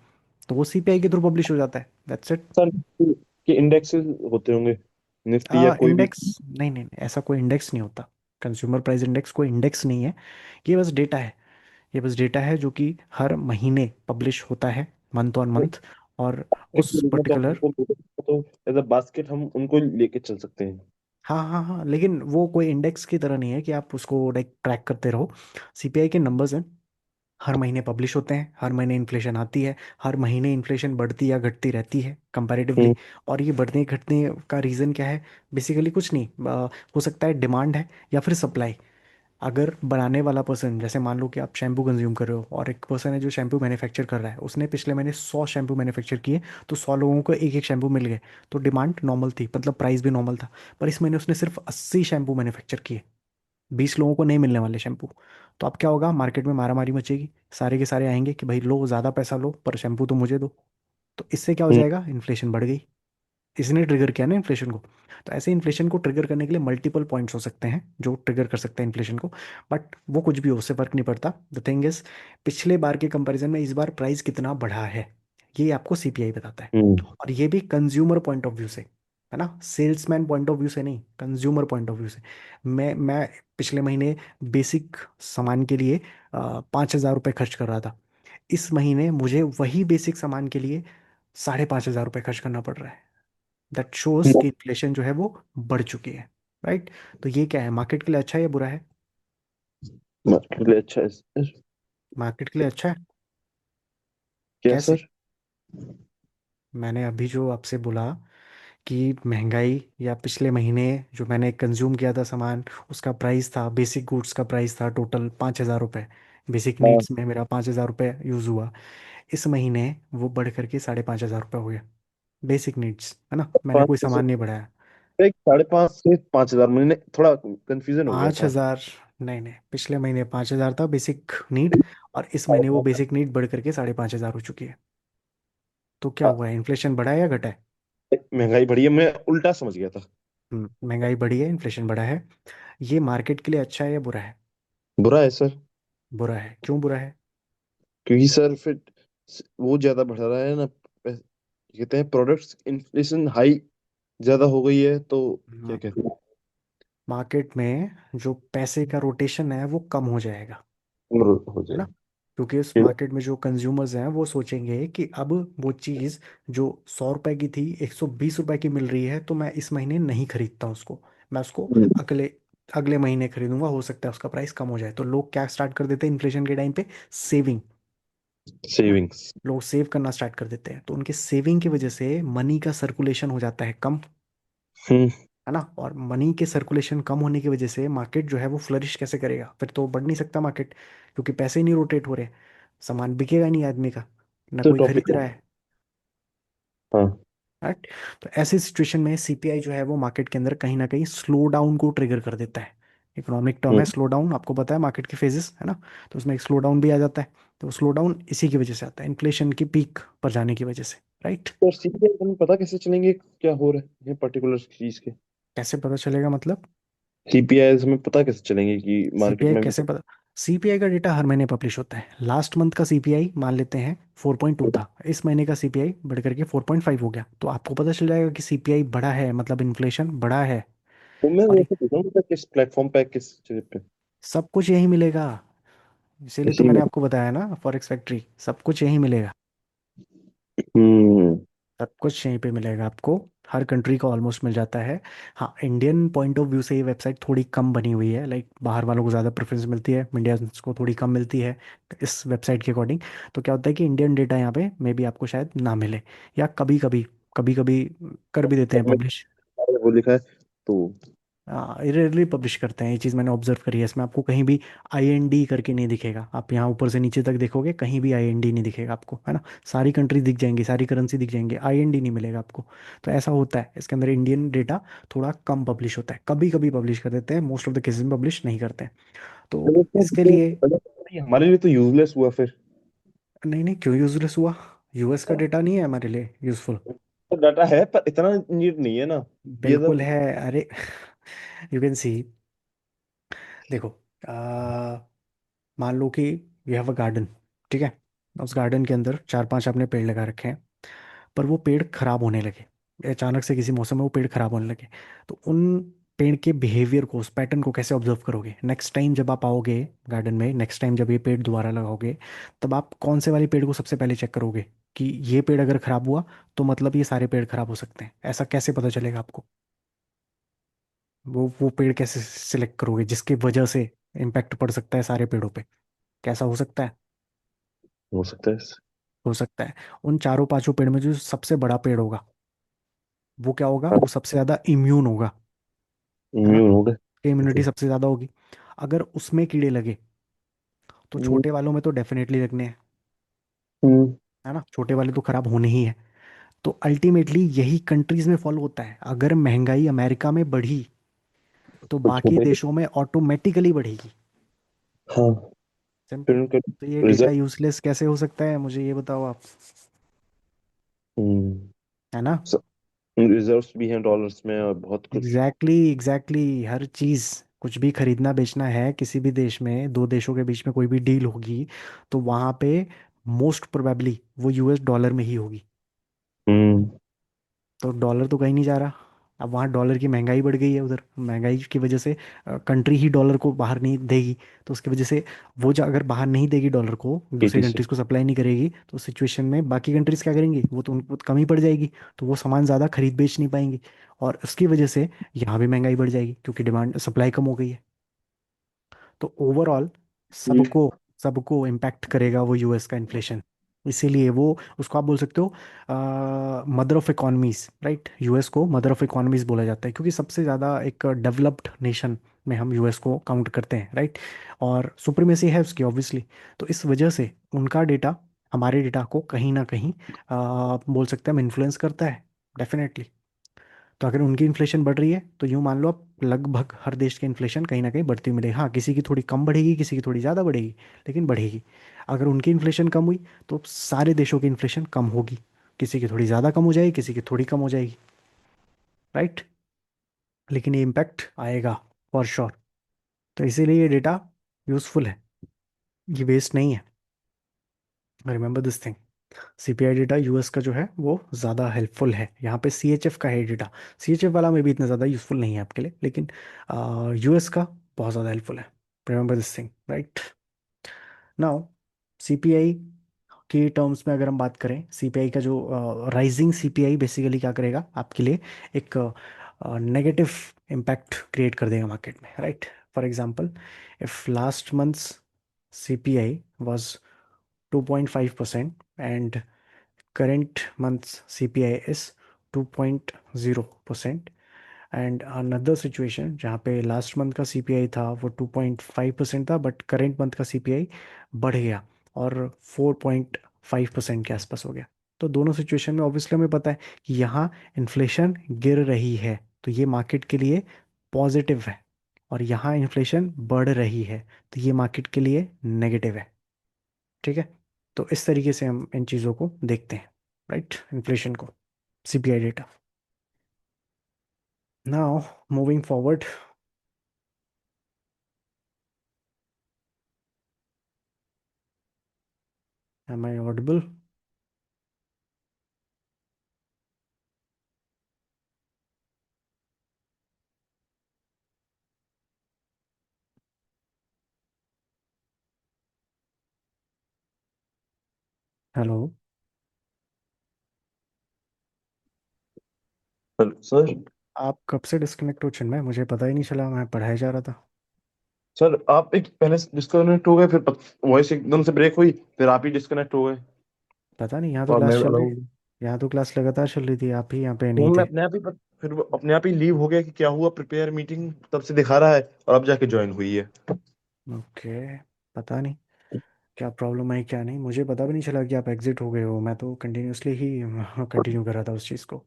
तो वो सीपीआई के थ्रू पब्लिश हो जाता है, दैट्स इट। सर के इंडेक्सेस होते होंगे, निफ्टी या कोई भी। इंडेक्स नहीं, नहीं, नहीं, ऐसा कोई इंडेक्स नहीं होता। कंज्यूमर प्राइस इंडेक्स कोई इंडेक्स नहीं है। ये बस डेटा है। ये बस डेटा है जो कि हर महीने पब्लिश होता है, मंथ ऑन मंथ। और उस पर्टिकुलर, तो एज अ बास्केट हम उनको लेके चल सकते हैं। हाँ, हाँ, हाँ, लेकिन वो कोई इंडेक्स की तरह नहीं है कि आप उसको लाइक ट्रैक करते रहो। सीपीआई के नंबर्स हैं, हर महीने पब्लिश होते हैं, हर महीने इन्फ्लेशन आती है, हर महीने इन्फ्लेशन बढ़ती या घटती रहती है कंपैरेटिवली। हम्म। और ये बढ़ने घटने का रीज़न क्या है? बेसिकली कुछ नहीं, हो सकता है डिमांड है या फिर सप्लाई। अगर बनाने वाला पर्सन, जैसे मान लो कि आप शैम्पू कंज्यूम कर रहे हो, और एक पर्सन है जो शैम्पू मैन्युफैक्चर कर रहा है, उसने पिछले महीने 100 शैम्पू मैन्युफैक्चर किए, तो 100 लोगों को एक एक शैम्पू मिल गए। तो डिमांड नॉर्मल थी, मतलब प्राइस भी नॉर्मल था। पर इस महीने उसने सिर्फ 80 शैम्पू मैन्युफैक्चर किए, 20 लोगों को नहीं मिलने वाले शैम्पू। तो अब क्या होगा, मार्केट में मारामारी मचेगी, सारे के सारे आएंगे कि भाई लो, ज़्यादा पैसा लो पर शैम्पू तो मुझे दो। तो इससे क्या हो हम्म। जाएगा, इन्फ्लेशन बढ़ गई। इसने ट्रिगर किया ना इन्फ्लेशन को। तो ऐसे इन्फ्लेशन को ट्रिगर करने के लिए मल्टीपल पॉइंट्स हो सकते हैं जो ट्रिगर कर सकते हैं इन्फ्लेशन को। बट वो कुछ भी हो, उससे फर्क नहीं पड़ता। द थिंग इज, पिछले बार के कंपैरिजन में इस बार प्राइस कितना बढ़ा है, ये आपको सीपीआई बताता है। हम्म। और ये भी कंज्यूमर पॉइंट ऑफ व्यू से, है ना, सेल्समैन पॉइंट ऑफ व्यू से नहीं, कंज्यूमर पॉइंट ऑफ व्यू से। मैं पिछले महीने बेसिक सामान के लिए 5,000 रुपये खर्च कर रहा था। इस महीने मुझे वही बेसिक सामान के लिए 5,500 रुपये खर्च करना पड़ रहा है। दैट शोज कि इन्फ्लेशन जो है वो बढ़ चुकी है। राइट। तो ये क्या है, मार्केट के लिए अच्छा है या बुरा है? मार्केट के लिए अच्छा है सर। मार्केट के लिए अच्छा है। क्या कैसे? सर? मैंने अभी जो आपसे बोला कि महंगाई, या पिछले महीने जो मैंने कंज्यूम किया था सामान, उसका प्राइस था, बेसिक गुड्स का प्राइस था टोटल 5,000 रुपये। बेसिक हाँ। नीड्स में मेरा 5,000 रुपये यूज़ हुआ। इस महीने वो बढ़ करके 5,500 रुपये हो गया। बेसिक नीड्स है ना, मैंने पाँच कोई से सामान नहीं बढ़ाया। 5,500 से 5,000, मैंने थोड़ा कंफ्यूजन हो गया पाँच था। हजार नहीं, नहीं, पिछले महीने 5,000 था बेसिक नीड, और इस महीने वो बेसिक नीड बढ़ करके 5,500 हो चुकी है। तो क्या हुआ है, इन्फ्लेशन बढ़ा है या घटा है? महंगाई बढ़ी है, मैं उल्टा समझ गया था। महंगाई बढ़ी है, इन्फ्लेशन बढ़ा है। ये मार्केट के लिए अच्छा है या बुरा है? बुरा है सर। बुरा है, क्यों बुरा है? क्योंकि सर फिर वो ज्यादा बढ़ रहा है ना, कहते हैं प्रोडक्ट्स इन्फ्लेशन हाई ज्यादा हो गई है, तो क्या कहते हैं, मार्केट में जो पैसे का रोटेशन है वो कम हो जाएगा, हो है ना। जाएगी। क्योंकि उस मार्केट में जो कंज्यूमर्स हैं वो सोचेंगे कि अब वो चीज़ जो 100 रुपए की थी 120 रुपए की मिल रही है, तो मैं इस महीने नहीं खरीदता उसको, मैं उसको अगले अगले महीने खरीदूंगा, हो सकता है उसका प्राइस कम हो जाए। तो लोग क्या स्टार्ट कर देते हैं इन्फ्लेशन के टाइम पे? सेविंग। है ना। सेविंग्स। लोग सेव करना स्टार्ट कर देते हैं, तो उनके सेविंग की वजह से मनी का सर्कुलेशन हो जाता है कम, हम्म। है ना। और मनी के सर्कुलेशन कम होने की वजह से मार्केट जो है वो फ्लरिश कैसे करेगा, फिर तो बढ़ नहीं सकता मार्केट, क्योंकि पैसे ही नहीं रोटेट हो रहे, सामान बिकेगा नहीं आदमी का, ना तो कोई खरीद टॉपिक। रहा है। हाँ। राइट। तो ऐसी सिचुएशन में सीपीआई जो है वो मार्केट के अंदर कहीं ना कहीं स्लो डाउन को ट्रिगर कर देता है। इकोनॉमिक टर्म है हम्म। स्लो डाउन, आपको पता है मार्केट के फेजेस, है ना। तो उसमें एक स्लो डाउन भी आ जाता है। तो स्लो डाउन इसी की वजह से आता है, इन्फ्लेशन की पीक पर जाने की वजह से। राइट। तो सीपीआई हमें पता कैसे चलेंगे क्या हो रहा है पर्टिकुलर चीज के? कैसे पता चलेगा मतलब? सीपीआई हमें पता कैसे चलेंगे कि मार्केट सीपीआई में? कैसे पता? सीपीआई का डेटा हर महीने पब्लिश होता है। लास्ट मंथ का सीपीआई मान लेते हैं 4.2 था, इस महीने का सीपीआई बढ़ करके 4.5 हो गया, तो आपको पता चल जाएगा कि सीपीआई बढ़ा है, मतलब इन्फ्लेशन बढ़ा है। तो मैं और वैसे पूछ रहा हूँ मतलब किस प्लेटफॉर्म पे, किस चीज पे? सब कुछ यही मिलेगा, इसीलिए तो इसी मैंने में। आपको बताया ना, फॉरेक्स फैक्ट्री, सब कुछ यही मिलेगा। हम्म। सब कुछ यहीं पे मिलेगा आपको। हर कंट्री का ऑलमोस्ट मिल जाता है। हाँ, इंडियन पॉइंट ऑफ व्यू से ये वेबसाइट थोड़ी कम बनी हुई है, लाइक बाहर वालों को ज़्यादा प्रेफरेंस मिलती है, इंडियंस को थोड़ी कम मिलती है इस वेबसाइट के अकॉर्डिंग। तो क्या होता है कि इंडियन डेटा यहाँ पे मे बी आपको शायद ना मिले, या कभी कभी, कभी कभी कर भी देते हैं में पब्लिश। वो लिखा है तो। रेयरली पब्लिश करते हैं, ये चीज़ मैंने ऑब्जर्व करी है। इसमें आपको कहीं भी आईएनडी करके नहीं दिखेगा। आप यहाँ ऊपर से नीचे तक देखोगे, कहीं भी आईएनडी नहीं दिखेगा आपको, है ना। सारी कंट्री दिख जाएंगी, सारी करेंसी दिख जाएंगे, आईएनडी नहीं मिलेगा आपको। तो ऐसा होता है, इसके अंदर इंडियन डेटा थोड़ा कम पब्लिश होता है, कभी कभी पब्लिश कर देते हैं, मोस्ट ऑफ द केसेस में पब्लिश नहीं करते हैं। तो चलो सर, इसके तो लिए ये हमारे लिए तो यूजलेस हुआ फिर। नहीं नहीं, क्यों यूजलेस हुआ? यूएस का डेटा नहीं है हमारे लिए यूजफुल? तो डाटा है पर इतना नीड नहीं है ना। ये तो बिल्कुल है। अरे यू कैन सी, देखो, मान लो कि वी हैव अ गार्डन, ठीक है। उस गार्डन के अंदर चार पांच आपने पेड़ लगा रखे हैं, पर वो पेड़ खराब होने लगे, अचानक से किसी मौसम में वो पेड़ खराब होने लगे। तो उन पेड़ के बिहेवियर को, उस पैटर्न को कैसे ऑब्जर्व करोगे? नेक्स्ट टाइम जब आप आओगे गार्डन में, नेक्स्ट टाइम जब ये पेड़ दोबारा लगाओगे, तब आप कौन से वाले पेड़ को सबसे पहले चेक करोगे कि ये पेड़ अगर खराब हुआ तो मतलब ये सारे पेड़ खराब हो सकते हैं? ऐसा कैसे पता चलेगा आपको? वो पेड़ कैसे सिलेक्ट करोगे जिसकी वजह से इम्पैक्ट पड़ सकता है सारे पेड़ों पे? कैसा हो सकता है? हो सकता है। हो सकता है उन चारों पांचों पेड़ में जो सबसे बड़ा पेड़ होगा, वो क्या होगा? हाँ, वो सबसे ज्यादा इम्यून होगा, है ना। इम्यून हो गए। इम्यूनिटी बिल्कुल। सबसे ज्यादा होगी। अगर उसमें कीड़े लगे तो हम्म। छोटे वालों में तो डेफिनेटली लगने हैं, हम्म। है ना। छोटे वाले तो खराब होने ही है। तो अल्टीमेटली यही कंट्रीज में फॉलो होता है। अगर महंगाई अमेरिका में बढ़ी तो तो बाकी छोटे। देशों में ऑटोमेटिकली बढ़ेगी। हाँ। सिंपल। फिर उनका तो ये डेटा रिजल्ट। यूजलेस कैसे हो सकता है, मुझे ये बताओ आप, हम्म। है ना। रिजर्व्स भी हैं डॉलर्स में और बहुत कुछ। एग्जैक्टली हर चीज, कुछ भी खरीदना बेचना है किसी भी देश में, दो देशों के बीच में कोई भी डील होगी, तो वहां पे मोस्ट प्रोबेबली वो यूएस डॉलर में ही होगी। हम्म। तो डॉलर तो कहीं नहीं जा रहा। अब वहाँ डॉलर की महंगाई बढ़ गई है, उधर महंगाई की वजह से कंट्री ही डॉलर को बाहर नहीं देगी। तो उसकी वजह से वो जो अगर बाहर नहीं देगी डॉलर को, दूसरी खेती से। कंट्रीज को सप्लाई नहीं करेगी, तो उस सिचुएशन में बाकी कंट्रीज क्या करेंगी? वो तो उनको तो कमी पड़ जाएगी, तो वो सामान ज़्यादा खरीद बेच नहीं पाएंगी। और उसकी वजह से यहाँ भी महंगाई बढ़ जाएगी, क्योंकि डिमांड सप्लाई कम हो गई है। तो ओवरऑल हम्म। सबको सबको इम्पैक्ट करेगा वो यूएस का इन्फ्लेशन। इसीलिए वो, उसको आप बोल सकते हो mother of economies, right. US को मदर ऑफ इकोनॉमीज बोला जाता है, क्योंकि सबसे ज़्यादा एक डेवलप्ड नेशन में हम यूएस को काउंट करते हैं, राइट। और सुप्रीमेसी है उसकी ऑब्वियसली। तो इस वजह से उनका डेटा हमारे डेटा को कहीं ना कहीं बोल सकते हैं हम इन्फ्लुएंस करता है, डेफिनेटली। तो अगर उनकी इन्फ्लेशन बढ़ रही है तो यूँ मान लो आप, लगभग हर देश की इन्फ्लेशन कहीं ना कहीं बढ़ती मिलेगी। हाँ, किसी की थोड़ी कम बढ़ेगी, किसी की थोड़ी ज़्यादा बढ़ेगी, लेकिन बढ़ेगी। अगर उनकी इन्फ्लेशन कम हुई तो सारे देशों की इन्फ्लेशन कम होगी। किसी की थोड़ी ज़्यादा कम हो जाएगी, किसी की थोड़ी कम हो जाएगी, राइट। लेकिन ये इम्पैक्ट आएगा फॉर श्योर। तो इसीलिए ये डेटा यूज़फुल है, ये वेस्ट नहीं है। Remember this thing. CPI data US का जो है वो ज़्यादा हेल्पफुल है। यहाँ पे सीएचएफ का है डेटा, सीएचएफ वाला में भी इतना ज़्यादा यूज़फुल नहीं है आपके लिए, लेकिन यूएस का बहुत ज़्यादा हेल्पफुल है। Remember this thing, right. Now CPI की टर्म्स में अगर हम बात करें, सीपीआई का जो राइजिंग सीपीआई बेसिकली क्या करेगा आपके लिए, एक नेगेटिव इम्पैक्ट क्रिएट कर देगा मार्केट में, right. For example, if last months CPI was 2.5% and current month's CPI is 2.0%, and another situation जहाँ पे लास्ट मंथ का सीपीआई था वो 2.5% था, बट करेंट मंथ का सीपीआई बढ़ गया और 4.5% के आसपास हो गया। तो दोनों सिचुएशन में ऑब्वियसली हमें पता है कि यहाँ इन्फ्लेशन गिर रही है, तो ये मार्केट के लिए पॉजिटिव है। और यहाँ इन्फ्लेशन बढ़ रही है, तो ये मार्केट के लिए नेगेटिव है, ठीक है। तो इस तरीके से हम इन चीज़ों को देखते हैं, राइट, इन्फ्लेशन को, CPI data. Now moving forward. Am I audible? Hello. Sir. आप कब से डिस्कनेक्ट हो चिन्मय? मुझे पता ही नहीं चला, मैं पढ़ाया जा रहा था। सर आप एक पहले डिस्कनेक्ट हो गए, फिर वॉइस एकदम से ब्रेक हुई, फिर आप ही डिस्कनेक्ट हो गए। पता नहीं, यहाँ तो और मैं क्लास चल अलग रही हो थी। गया। यहाँ तो क्लास लगातार चल रही थी, आप ही यहाँ पे नहीं फोन में थे। अपने आप ही फिर वो अपने आप ही लीव हो गया कि क्या हुआ, प्रिपेयर मीटिंग तब से दिखा रहा है, और अब जाके ज्वाइन हुई है। ओके, पता नहीं क्या प्रॉब्लम है क्या नहीं, मुझे पता भी नहीं चला कि आप एग्जिट हो गए हो, मैं तो कंटिन्यूअसली ही कंटिन्यू कर रहा था उस चीज़ को।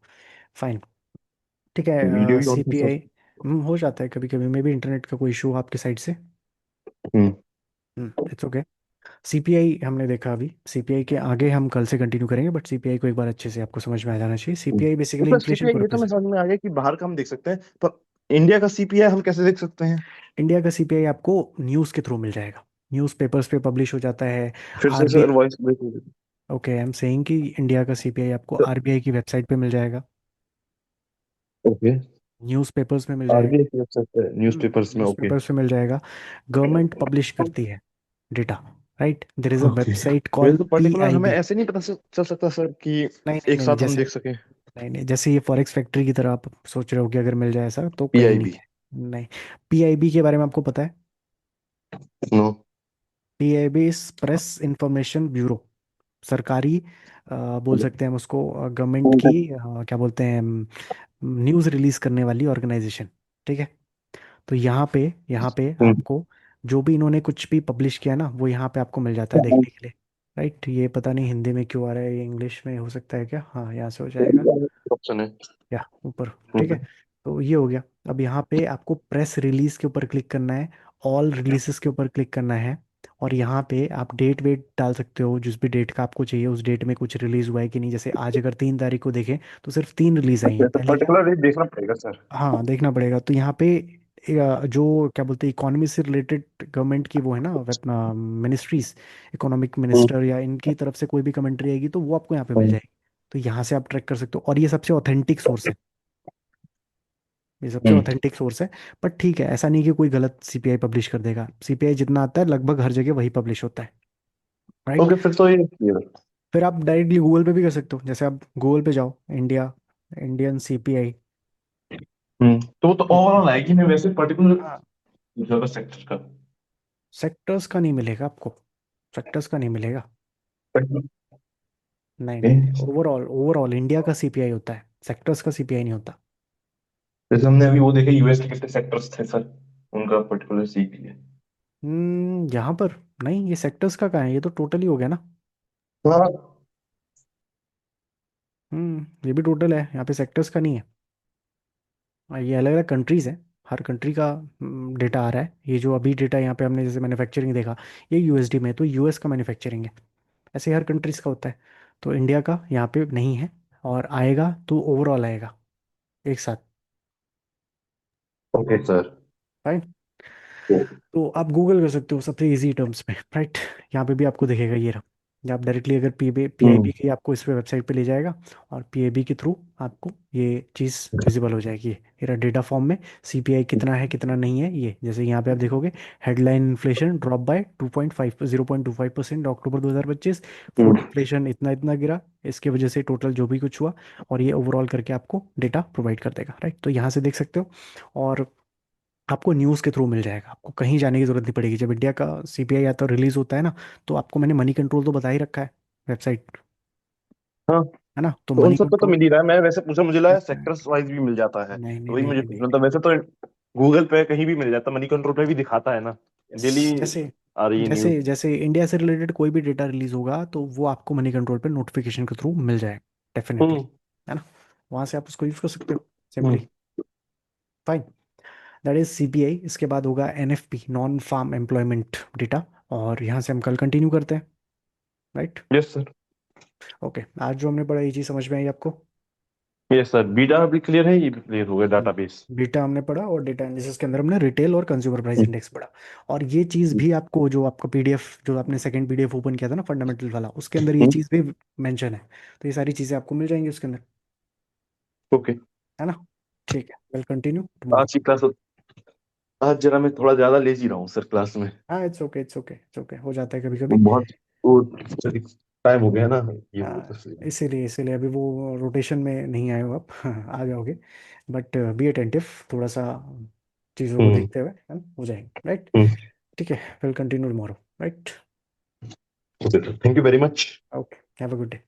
फाइन, ठीक वीडियो है। ही ऑन था सीपीआई सर। हो जाता है कभी कभी, मे भी इंटरनेट का कोई इशू हो आपके साइड से। हम्म। It's okay. सीपीआई हमने देखा, अभी सीपीआई के आगे हम कल से कंटिन्यू करेंगे, बट सीपीआई को एक बार अच्छे से आपको समझ में आ जाना चाहिए। सीपीआई तो बेसिकली सर इन्फ्लेशन सीपीआई ये तो पर्पस मैं है। समझ में आ गया कि बाहर का हम देख सकते हैं, पर इंडिया का सीपीआई हम कैसे देख सकते हैं? इंडिया का सीपीआई आपको न्यूज़ के थ्रू मिल जाएगा, न्यूज़ पेपर्स पे पब्लिश हो जाता है। फिर से सर आरबीआई, वॉइस ब्रेक हो गई। ओके, आई एम सेइंग कि इंडिया का सीपीआई आपको आरबीआई की वेबसाइट पे मिल जाएगा, ओके। न्यूज़ पेपर्स में मिल जाएगा। आरबीआई की वेबसाइट पे, न्यूज़पेपर्स में, ओके। न्यूज़पेपर्स पे मिल जाएगा। गवर्नमेंट पब्लिश करती है data, right. There is a okay. Website फिर कॉल्ड तो पर्टिकुलर हमें पीआईबी। ऐसे नहीं पता चल सकता सर कि नहीं नहीं एक नहीं नहीं, साथ हम जैसे, देख सकें? नहीं नहीं, जैसे ये फॉरेक्स फैक्ट्री की तरह आप सोच रहे हो कि अगर मिल जाए ऐसा, तो कहीं नहीं पीआईबी। है। नहीं। पीआईबी के बारे में आपको पता है? No. PIB press information bureau, सरकारी बोल सकते हैं हम उसको, गवर्नमेंट की क्या बोलते हैं, न्यूज़ रिलीज करने वाली ऑर्गेनाइजेशन, ठीक है। तो यहाँ पे आपको जो भी इन्होंने कुछ भी पब्लिश किया ना, वो यहाँ पे आपको मिल जाता है देखने के लिए, राइट। ये पता नहीं हिंदी में क्यों आ रहा है, ये इंग्लिश में हो सकता है क्या? हाँ, यहाँ से हो जाएगा, ऑप्शन है। या ऊपर, ठीक है। तो ये हो गया। अब यहाँ पे आपको प्रेस रिलीज के ऊपर क्लिक करना है, ऑल रिलीजेस के ऊपर क्लिक करना है, और यहाँ पे आप डेट वेट डाल सकते हो, जिस भी डेट का आपको चाहिए उस डेट में कुछ रिलीज हुआ है कि नहीं। जैसे आज अगर 3 तारीख को देखें तो सिर्फ 3 रिलीज आई हैं अच्छा, पहले। पर्टिकुलर रेट देखना पड़ेगा सर। हाँ, देखना पड़ेगा। तो यहाँ पे जो क्या बोलते हैं, इकोनॉमी से रिलेटेड गवर्नमेंट की वो है ना मिनिस्ट्रीज, इकोनॉमिक मिनिस्टर या इनकी तरफ से कोई भी कमेंट्री आएगी तो वो आपको यहाँ पे मिल जाएगी। तो यहाँ से आप ट्रैक कर सकते हो, और ये सबसे ऑथेंटिक सोर्स है, ये सबसे हम्म। ऑथेंटिक सोर्स है। बट ठीक है, ऐसा नहीं कि कोई गलत सीपीआई पब्लिश कर देगा, सीपीआई जितना आता है लगभग हर जगह वही पब्लिश होता है, राइट। ओके, फिर तो ये clear है। फिर आप डायरेक्टली गूगल पे भी कर सकते हो, जैसे आप गूगल पे जाओ, इंडिया, इंडियन सीपीआई। तो वो तो ओवरऑल आएगी ना, वैसे पर्टिकुलर हाँ, ज्यादा सेक्टर का? सेक्टर्स का नहीं मिलेगा आपको, सेक्टर्स का नहीं मिलेगा। ओके। नहीं नहीं नहीं, ओवरऑल, ओवरऑल इंडिया का सीपीआई होता है, सेक्टर्स का सीपीआई नहीं होता। जैसे हमने अभी वो देखे, यूएस के कितने सेक्टर्स थे सर, उनका पर्टिकुलर सीख लिया। यहाँ पर नहीं, ये सेक्टर्स का कहाँ है, ये तो टोटल ही हो गया ना। हाँ। ये भी टोटल है, यहाँ पे सेक्टर्स का नहीं है। ये अलग अलग कंट्रीज है, हर कंट्री का डेटा आ रहा है। ये जो अभी डेटा यहाँ पे हमने जैसे मैन्युफैक्चरिंग देखा, ये यूएसडी में है, तो यूएस का मैन्युफैक्चरिंग है। ऐसे ही हर कंट्रीज का होता है। तो इंडिया का यहाँ पे नहीं है, और आएगा तो ओवरऑल आएगा एक साथ। Okay sir. राइट। तो आप गूगल कर सकते हो सबसे इजी टर्म्स में, राइट। यहाँ पे भी आपको दिखेगा ये रहा। या आप डायरेक्टली अगर पीआईबी की आपको इस पे वेबसाइट पे ले जाएगा, और पीआईबी के थ्रू आपको ये चीज़ विजिबल हो जाएगी, ये रहा डेटा फॉर्म में। सीपीआई कितना है कितना नहीं है, ये जैसे यहाँ पे आप देखोगे, headline inflation drop by 0.25% October 2025, food inflation इतना इतना गिरा, इसकी वजह से टोटल जो भी कुछ हुआ, और ये ओवरऑल करके आपको डेटा प्रोवाइड कर देगा, राइट। तो यहाँ से देख सकते हो। और आपको न्यूज़ के थ्रू मिल जाएगा, आपको कहीं जाने की जरूरत नहीं पड़ेगी। जब इंडिया का सीपीआई आता है, रिलीज होता है ना, तो आपको मैंने मनी कंट्रोल तो बता ही रखा है, वेबसाइट, हाँ, है ना। तो तो उन मनी सब पे तो कंट्रोल मिल ही रहा है। मैं वैसे पूछा, मुझे लगा रहता है। सेक्टर्स वाइज भी मिल जाता है, नहीं तो नहीं वही नहीं मुझे नहीं नहीं पूछना था। नहीं। वैसे तो गूगल पे कहीं भी मिल जाता, मनी कंट्रोल पे भी दिखाता है ना, डेली जैसे आ रही है न्यूज। जैसे जैसे इंडिया से रिलेटेड कोई भी डेटा रिलीज होगा तो वो आपको मनी कंट्रोल पे नोटिफिकेशन के थ्रू मिल जाएगा, डेफिनेटली, हम्म। है ना। वहां से आप उसको यूज कर सकते हो hmm. Simply. Fine, that is CPI. इसके बाद होगा NFP, non farm employment data, और यहाँ से हम कल कंटिन्यू करते हैं, राइट। Yes sir. ओके, आज जो हमने पढ़ा ये चीज़ समझ में आई आपको? यस सर, बीटा भी क्लियर है, ये भी क्लियर हो गया, डाटाबेस। बीटा हमने पढ़ा, और डेटा एनालिसिस के अंदर हमने रिटेल और कंज्यूमर प्राइस इंडेक्स पढ़ा। और ये चीज़ भी आपको, जो आपका पीडीएफ, जो आपने सेकंड पीडीएफ ओपन किया था ना फंडामेंटल वाला, उसके अंदर ये चीज़ भी मेंशन है। तो ये सारी चीज़ें आपको मिल जाएंगी उसके अंदर, ओके। है ना। ठीक है, वेल कंटिन्यू टुमारो। आज की क्लास, आज जरा मैं थोड़ा ज्यादा लेजी रहा हूँ सर क्लास में। हाँ, it's okay, it's okay, it's okay, हो जाता है कभी कभी। बहुत वो टाइम हो गया ना, ये वो हाँ, तो। इसीलिए इसीलिए अभी वो रोटेशन में नहीं आए हो आप, हाँ, आ जाओगे। बट बी अटेंटिव, थोड़ा सा चीज़ों को हम्म। देखते हुए, है ना, हो जाएंगे, राइट। हम्म। ठीक है, will continue tomorrow, right. Thank you very much. Okay, have a good day.